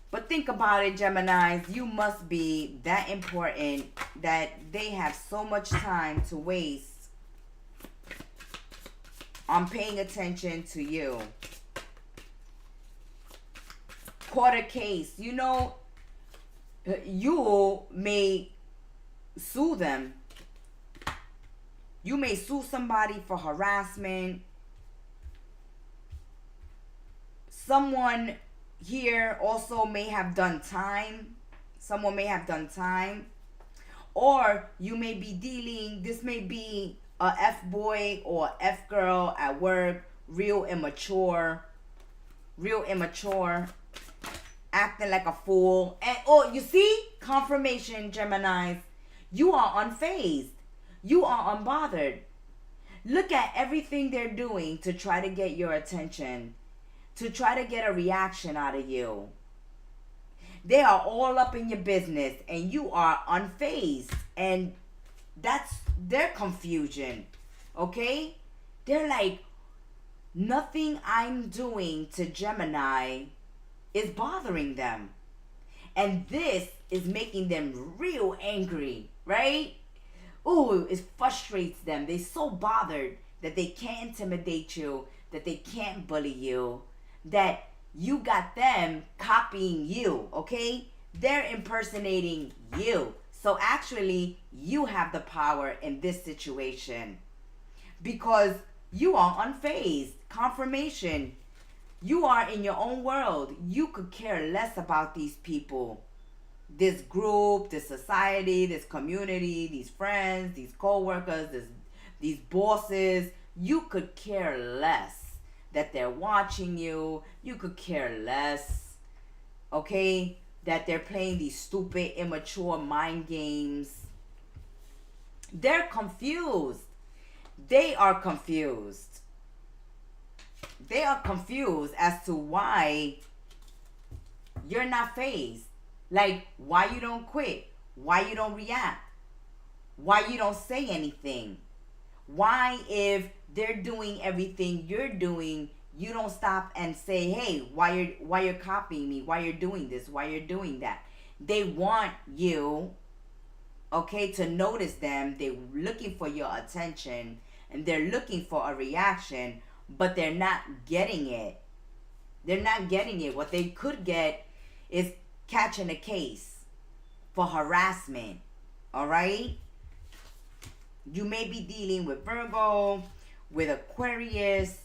But think about it, Geminis. You must be that important that they have so much time to waste on paying attention to you. Court a case. You may sue them. You may sue somebody for harassment. Someone here also may have done time. Someone may have done time. Or you may be this may be a F-boy or F-girl at work, real immature, acting like a fool. And, you see? Confirmation, Geminis. You are unfazed. You are unbothered. Look at everything they're doing to try to get your attention, to try to get a reaction out of you. They are all up in your business and you are unfazed. And that's their confusion. Okay? They're like, nothing I'm doing to Gemini is bothering them. And this is making them real angry, right? Ooh, it frustrates them. They're so bothered that they can't intimidate you, that they can't bully you, that you got them copying you, okay? They're impersonating you. So actually, you have the power in this situation because you are unfazed. Confirmation. You are in your own world. You could care less about these people, this group, this society, this community, these friends, these co-workers, these bosses. You could care less that they're watching you. You could care less, okay, that they're playing these stupid, immature mind games. They're confused. They are confused. They are confused as to why you're not phased. Like, why you don't quit? Why you don't react? Why you don't say anything? Why, if they're doing everything you're doing, you don't stop and say, hey, why you're copying me? Why you're doing this? Why you're doing that? They want you, okay, to notice them. They're looking for your attention and they're looking for a reaction, but they're not getting it. They're not getting it. What they could get is catching a case for harassment. All right? You may be dealing with Virgo, with Aquarius,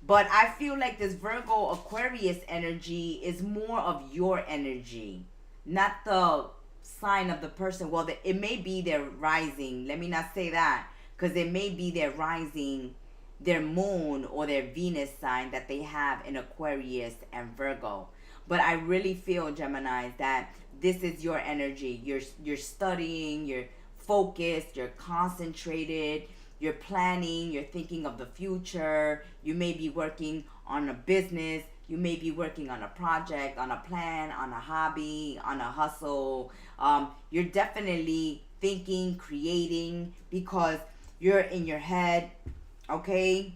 but I feel like this Virgo Aquarius energy is more of your energy, not the sign of the person. Well, it may be their rising. Let me not say that, because it may be their rising, their moon or their Venus sign that they have in Aquarius and Virgo. But I really feel, Gemini, that this is your energy. You're studying, you're focused, you're concentrated, you're planning, you're thinking of the future. You may be working on a business, you may be working on a project, on a plan, on a hobby, on a hustle. You're definitely thinking, creating, because you're in your head, okay?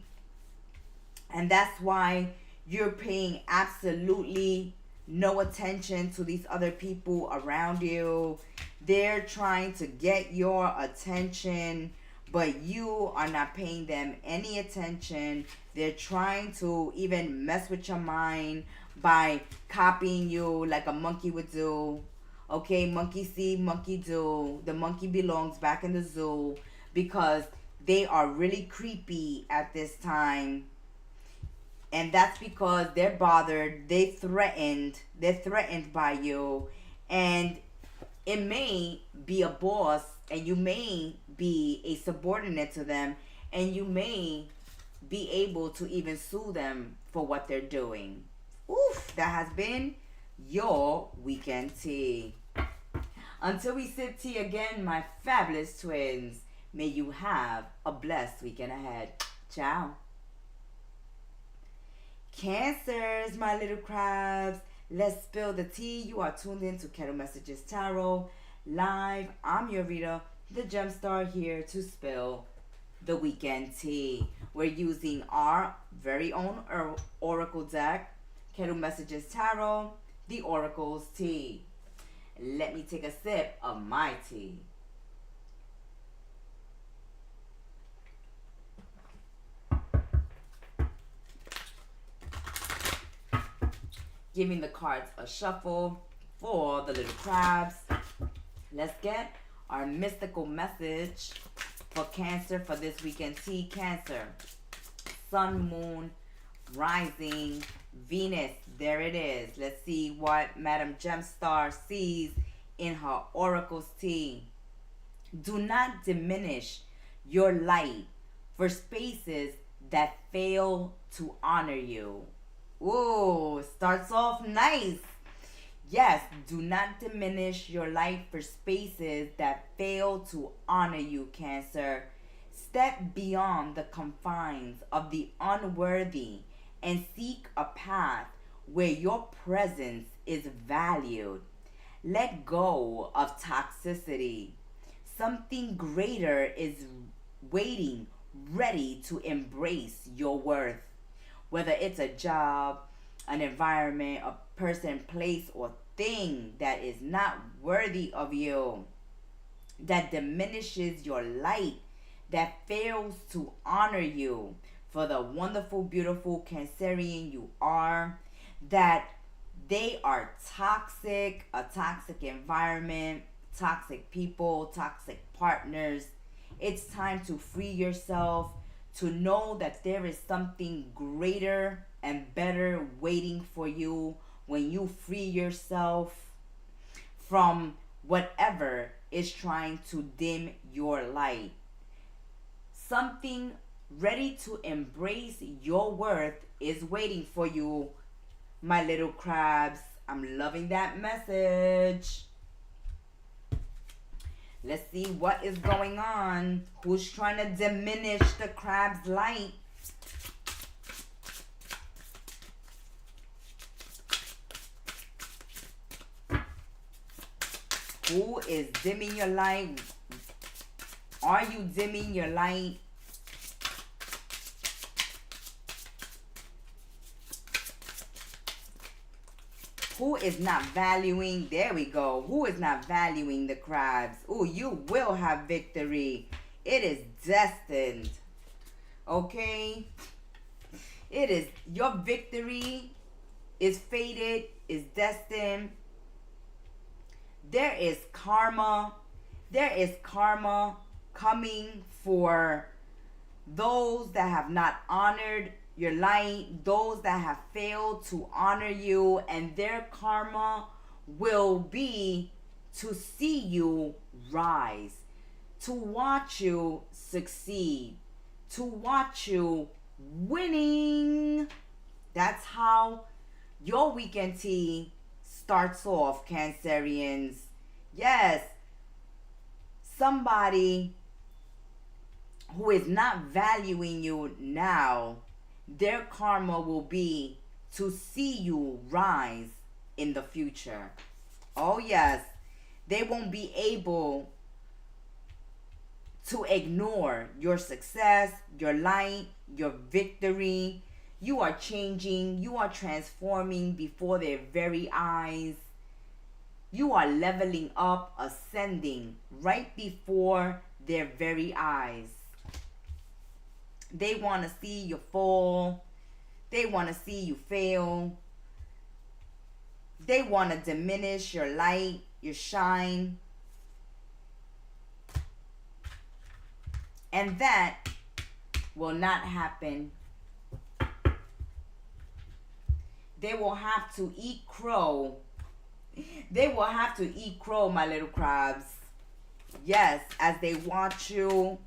And that's why you're paying absolutely no attention to these other people around you. They're trying to get your attention, but you are not paying them any attention. They're trying to even mess with your mind by copying you like a monkey would do. Okay, monkey see, monkey do. The monkey belongs back in the zoo, because they are really creepy at this time. And that's because they're bothered, they're threatened by you. And it may be a boss, and you may be a subordinate to them, and you may be able to even sue them for what they're doing. Oof, that has been your weekend tea. Until we sip tea again, my fabulous twins, may you have a blessed weekend ahead. Ciao. Cancers, my little crabs, let's spill the tea. You are tuned in to Kettle Messages Tarot live. I'm your reader, the gem star, here to spill the weekend tea. We're using our very own oracle deck, Kettle Messages Tarot, the Oracle's tea. Let me take a sip of my tea. Giving the cards a shuffle for the little crabs. Let's get our mystical message for Cancer for this weekend tea. Cancer, Sun, Moon, Rising, Venus. There it is. Let's see what Madam Gemstar sees in her oracle's tea. Do not diminish your light for spaces that fail to honor you. Ooh, starts off nice. Yes, do not diminish your light for spaces that fail to honor you, Cancer. Step beyond the confines of the unworthy and seek a path where your presence is valued. Let go of toxicity. Something greater is waiting, ready to embrace your worth. Whether it's a job, an environment, a person, place, or thing that is not worthy of you, that diminishes your light, that fails to honor you, for the wonderful, beautiful Cancerian you are, that they are toxic, a toxic environment, toxic people, toxic partners. It's time to free yourself, to know that there is something greater and better waiting for you when you free yourself from whatever is trying to dim your light. Something ready to embrace your worth is waiting for you, my little crabs. I'm loving that message. Let's see what is going on. Who's trying to diminish the crab's light? Who is dimming your light? Are you dimming your light? Who is not valuing? There we go. Who is not valuing the crabs? Oh, you will have victory. It is destined. Okay? It is. Your victory is fated, is destined. There is karma. There is karma coming for those that have not honored your light, those that have failed to honor you, and their karma will be to see you rise, to watch you succeed, to watch you winning. That's how your weekend tea starts off, Cancerians. Yes, somebody who is not valuing you now, their karma will be to see you rise in the future. Oh yes, they won't be able to ignore your success, your light, your victory. You are changing, you are transforming before their very eyes. You are leveling up, ascending right before their very eyes. They want to see you fall. They want to see you fail. They want to diminish your light, your shine. And that will not happen. They will have to eat crow. They will have to eat crow, my little crabs. Yes, as they watch you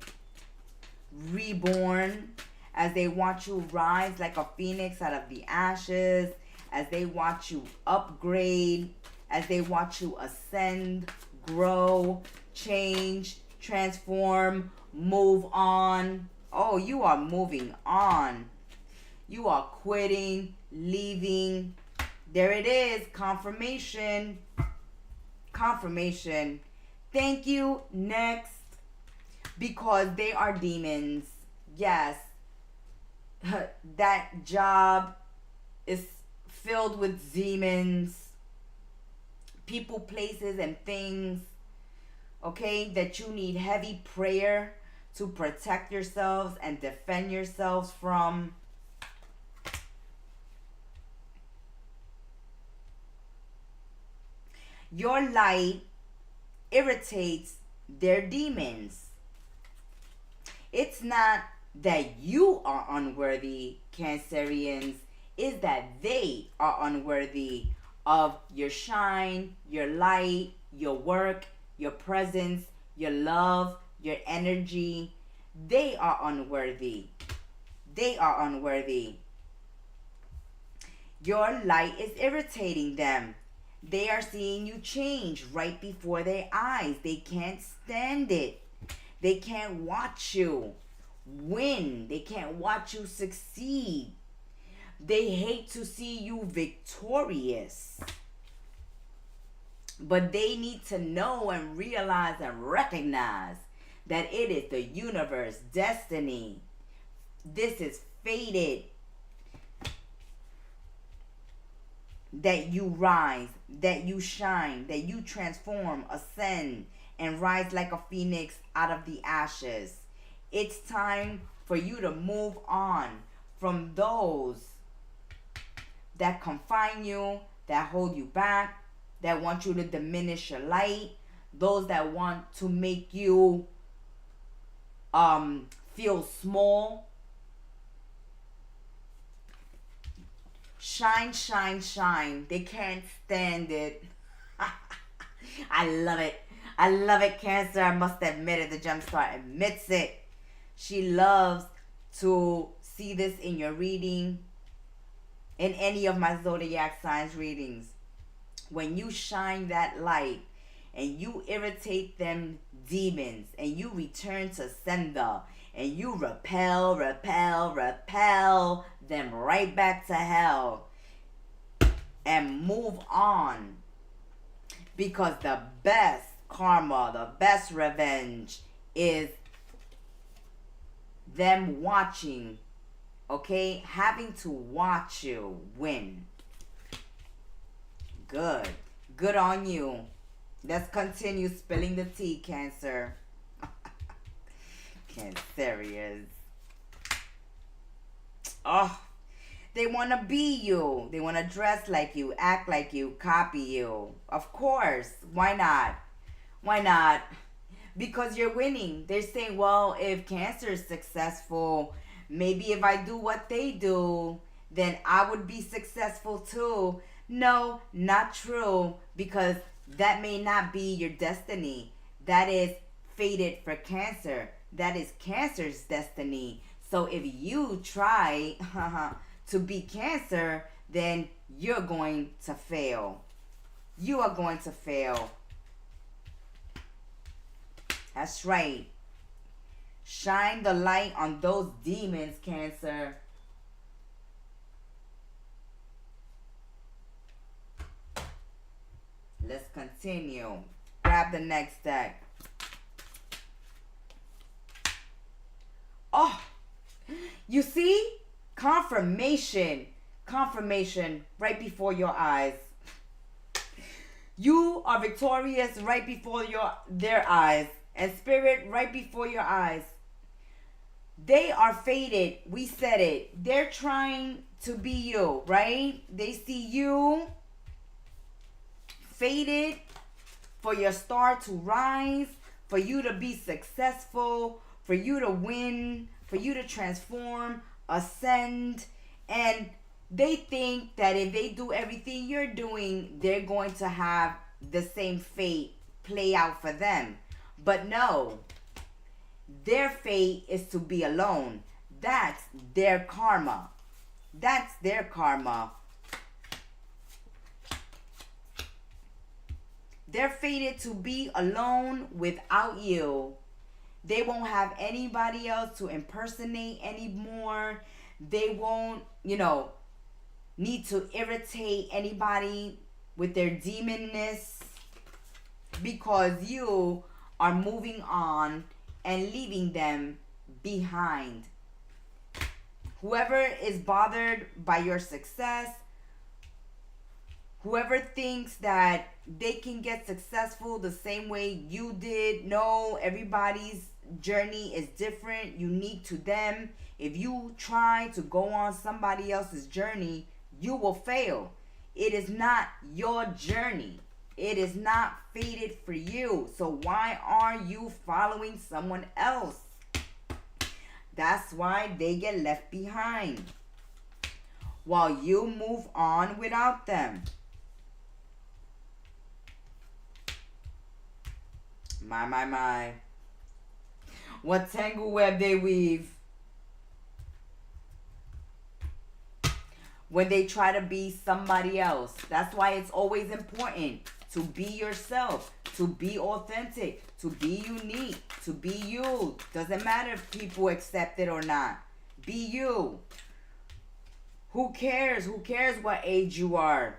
reborn, as they watch you rise like a phoenix out of the ashes, as they watch you upgrade, as they watch you ascend, grow, change, transform, move on. Oh, you are moving on. You are quitting, leaving. There it is, confirmation. Confirmation. Thank you. Next. Because they are demons. Yes. That job is filled with demons. People, places, and things. Okay? That you need heavy prayer to protect yourselves and defend yourselves from. Your light irritates their demons. It's not that you are unworthy, Cancerians. It's that they are unworthy of your shine, your light, your work, your presence, your love, your energy. They are unworthy. They are unworthy. Your light is irritating them. They are seeing you change right before their eyes. They can't stand it. They can't watch you win. They can't watch you succeed. They hate to see you victorious. But they need to know and realize and recognize that it is the universe, destiny. This is fated. That you rise, that you shine, that you transform, ascend, and rise like a phoenix out of the ashes. It's time for you to move on from those that confine you, that hold you back, that want you to diminish your light, those that want to make you feel small. Shine, shine, shine. They can't stand it. I love it. I love it, Cancer. I must admit it. The Gemstar admits it. She loves to see this in your reading, in any of my zodiac signs readings. When you shine that light and you irritate them demons and you return to sender and you repel them right back to hell and move on, because the best karma, the best revenge is them watching, okay? Having to watch you win. Good. Good on you. Let's continue spilling the tea, Cancer. Cancerians. Oh, they want to be you. They want to dress like you, act like you, copy you. Of course. Why not? Why not? Because you're winning. They're saying, well, if Cancer is successful, maybe if I do what they do, then I would be successful too. No, not true, because that may not be your destiny. That is fated for Cancer. That is Cancer's destiny. So if you try to be Cancer, then you're going to fail. You are going to fail. That's right. Shine the light on those demons, Cancer. Let's continue. Grab the next deck. Oh, you see? Confirmation. Confirmation right before your eyes. You are victorious right before their eyes. And Spirit right before your eyes. They are fated. We said it. They're trying to be you, right? They see you fated for your star to rise, for you to be successful, for you to win, for you to transform, ascend. And they think that if they do everything you're doing, they're going to have the same fate play out for them. But no, their fate is to be alone. That's their karma. That's their karma. They're fated to be alone without you. They won't have anybody else to impersonate anymore. They won't, need to irritate anybody with their demonness, because you are moving on and leaving them behind. Whoever is bothered by your success, whoever thinks that they can get successful the same way you did, no, everybody's journey is different, unique to them. If you try to go on somebody else's journey, you will fail. It is not your journey. It is not fated for you. So why are you following someone else? That's why they get left behind, while you move on without them. My. What tangle web they weave. When they try to be somebody else. That's why it's always important to be yourself, to be authentic, to be unique, to be you. Doesn't matter if people accept it or not. Be you. Who cares? Who cares what age you are?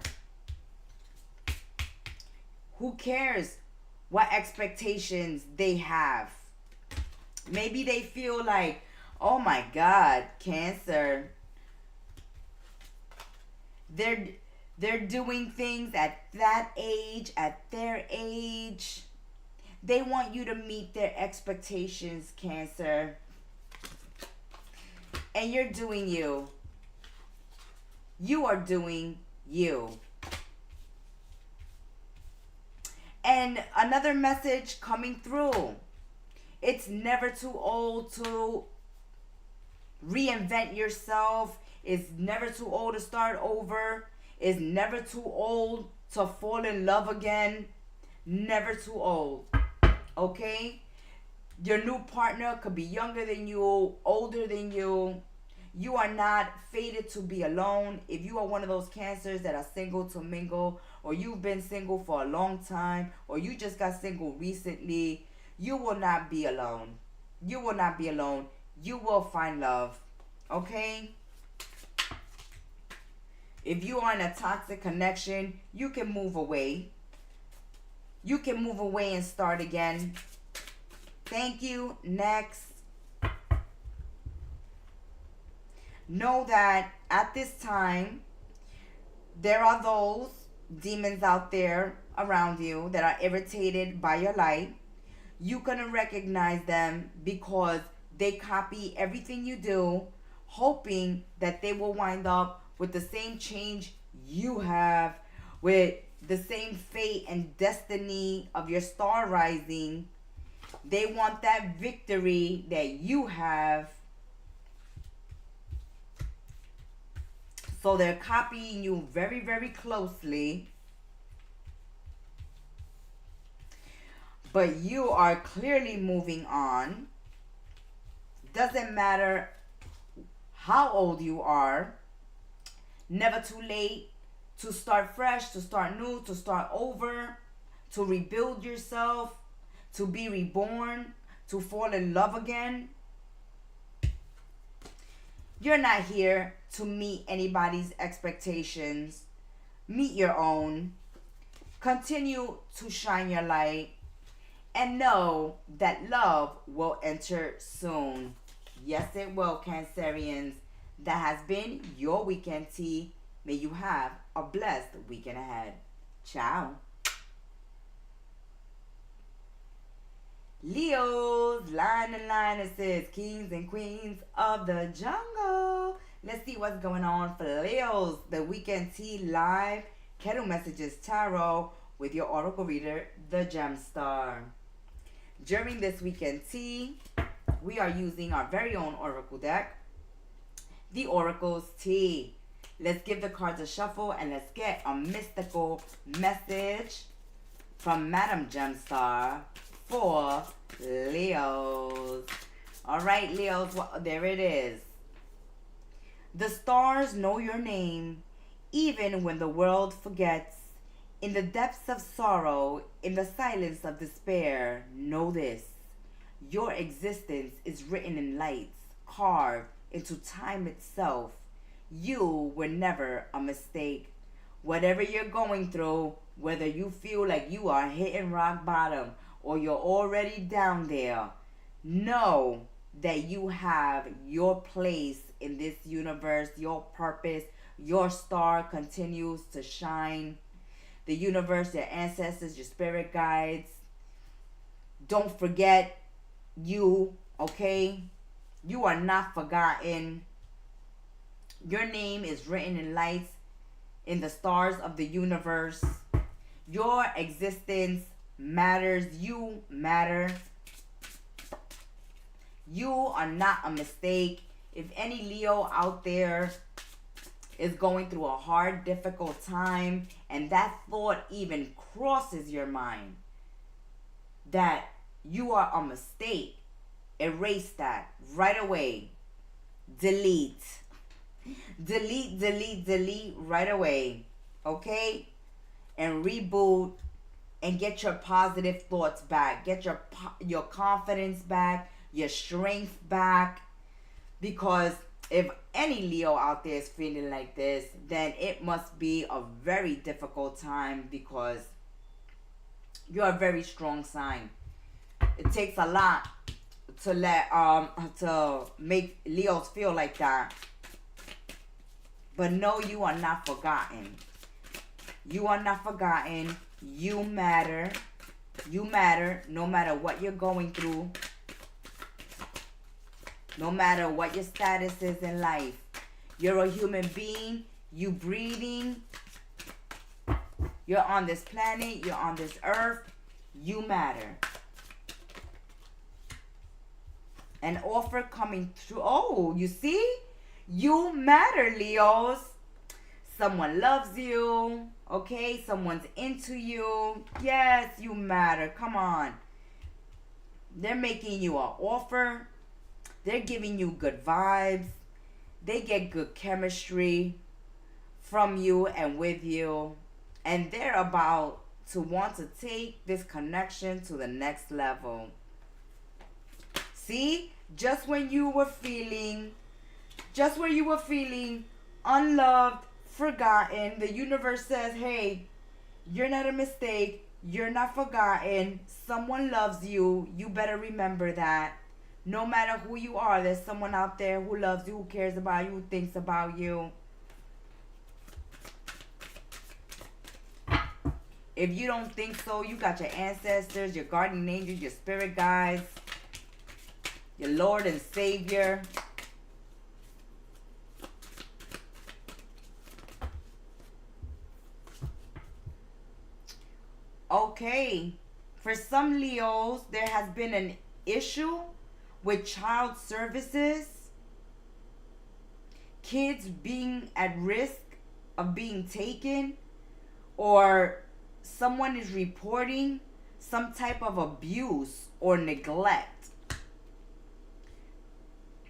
Who cares what expectations they have? Maybe they feel like, oh my God, Cancer, they're doing things at that age, at their age. They want you to meet their expectations, Cancer. And you're doing you. You are doing you. And another message coming through. It's never too old to reinvent yourself. It's never too old to start over. It's never too old to fall in love again. Never too old. Okay? Your new partner could be younger than you, older than you. You are not fated to be alone. If you are one of those Cancers that are single to mingle, or you've been single for a long time, or you just got single recently, you will not be alone. You will not be alone. You will find love. Okay? If you are in a toxic connection, you can move away. You can move away and start again. Thank you. Next. Know that at this time, there are those demons out there around you that are irritated by your light. You're going to recognize them because they copy everything you do, hoping that they will wind up with the same change you have, with the same fate and destiny of your star rising. They want that victory that you have. So they're copying you very, very closely. But you are clearly moving on. Doesn't matter how old you are. Never too late to start fresh, to start new, to start over, to rebuild yourself, to be reborn, to fall in love again. You're not here to meet anybody's expectations. Meet your own. Continue to shine your light. And know that love will enter soon. Yes, it will, Cancerians. That has been your weekend tea. May you have a blessed weekend ahead. Ciao. Leos, lion and lionesses, kings and queens of the jungle. Let's see what's going on for Leos. The weekend tea live. Kettle messages tarot with your oracle reader, the Gemstar. During this weekend tea, we are using our very own oracle deck, the Oracle's Tea. Let's give the cards a shuffle and let's get a mystical message from Madam Gemstar for Leos. All right, Leos, there it is. The stars know your name, even when the world forgets. In the depths of sorrow, in the silence of despair, know this. Your existence is written in lights, carved into time itself. You were never a mistake. Whatever you're going through, whether you feel like you are hitting rock bottom or you're already down there, know that you have your place in this universe, your purpose, your star continues to shine. The universe, your ancestors, your spirit guides. Don't forget you, okay? You are not forgotten. Your name is written in lights in the stars of the universe. Your existence matters. You matter. You are not a mistake. If any Leo out there is going through a hard, difficult time, and that thought even crosses your mind that you are a mistake, erase that right away. Delete. Delete, delete, delete right away. Okay? And reboot and get your positive thoughts back. Get your confidence back, your strength back. Because if any Leo out there is feeling like this, then it must be a very difficult time because you're a very strong sign. It takes a lot to make Leos feel like that. But no, you are not forgotten. You are not forgotten. You matter. You matter no matter what you're going through. No matter what your status is in life. You're a human being. You breathing. You're on this planet. You're on this earth. You matter. An offer coming through. Oh, you see? You matter, Leos. Someone loves you. Okay? Someone's into you. Yes, you matter. Come on. They're making you an offer. They're giving you good vibes. They get good chemistry from you and with you. And they're about to want to take this connection to the next level. See? Just when you were feeling unloved, forgotten, the universe says, hey, you're not a mistake. You're not forgotten. Someone loves you. You better remember that. No matter who you are, there's someone out there who loves you, who cares about you, who thinks about you. If you don't think so, you got your ancestors, your guardian angels, your spirit guides, your Lord and Savior. Okay, for some Leos, there has been an issue with child services, kids being at risk of being taken, or someone is reporting some type of abuse or neglect.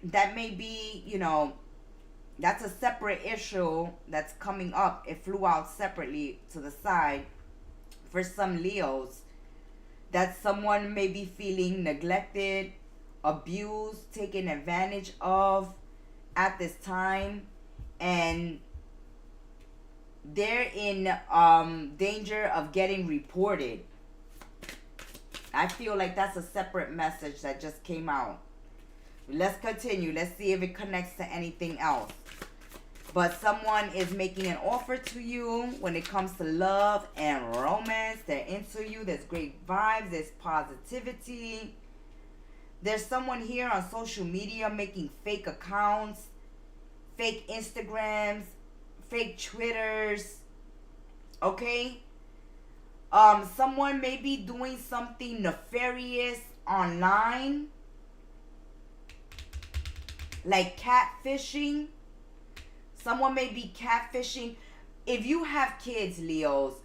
That may be, that's a separate issue that's coming up. It flew out separately to the side for some Leos. That someone may be feeling neglected, abused, taken advantage of at this time, and they're in danger of getting reported. I feel like that's a separate message that just came out. Let's continue. Let's see if it connects to anything else. But someone is making an offer to you when it comes to love and romance. They're into you. There's great vibes. There's positivity. There's someone here on social media making fake accounts, fake Instagrams, fake Twitters. Okay? Someone may be doing something nefarious online, like catfishing. Someone may be catfishing. If you have kids, Leos,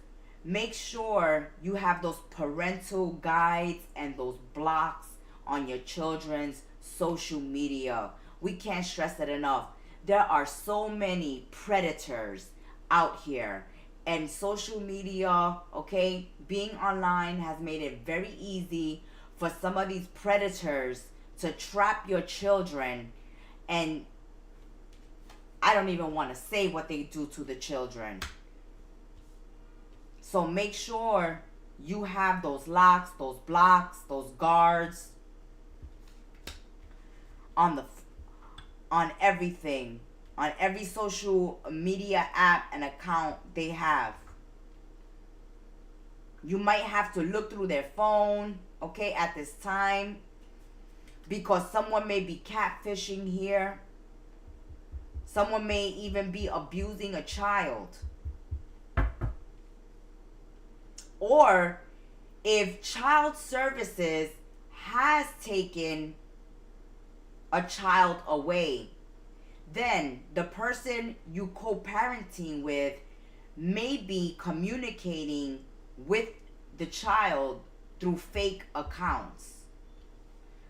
make sure you have those parental guides and those blocks on your children's social media. We can't stress it enough. There are so many predators out here. And social media, okay, being online has made it very easy for some of these predators to trap your children. And I don't even want to say what they do to the children. So make sure you have those locks, those blocks, those guards on everything, on every social media app and account they have. You might have to look through their phone, okay, at this time, because someone may be catfishing here. Someone may even be abusing a child. Or if child services has taken a child away, then the person you co-parenting with may be communicating with the child through fake accounts.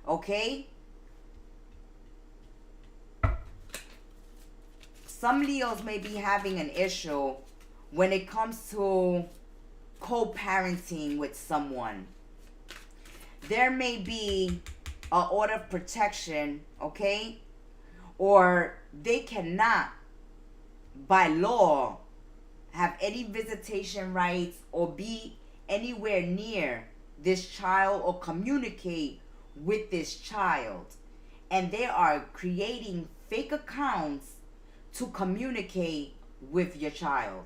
Okay? Some Leos may be having an issue when it comes to co-parenting with someone. There may be an order of protection, okay? Or they cannot, by law, have any visitation rights or be anywhere near this child or communicate with this child. And they are creating fake accounts to communicate with your child.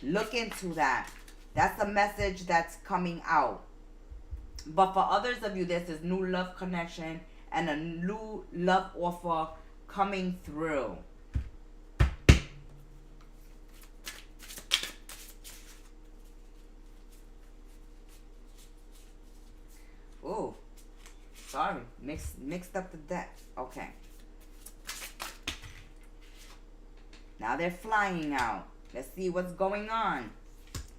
Look into that. That's a message that's coming out. But for others of you, there's this new love connection and a new love offer coming through. Oh, sorry, mixed up the deck. Okay. Now they're flying out. Let's see what's going on.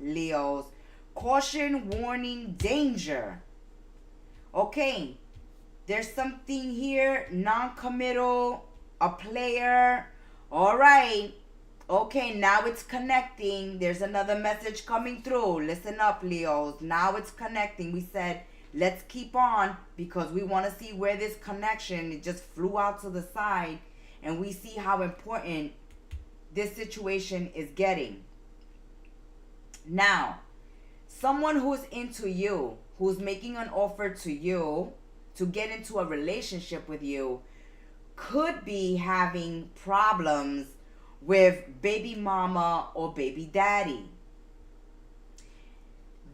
Leos, caution, warning, danger. Okay, there's something here, non-committal, a player. All right. Okay, now it's connecting. There's another message coming through. Listen up, Leos. Now it's connecting. We said, let's keep on because we want to see where this connection, it just flew out to the side. And we see how important this situation is getting. Now, someone who's into you, who's making an offer to you to get into a relationship with you, could be having problems with baby mama or baby daddy.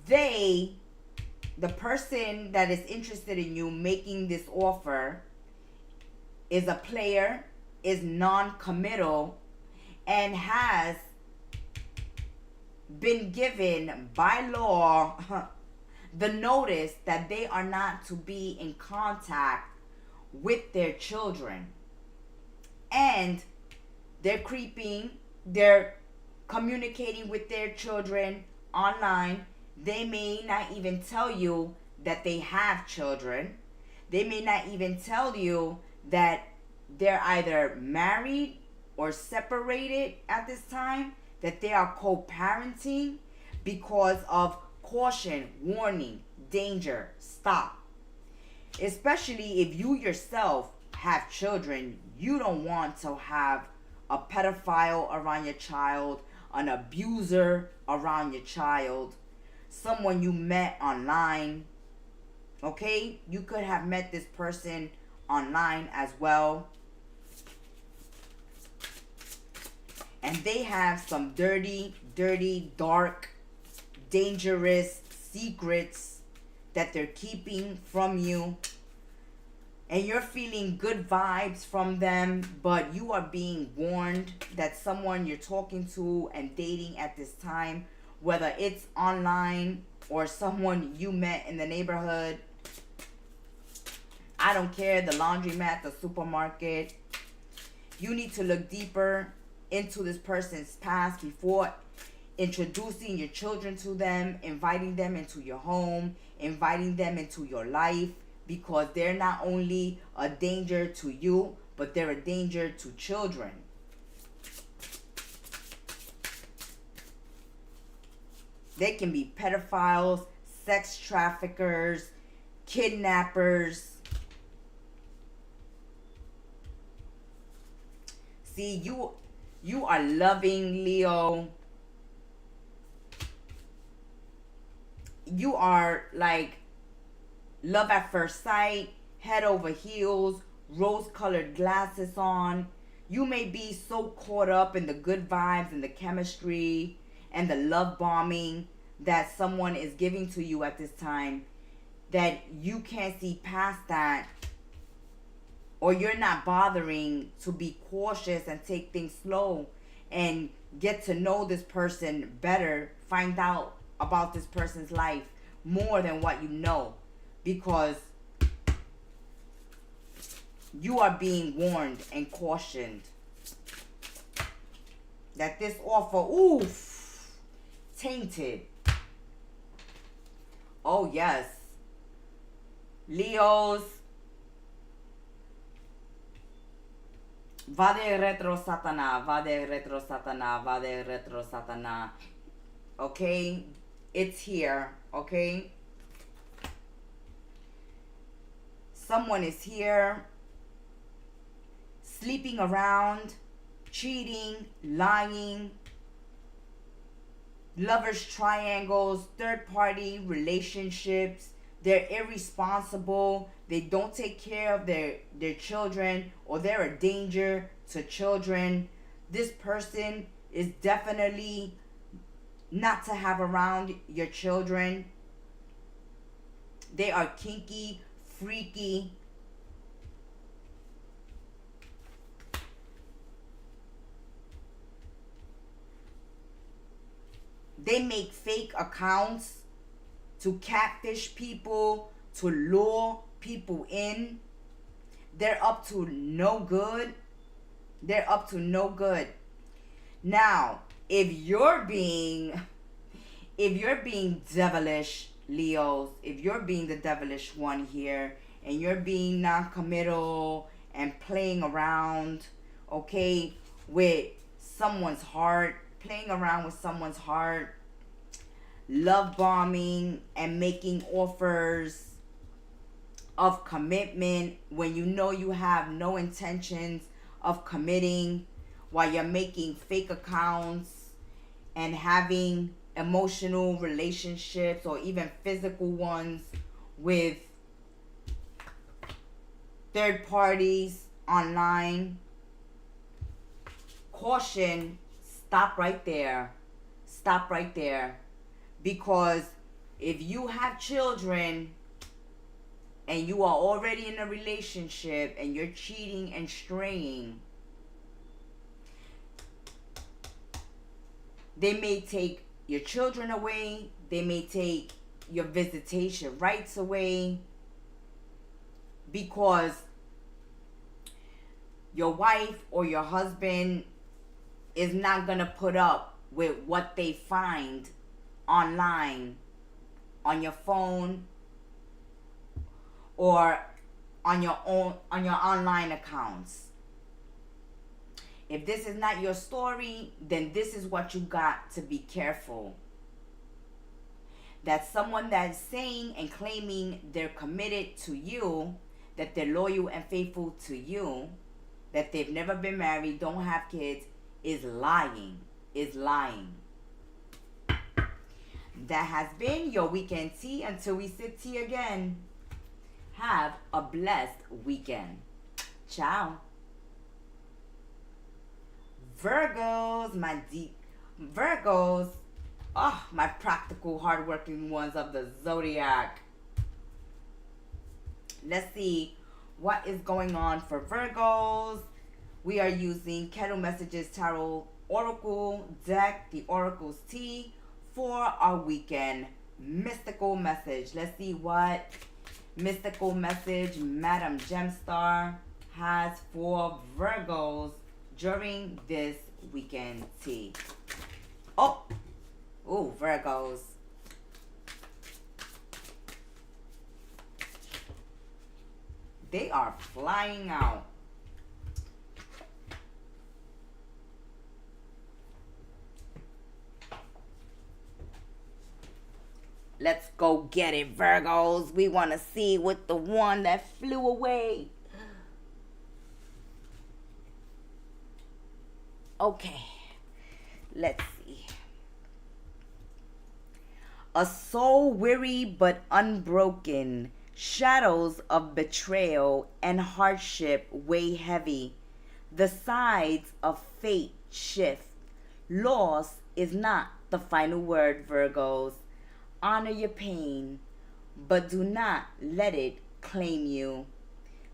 The person that is interested in you making this offer is a player, is non-committal, and has been given by law the notice that they are not to be in contact with their children. And they're communicating with their children online. They may not even tell you that they have children. They may not even tell you that they're either married or separated at this time, that they are co-parenting, because of caution, warning, danger, stop. Especially if you yourself have children, you don't want to have a pedophile around your child, an abuser around your child, someone you met online. Okay? You could have met this person online as well. And they have some dirty, dark, dangerous secrets that they're keeping from you. And you're feeling good vibes from them, but you are being warned that someone you're talking to and dating at this time, whether it's online or someone you met in the neighborhood, I don't care, the laundromat, the supermarket, you need to look deeper into this person's past before introducing your children to them, inviting them into your home, inviting them into your life, because they're not only a danger to you, but they're a danger to children. They can be pedophiles, sex traffickers, kidnappers. See, you are loving, Leo. You are like love at first sight, head over heels, rose-colored glasses on. You may be so caught up in the good vibes and the chemistry and the love bombing that someone is giving to you at this time that you can't see past that, or you're not bothering to be cautious and take things slow and get to know this person better, find out about this person's life more than what you know, because you are being warned and cautioned that this offer, tainted. Oh yes, Leos, va de retro Satanás, va de retro Satanás, va de retro Satanás. Okay, it's here. Okay, someone is here sleeping around, cheating, lying, lovers triangles, third party relationships. They're irresponsible. They don't take care of their children, or they're a danger to children. This person is definitely not to have around your children. They are kinky, freaky. They make fake accounts to catfish people, to lure people in. They're up to no good. They're up to no good. Now, if you're being devilish, Leos, if you're being the devilish one here, and you're being non-committal and playing around, okay, with someone's heart, playing around with someone's heart, love bombing and making offers of commitment when you know you have no intentions of committing, while you're making fake accounts and having emotional relationships or even physical ones with third parties online. Caution, stop right there. Stop right there. Because if you have children and you are already in a relationship and you're cheating and straying, they may take your children away. They may take your visitation rights away, because your wife or your husband is not going to put up with what they find online, on your phone, or on your online accounts. If this is not your story, then this is what you got to be careful. That someone that's saying and claiming they're committed to you, that they're loyal and faithful to you, that they've never been married, don't have kids, is lying. Is lying. That has been your weekend tea. Until we sip tea again, have a blessed weekend. Ciao. Virgos, Virgos, oh, my practical, hardworking ones of the Zodiac. Let's see what is going on for Virgos. We are using Kettle Messages Tarot Oracle deck, the Oracle's tea, for our weekend mystical message. Let's see what mystical message Madam Gemstar has for Virgos during this weekend tea. Oh, Virgos. They are flying out. Let's go get it, Virgos. We want to see what the one that flew away. Okay, let's see. A soul weary but unbroken, shadows of betrayal and hardship weigh heavy. The sides of fate shift. Loss is not the final word, Virgos. Honor your pain, but do not let it claim you.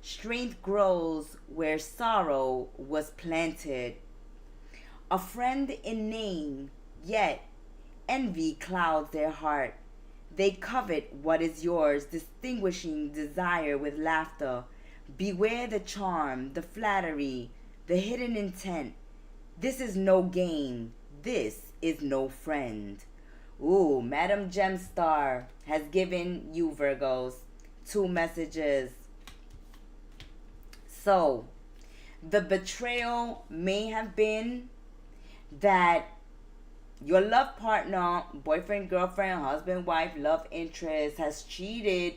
Strength grows where sorrow was planted. A friend in name, yet envy clouds their heart. They covet what is yours, distinguishing desire with laughter. Beware the charm, the flattery, the hidden intent. This is no game. This is no friend. Ooh, Madam Gemstar has given you, Virgos, 2 messages. So, the betrayal may have been that your love partner, boyfriend, girlfriend, husband, wife, love interest, has cheated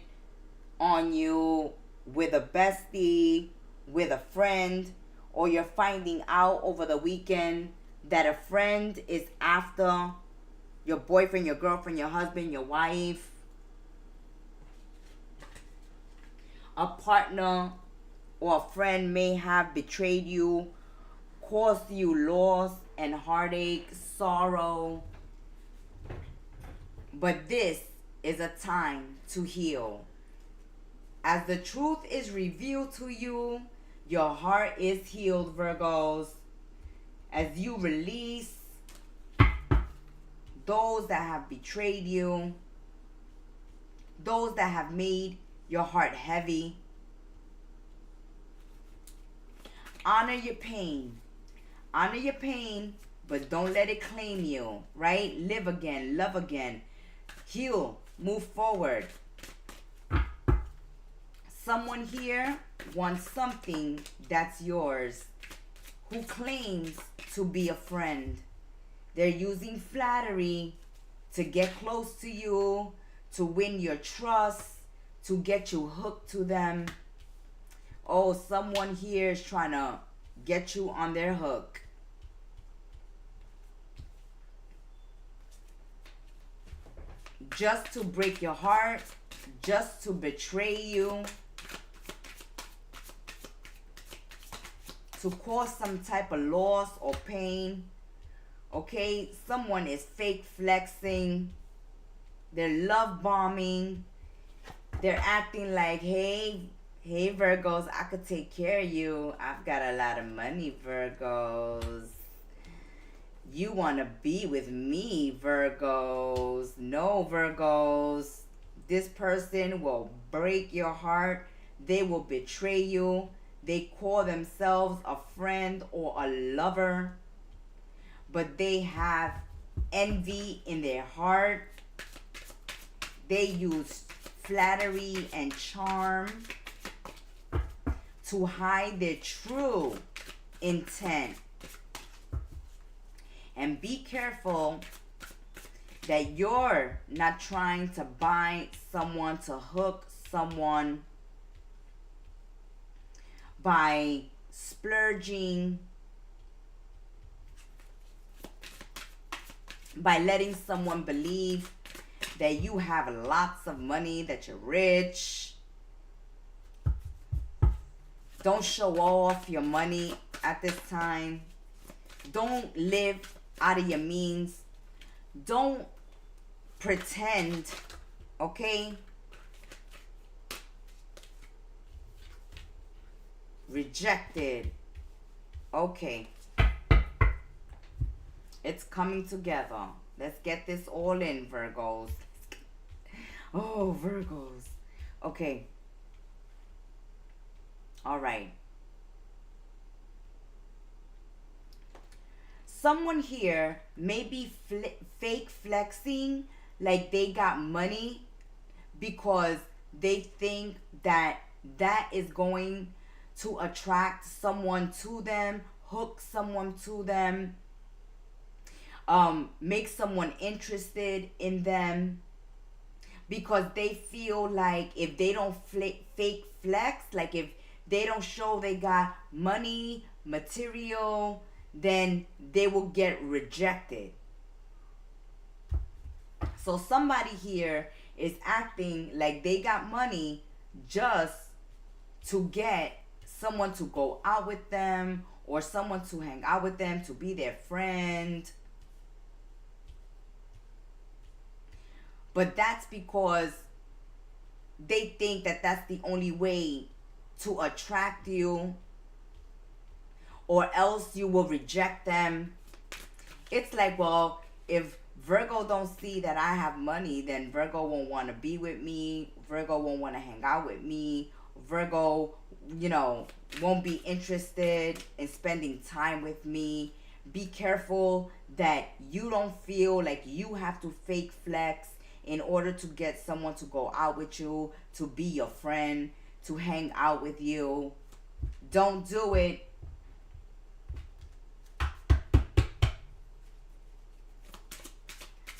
on you with a bestie, with a friend, or you're finding out over the weekend that a friend is after your boyfriend, your girlfriend, your husband, your wife. A partner or a friend may have betrayed you, caused you loss and heartache, sorrow. But this is a time to heal. As the truth is revealed to you, your heart is healed, Virgos. As you release those that have betrayed you, those that have made your heart heavy. Honor your pain. Honor your pain, but don't let it claim you, right? Live again, love again, heal, move forward. Someone here wants something that's yours, who claims to be a friend. They're using flattery to get close to you, to win your trust, to get you hooked to them. Oh, someone here is trying to get you on their hook. Just to break your heart, just to betray you, to cause some type of loss or pain. Okay, someone is fake flexing. They're love bombing. They're acting like, hey Virgos, I could take care of you. I've got a lot of money, Virgos. You want to be with me, Virgos. No, Virgos. This person will break your heart. They will betray you. They call themselves a friend or a lover, but they have envy in their heart. They use flattery and charm to hide their true intent. And be careful that you're not trying to bind someone, to hook someone by splurging, by letting someone believe that you have lots of money, that you're rich. Don't show off your money at this time. Don't live out of your means. Don't pretend, okay? Rejected. Okay. It's coming together. Let's get this all in, Virgos. Oh, Virgos. Okay. All right. Someone here may be fake flexing like they got money because they think that that is going to attract someone to them, hook someone to them, make someone interested in them, because they feel like if they don't fake flex, like if they don't show they got money, material, then they will get rejected. So somebody here is acting like they got money just to get someone to go out with them or someone to hang out with them, to be their friend. But that's because they think that that's the only way to attract you, or else you will reject them. It's like, well, if Virgo don't see that I have money, then Virgo won't want to be with me. Virgo won't want to hang out with me. Virgo, won't be interested in spending time with me. Be careful that you don't feel like you have to fake flex in order to get someone to go out with you, to be your friend, to hang out with you. Don't do it.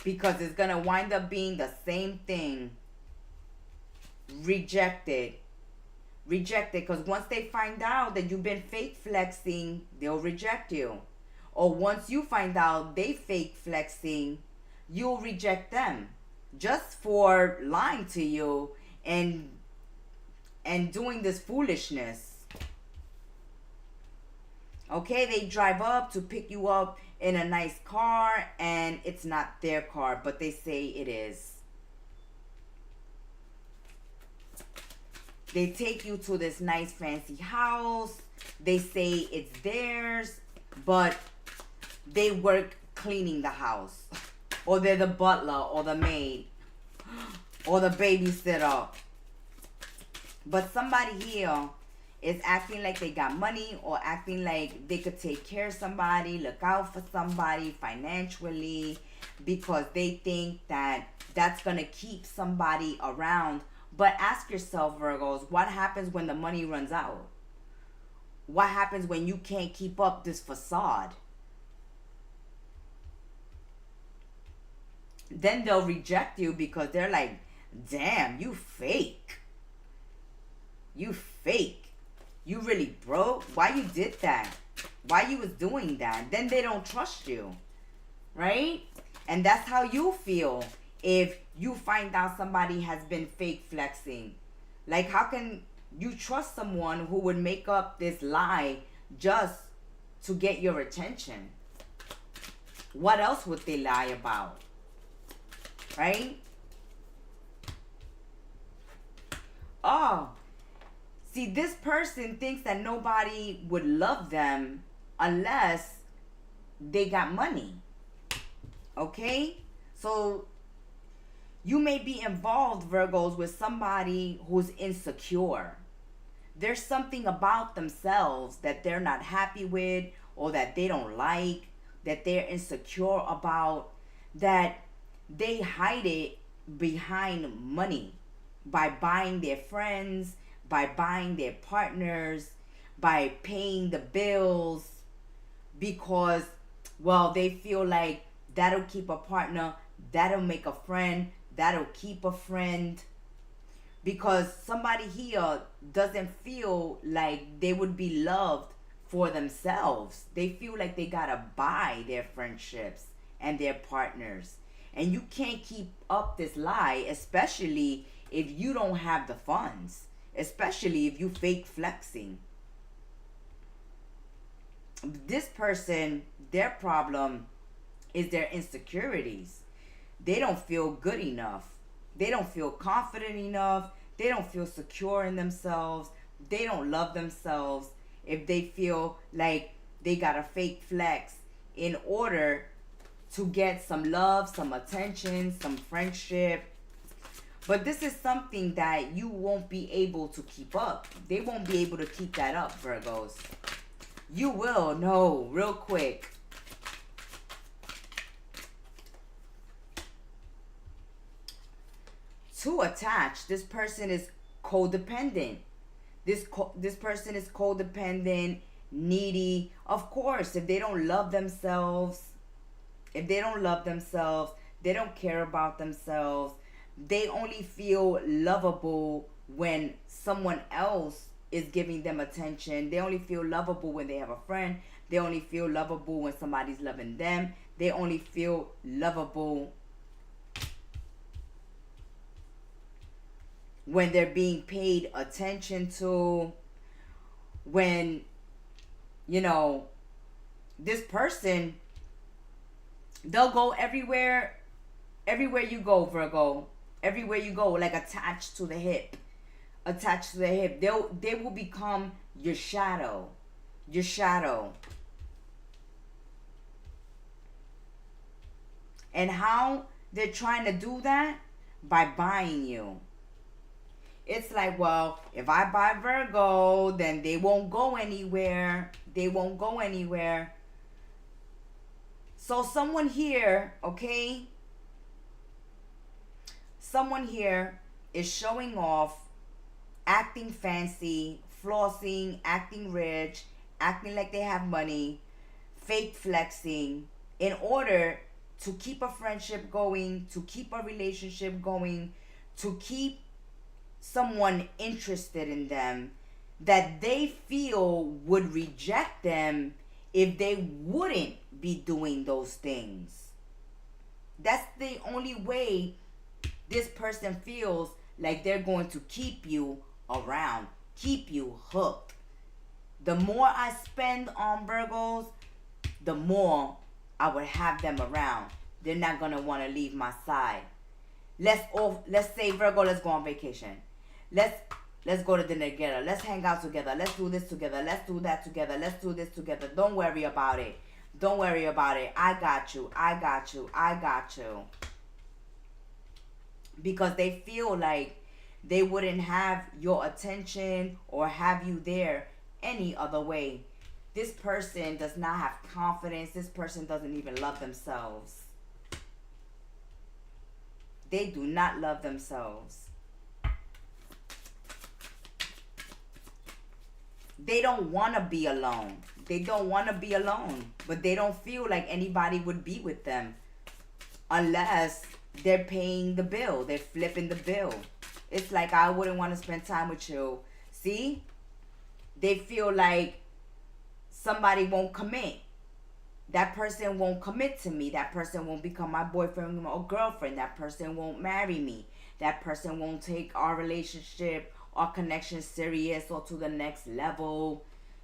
Because it's going to wind up being the same thing. Rejected. Because once they find out that you've been fake flexing, they'll reject you. Or once you find out they fake flexing, you'll reject them. Just for lying to you and doing this foolishness. Okay, they drive up to pick you up in a nice car, and it's not their car, but they say it is. They take you to this nice fancy house. They say it's theirs, but they work cleaning the house. or they're the butler or the maid or the babysitter. But somebody here is acting like they got money, or acting like they could take care of somebody, look out for somebody financially, because they think that that's going to keep somebody around. But ask yourself, Virgos, what happens when the money runs out? What happens when you can't keep up this facade? Then they'll reject you because they're like, damn, you fake. You fake. You really broke? Why you did that? Why you was doing that? Then they don't trust you. Right? And that's how you feel if you find out somebody has been fake flexing. Like, how can you trust someone who would make up this lie just to get your attention? What else would they lie about? Right? Oh, see, this person thinks that nobody would love them unless they got money. Okay? So you may be involved, Virgos, with somebody who's insecure. There's something about themselves that they're not happy with, or that they don't like, that they're insecure about, that they hide it behind money, by buying their friends, by buying their partners, by paying the bills, because, well, they feel like that'll keep a partner, that'll make a friend, that'll keep a friend. Because somebody here doesn't feel like they would be loved for themselves. They feel like they gotta buy their friendships and their partners. And you can't keep up this lie, especially if you don't have the funds. Especially if you fake flexing. This person, their problem is their insecurities. They don't feel good enough. They don't feel confident enough. They don't feel secure in themselves. They don't love themselves if they feel like they gotta fake flex in order to get some love, some attention, some friendship. But this is something that you won't be able to keep up. They won't be able to keep that up, Virgos. You will know real quick. Too attached. This person is codependent. This person is codependent, needy. Of course, if they don't love themselves, they don't care about themselves, they only feel lovable when someone else is giving them attention. They only feel lovable when they have a friend. They only feel lovable when somebody's loving them. They only feel lovable when they're being paid attention to. When, you know, this person, they'll go everywhere you go, Virgo. Everywhere you go, like attached to the hip. They will become your shadow. And how they're trying to do that? By buying you. It's like, well, if I buy Virgo, then they won't go anywhere. So someone here, okay? Someone here is showing off, acting fancy, flossing, acting rich, acting like they have money, fake flexing, in order to keep a friendship going, to keep a relationship going, to keep someone interested in them that they feel would reject them if they wouldn't be doing those things. That's the only way this person feels like they're going to keep you around, keep you hooked. The more I spend on Virgos, the more I would have them around. They're not going to want to leave my side. Let's say, Virgo, let's go on vacation. Let's go to dinner together. Let's hang out together. Let's do this together. Let's do that together. Let's do this together. Don't worry about it. Don't worry about it. I got you. I got you. I got you. Because they feel like they wouldn't have your attention or have you there any other way. This person does not have confidence. This person doesn't even love themselves. They do not love themselves. They don't want to be alone. They don't want to be alone. But they don't feel like anybody would be with them unless they're paying the bill. They're flipping the bill. It's like, I wouldn't want to spend time with you. See? They feel like somebody won't commit. That person won't commit to me. That person won't become my boyfriend or girlfriend. That person won't marry me. That person won't take our relationship, our connection serious or to the next level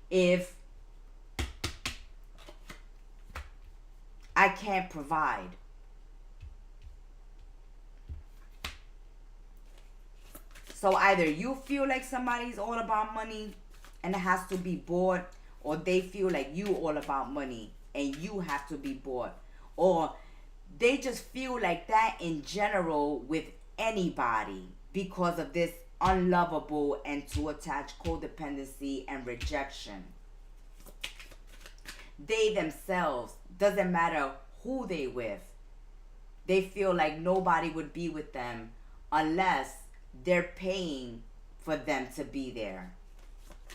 if I can't provide. So either you feel like somebody's all about money and it has to be bought, or they feel like you all about money and you have to be bought, or they just feel like that in general with anybody because of this unlovable and too attached codependency and rejection. They themselves, doesn't matter who they with, they feel like nobody would be with them unless they're paying for them to be there,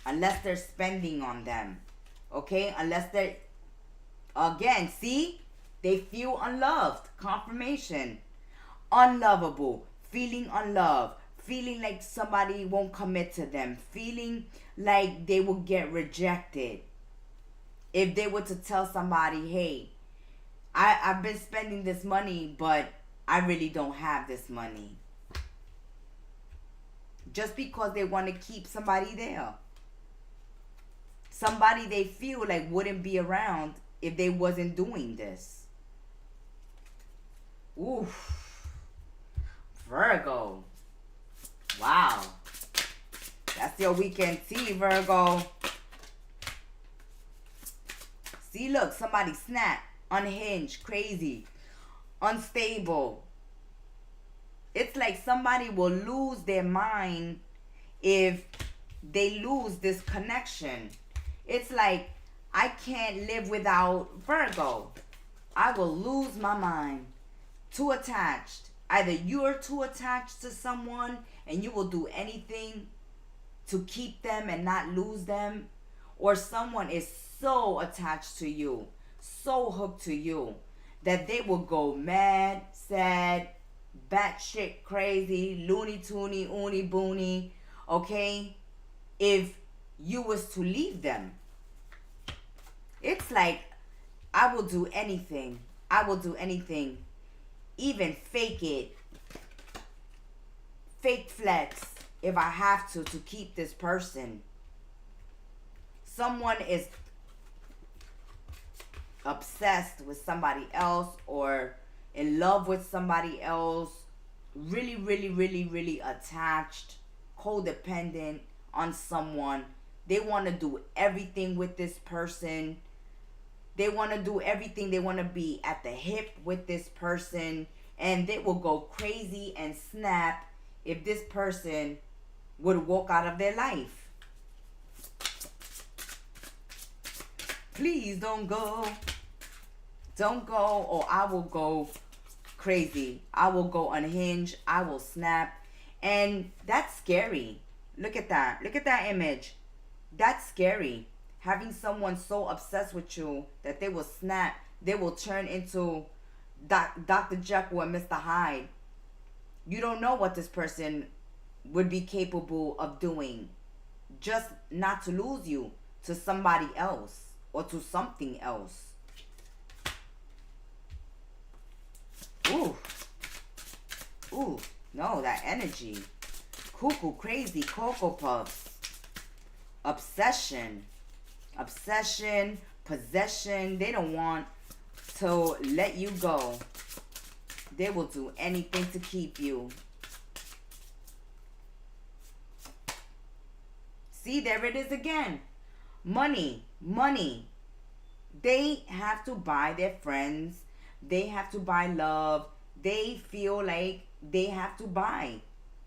unless they're spending on them, okay? Unless they're, again, see, they feel unloved. Confirmation. Unlovable, feeling unloved, feeling like somebody won't commit to them, feeling like they will get rejected if they were to tell somebody, hey, I've been spending this money, but I really don't have this money. Just because they want to keep somebody there. Somebody they feel like wouldn't be around if they wasn't doing this. Oof. Virgo. Wow. That's your weekend tea, Virgo. See, look, somebody snap, unhinged, crazy, unstable. It's like somebody will lose their mind if they lose this connection. It's like, I can't live without Virgo. I will lose my mind. Too attached. Either you're too attached to someone and you will do anything to keep them and not lose them, or someone is so attached to you, so hooked to you, that they will go mad, sad, batshit crazy, loony toony, oony boony, okay, if you was to leave them. It's like, I will do anything. I will do anything. Even fake it. Fake flex if I have to keep this person. Someone is obsessed with somebody else or in love with somebody else, really, really, really, really attached, codependent on someone. They want to do everything with this person. They want to do everything. They want to be at the hip with this person. And they will go crazy and snap if this person would walk out of their life. Please don't go. Don't go, or I will go crazy. I will go unhinged. I will snap. And that's scary. Look at that. Look at that image. That's scary. Having someone so obsessed with you that they will snap. They will turn into Dr. Jekyll and Mr. Hyde. You don't know what this person would be capable of doing. Just not to lose you to somebody else or to something else. Ooh. Ooh. No, that energy. Cuckoo, crazy, Cocoa Puffs. Obsession. Obsession, possession. They don't want to let you go. They will do anything to keep you. See, there it is again. Money, money. They have to buy their friends. They have to buy love. They feel like they have to buy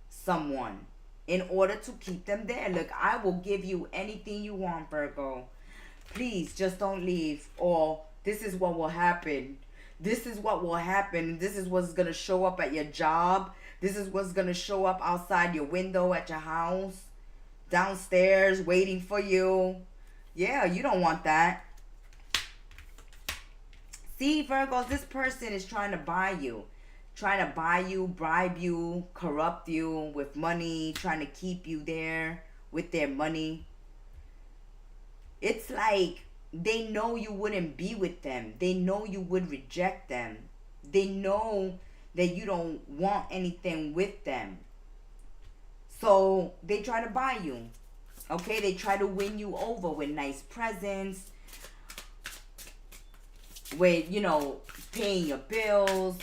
someone in order to keep them there. Look, I will give you anything you want, Virgo. Please just don't leave. Or this is what will happen. This is what will happen. This is what's going to show up at your job. This is what's going to show up outside your window at your house. Downstairs waiting for you. Yeah, you don't want that. See, Virgos, this person is trying to buy you. Trying to buy you, bribe you, corrupt you with money. Trying to keep you there with their money. It's like they know you wouldn't be with them. They know you would reject them. They know that you don't want anything with them. So they try to buy you. Okay, they try to win you over with nice presents. With, you know, paying your bills.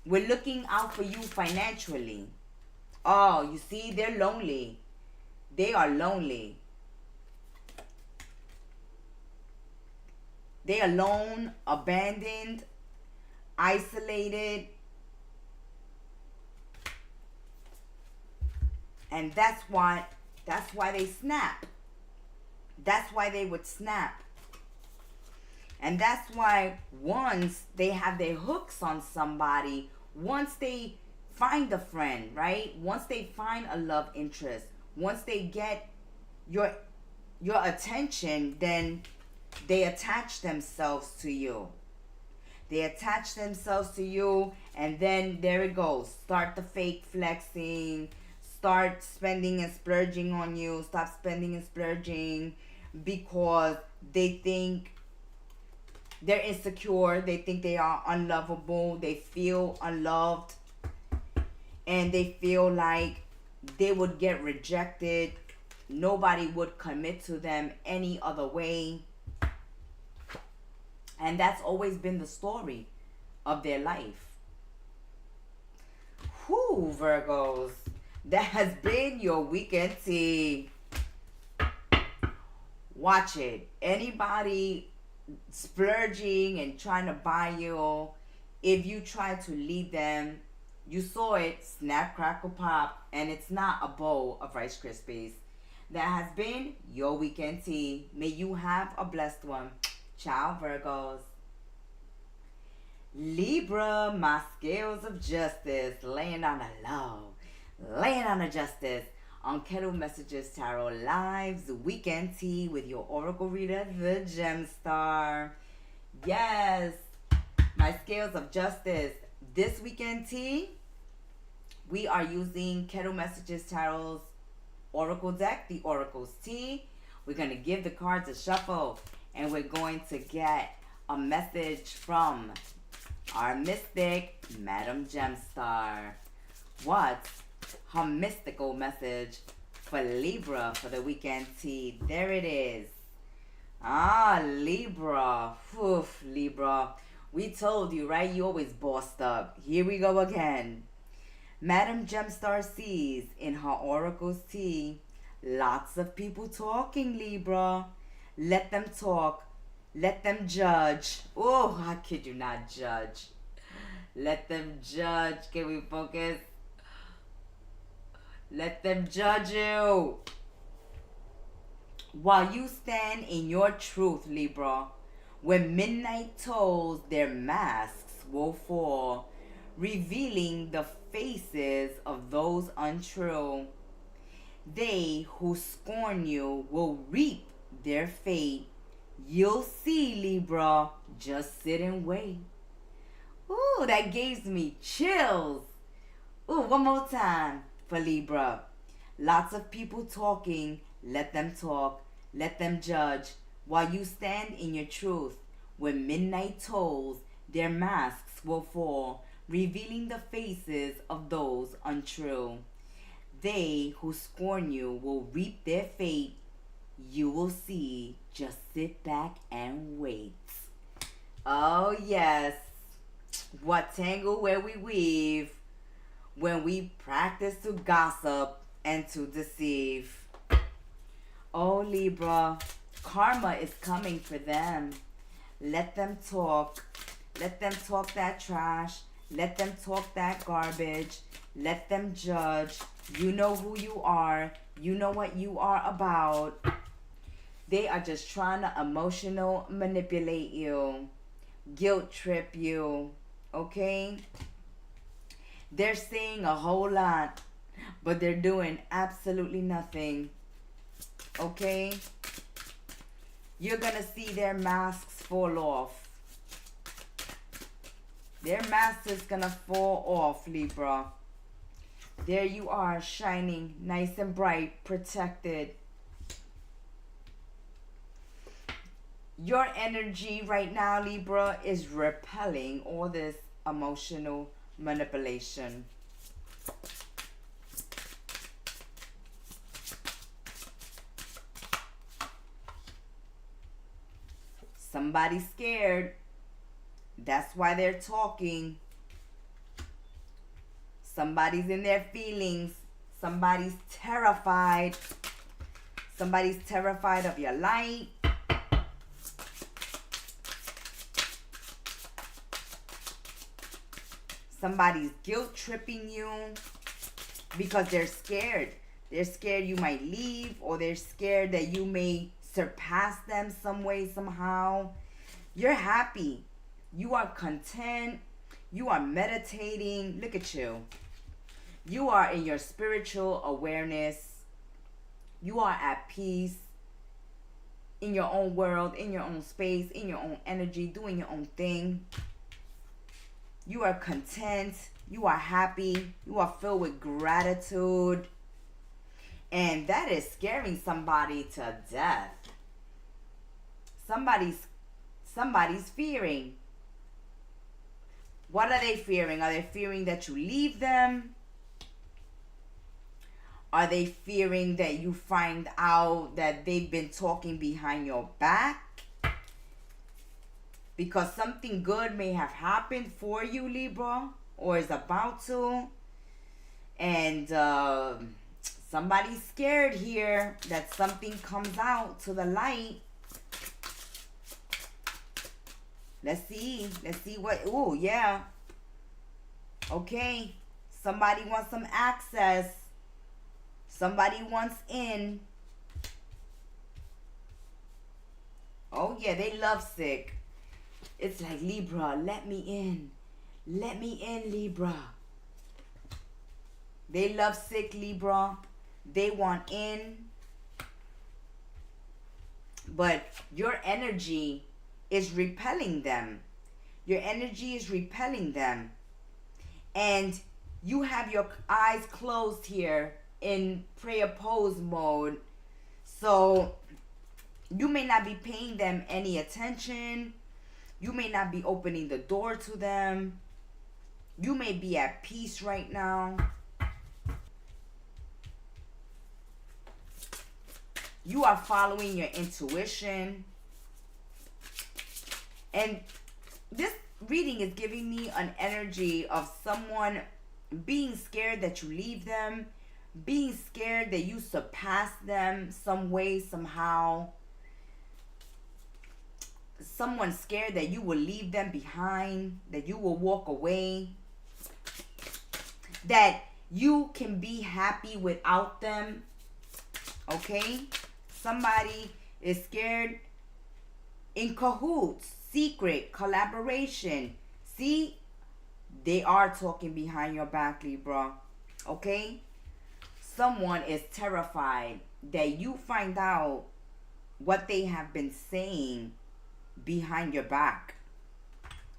We're looking out for you financially. Oh, you see, they're lonely. They are lonely. They are alone, abandoned, isolated. And that's why they snap. That's why they would snap. And that's why once they have their hooks on somebody, once they find a friend, right? Once they find a love interest, once they get your attention, then they attach themselves to you. They attach themselves to you, and then there it goes. Start the fake flexing. Start spending and splurging on you. Stop spending and splurging because they think they're insecure. They think they are unlovable. They feel unloved. And they feel like they would get rejected. Nobody would commit to them any other way. And that's always been the story of their life. Whew, Virgos. That has been your weekend tea. Watch it. Anybody splurging and trying to buy you, if you try to lead them, you saw it, snap, crackle, pop, and it's not a bowl of Rice Krispies. That has been your weekend tea. May you have a blessed one. Ciao, Virgos. Libra, my scales of justice, laying on the low, laying on the justice on Kettle Messages Tarot Live's weekend tea with your oracle reader, the Gem Star. Yes, my scales of justice. This weekend tea, we are using Kettle Messages Tarot's oracle deck, the Oracle's tea. We're going to give the cards a shuffle, and we're going to get a message from our mystic, Madam Gemstar. What's her mystical message for Libra for the weekend tea? There it is. Ah, Libra. Oof, Libra. We told you, right? You always bossed up. Here we go again. Madam Gemstar sees in her oracle's tea lots of people talking, Libra. Let them talk. Let them judge. Oh, I kid you not, judge. Let them judge. Can we focus? Let them judge you. While you stand in your truth, Libra, when midnight tolls, their masks will fall, revealing the faces of those untrue. They who scorn you will reap their fate. You'll see, Libra. Just sit and wait. Ooh, that gives me chills. Ooh, one more time for Libra. Lots of people talking. Let them talk. Let them judge. While you stand in your truth, when midnight tolls, their masks will fall, revealing the faces of those untrue. They who scorn you will reap their fate. You will see. Just sit back and wait. Oh, yes. What tangle where we weave when we practice to gossip and to deceive. Oh, Libra, karma is coming for them. Let them talk. Let them talk that trash. Let them talk that garbage. Let them judge. You know who you are. You know what you are about. They are just trying to emotional manipulate you. Guilt trip you. Okay? They're saying a whole lot, but they're doing absolutely nothing. Okay? You're going to see their masks fall off. Their mask is going to fall off, Libra. There you are, shining, nice and bright, protected. Your energy right now, Libra, is repelling all this emotional manipulation. Somebody's scared. That's why they're talking. Somebody's in their feelings. Somebody's terrified. Somebody's terrified of your light. Somebody's guilt tripping you because they're scared. They're scared you might leave, or they're scared that you may surpass them some way, somehow. You're happy. You are content. You are meditating. Look at you. You are in your spiritual awareness. You are at peace in your own world, in your own space, in your own energy, doing your own thing. You are content. You are happy. You are filled with gratitude. And that is scaring somebody to death. Somebody's fearing. What are they fearing? Are they fearing that you leave them? Are they fearing that you find out that they've been talking behind your back? Because something good may have happened for you, Libra, or is about to. And somebody's scared here that something comes out to the light. Let's see. Let's see what... Oh, yeah. Okay. Somebody wants some access. Somebody wants in. Oh, yeah. They lovesick. It's like, Libra, let me in. Let me in, Libra. They lovesick, Libra. They want in. But your energy is repelling them. Your energy is repelling them. And you have your eyes closed here in prayer pose mode. So you may not be paying them any attention. You may not be opening the door to them. You may be at peace right now. You are following your intuition. And this reading is giving me an energy of someone being scared that you leave them, being scared that you surpass them some way, somehow. Someone scared that you will leave them behind, that you will walk away, that you can be happy without them. Okay? Somebody is scared. In cahoots, secret, collaboration. See? They are talking behind your back, Libra. Okay? Someone is terrified that you find out what they have been saying behind your back.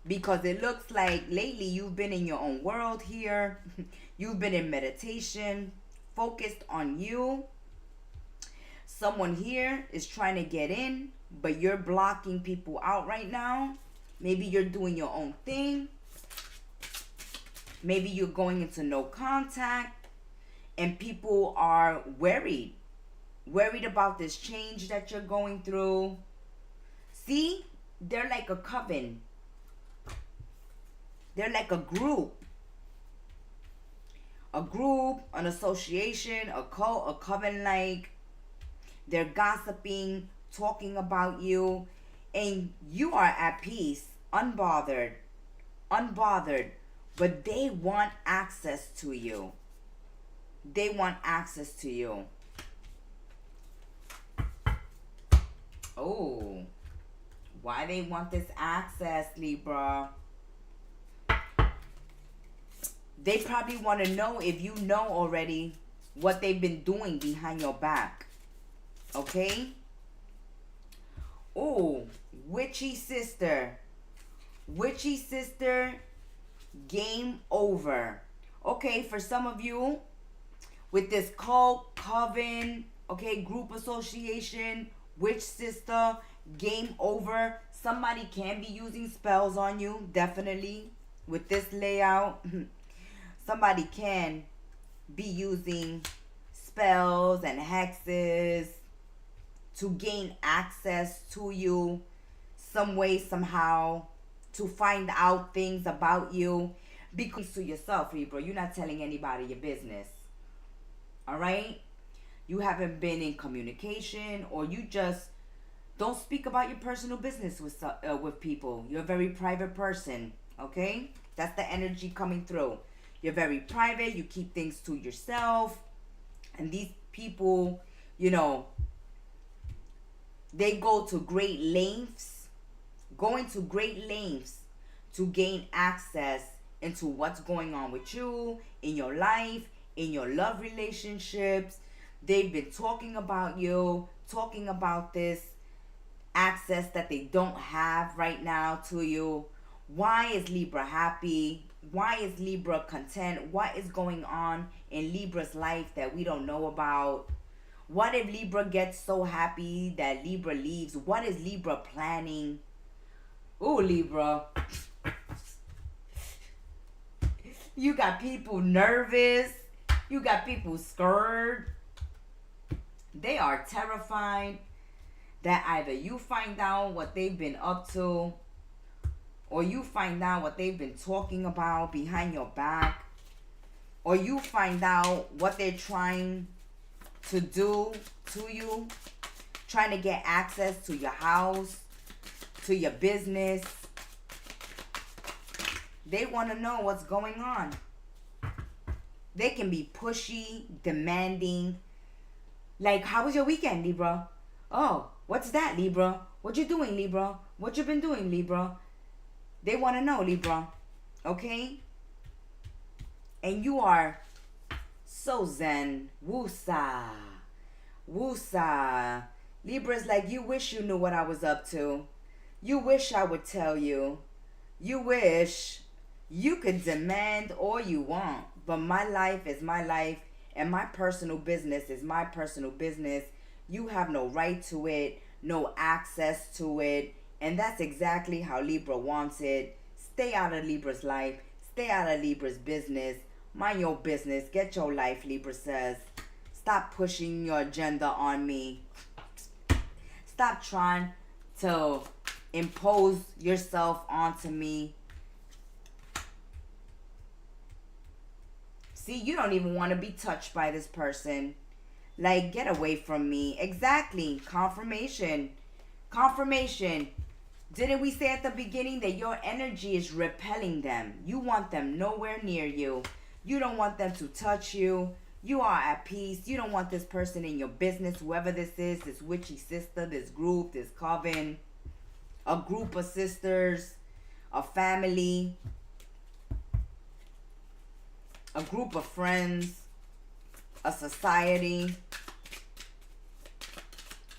Because it looks like lately you've been in your own world here. You've been in meditation, focused on you. Someone here is trying to get in, but you're blocking people out right now. Maybe you're doing your own thing. Maybe you're going into no contact, and people are worried about this change that you're going through. See, they're like a coven. They're like a group. A group, an association, a cult, a coven like. They're gossiping, talking about you. And you are at peace, unbothered, but they want access to you. They want access to you. Oh, why they want this access, Libra? They probably want to know if you know already what they've been doing behind your back. Okay? Oh, witchy sister. Witchy sister, game over. Okay, for some of you, with this cult, coven, okay, group association, witch sister, game over. Somebody can be using spells on you, definitely. With this layout, somebody can be using spells and hexes to gain access to you some way, somehow, to find out things about you. Because to yourself, Libra, you're not telling anybody your business. All right? You haven't been in communication, or you just don't speak about your personal business with people. You're a very private person, okay? That's the energy coming through. You're very private. You keep things to yourself. And these people, you know, they go to great lengths, going to great lengths to gain access into what's going on with you, in your life, in your love relationships. They've been talking about you, talking about this access that they don't have right now to you. Why is Libra happy? Why is Libra content? What is going on in Libra's life that we don't know about? What if Libra gets so happy that Libra leaves? What is Libra planning? Ooh, Libra. You got people nervous. You got people scared. They are terrified that either you find out what they've been up to, or you find out what they've been talking about behind your back, or you find out what they're trying to do to you, trying to get access to your house, to your business. They want to know what's going on. They can be pushy, demanding. Like, how was your weekend, Libra? Oh, what's that, Libra? What you doing, Libra? What you been doing, Libra? They want to know, Libra. Okay? And you are so zen. Woosa. Woosa. Libra's like, you wish you knew what I was up to. You wish I would tell you. You wish you could demand all you want. But my life is my life. And my personal business is my personal business. You have no right to it, no access to it. And that's exactly how Libra wants it. Stay out of Libra's life. Stay out of Libra's business. Mind your business. Get your life, Libra says. Stop pushing your agenda on me. Stop trying to impose yourself onto me. See, you don't even want to be touched by this person. Like, get away from me. Exactly. Confirmation. Confirmation. Didn't we say at the beginning that your energy is repelling them? You want them nowhere near you. You don't want them to touch you. You are at peace. You don't want this person in your business, whoever this is, this witchy sister, this group, this coven, a group of sisters, a family, a group of friends, a society,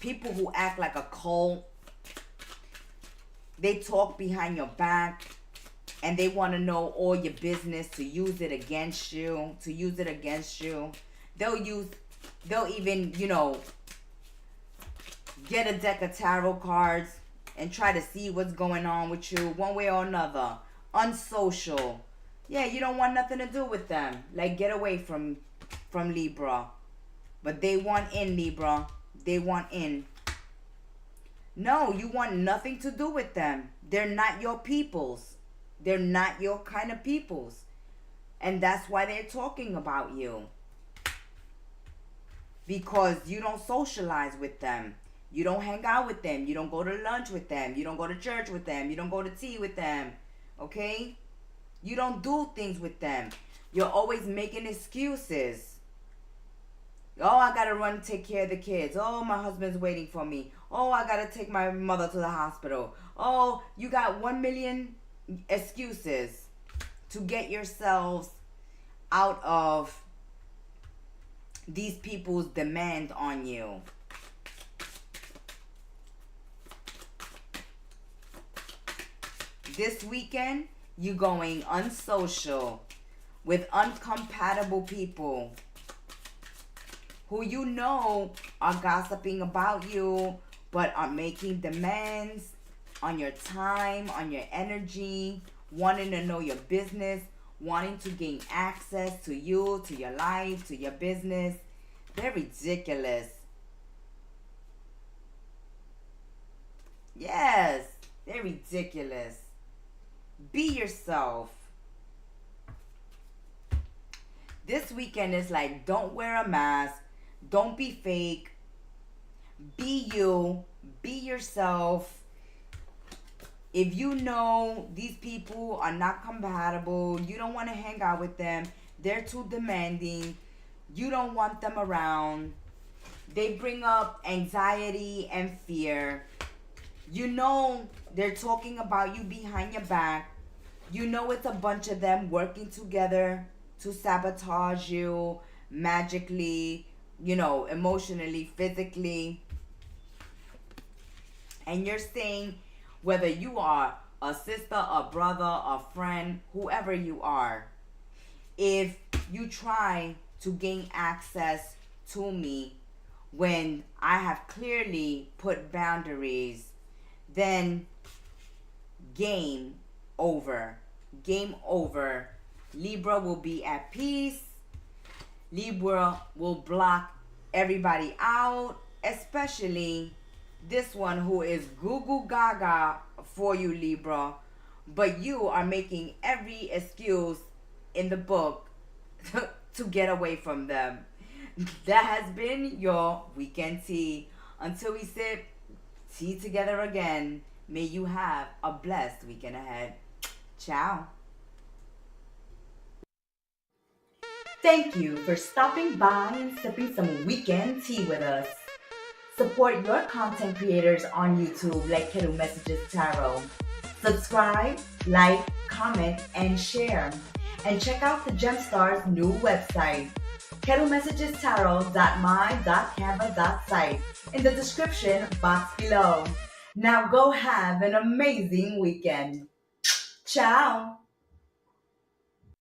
people who act like a cult. They talk behind your back and they want to know all your business to use it against you, They'll even, get a deck of tarot cards and try to see what's going on with you one way or another. Unsocial. Yeah, you don't want nothing to do with them. Like, get away from Libra. But they want in, Libra. They want in. No, you want nothing to do with them. They're not your peoples. They're not your kind of peoples. And that's why they're talking about you. Because you don't socialize with them. You don't hang out with them. You don't go to lunch with them. You don't go to church with them. You don't go to tea with them. Okay? You don't do things with them. You're always making excuses. Oh, I gotta run take care of the kids. Oh, my husband's waiting for me. Oh, I gotta take my mother to the hospital. Oh, you got 1,000,000 excuses to get yourselves out of these people's demand on you. This weekend, you going unsocial with uncompatible people who you know are gossiping about you, but are making demands on your time, on your energy, wanting to know your business, wanting to gain access to you, to your life, to your business. They're ridiculous. Yes, they're ridiculous. Be yourself. This weekend is like, don't wear a mask. Don't be fake. Be you. Be yourself. If you know these people are not compatible, you don't want to hang out with them, they're too demanding, you don't want them around, they bring up anxiety and fear, you know they're talking about you behind your back, you know it's a bunch of them working together to sabotage you magically, emotionally, physically, and you're saying, whether you are a sister, a brother, a friend, whoever you are, if you try to gain access to me when I have clearly put boundaries, then game over. Game over. Libra will be at peace. Libra will block everybody out, especially this one who is goo goo gaga for you, Libra, but you are making every excuse in the book to get away from them. That has been your weekend tea. Until we sip tea together again, may you have a blessed weekend ahead. Ciao. Thank you for stopping by and sipping some weekend tea with us. Support your content creators on YouTube like Kettle Messages Tarot. Subscribe, like, comment, and share. And check out the Gemstar's new website, kettlemessagestarot.my.canva.site, in the description box below. Now go have an amazing weekend. Ciao!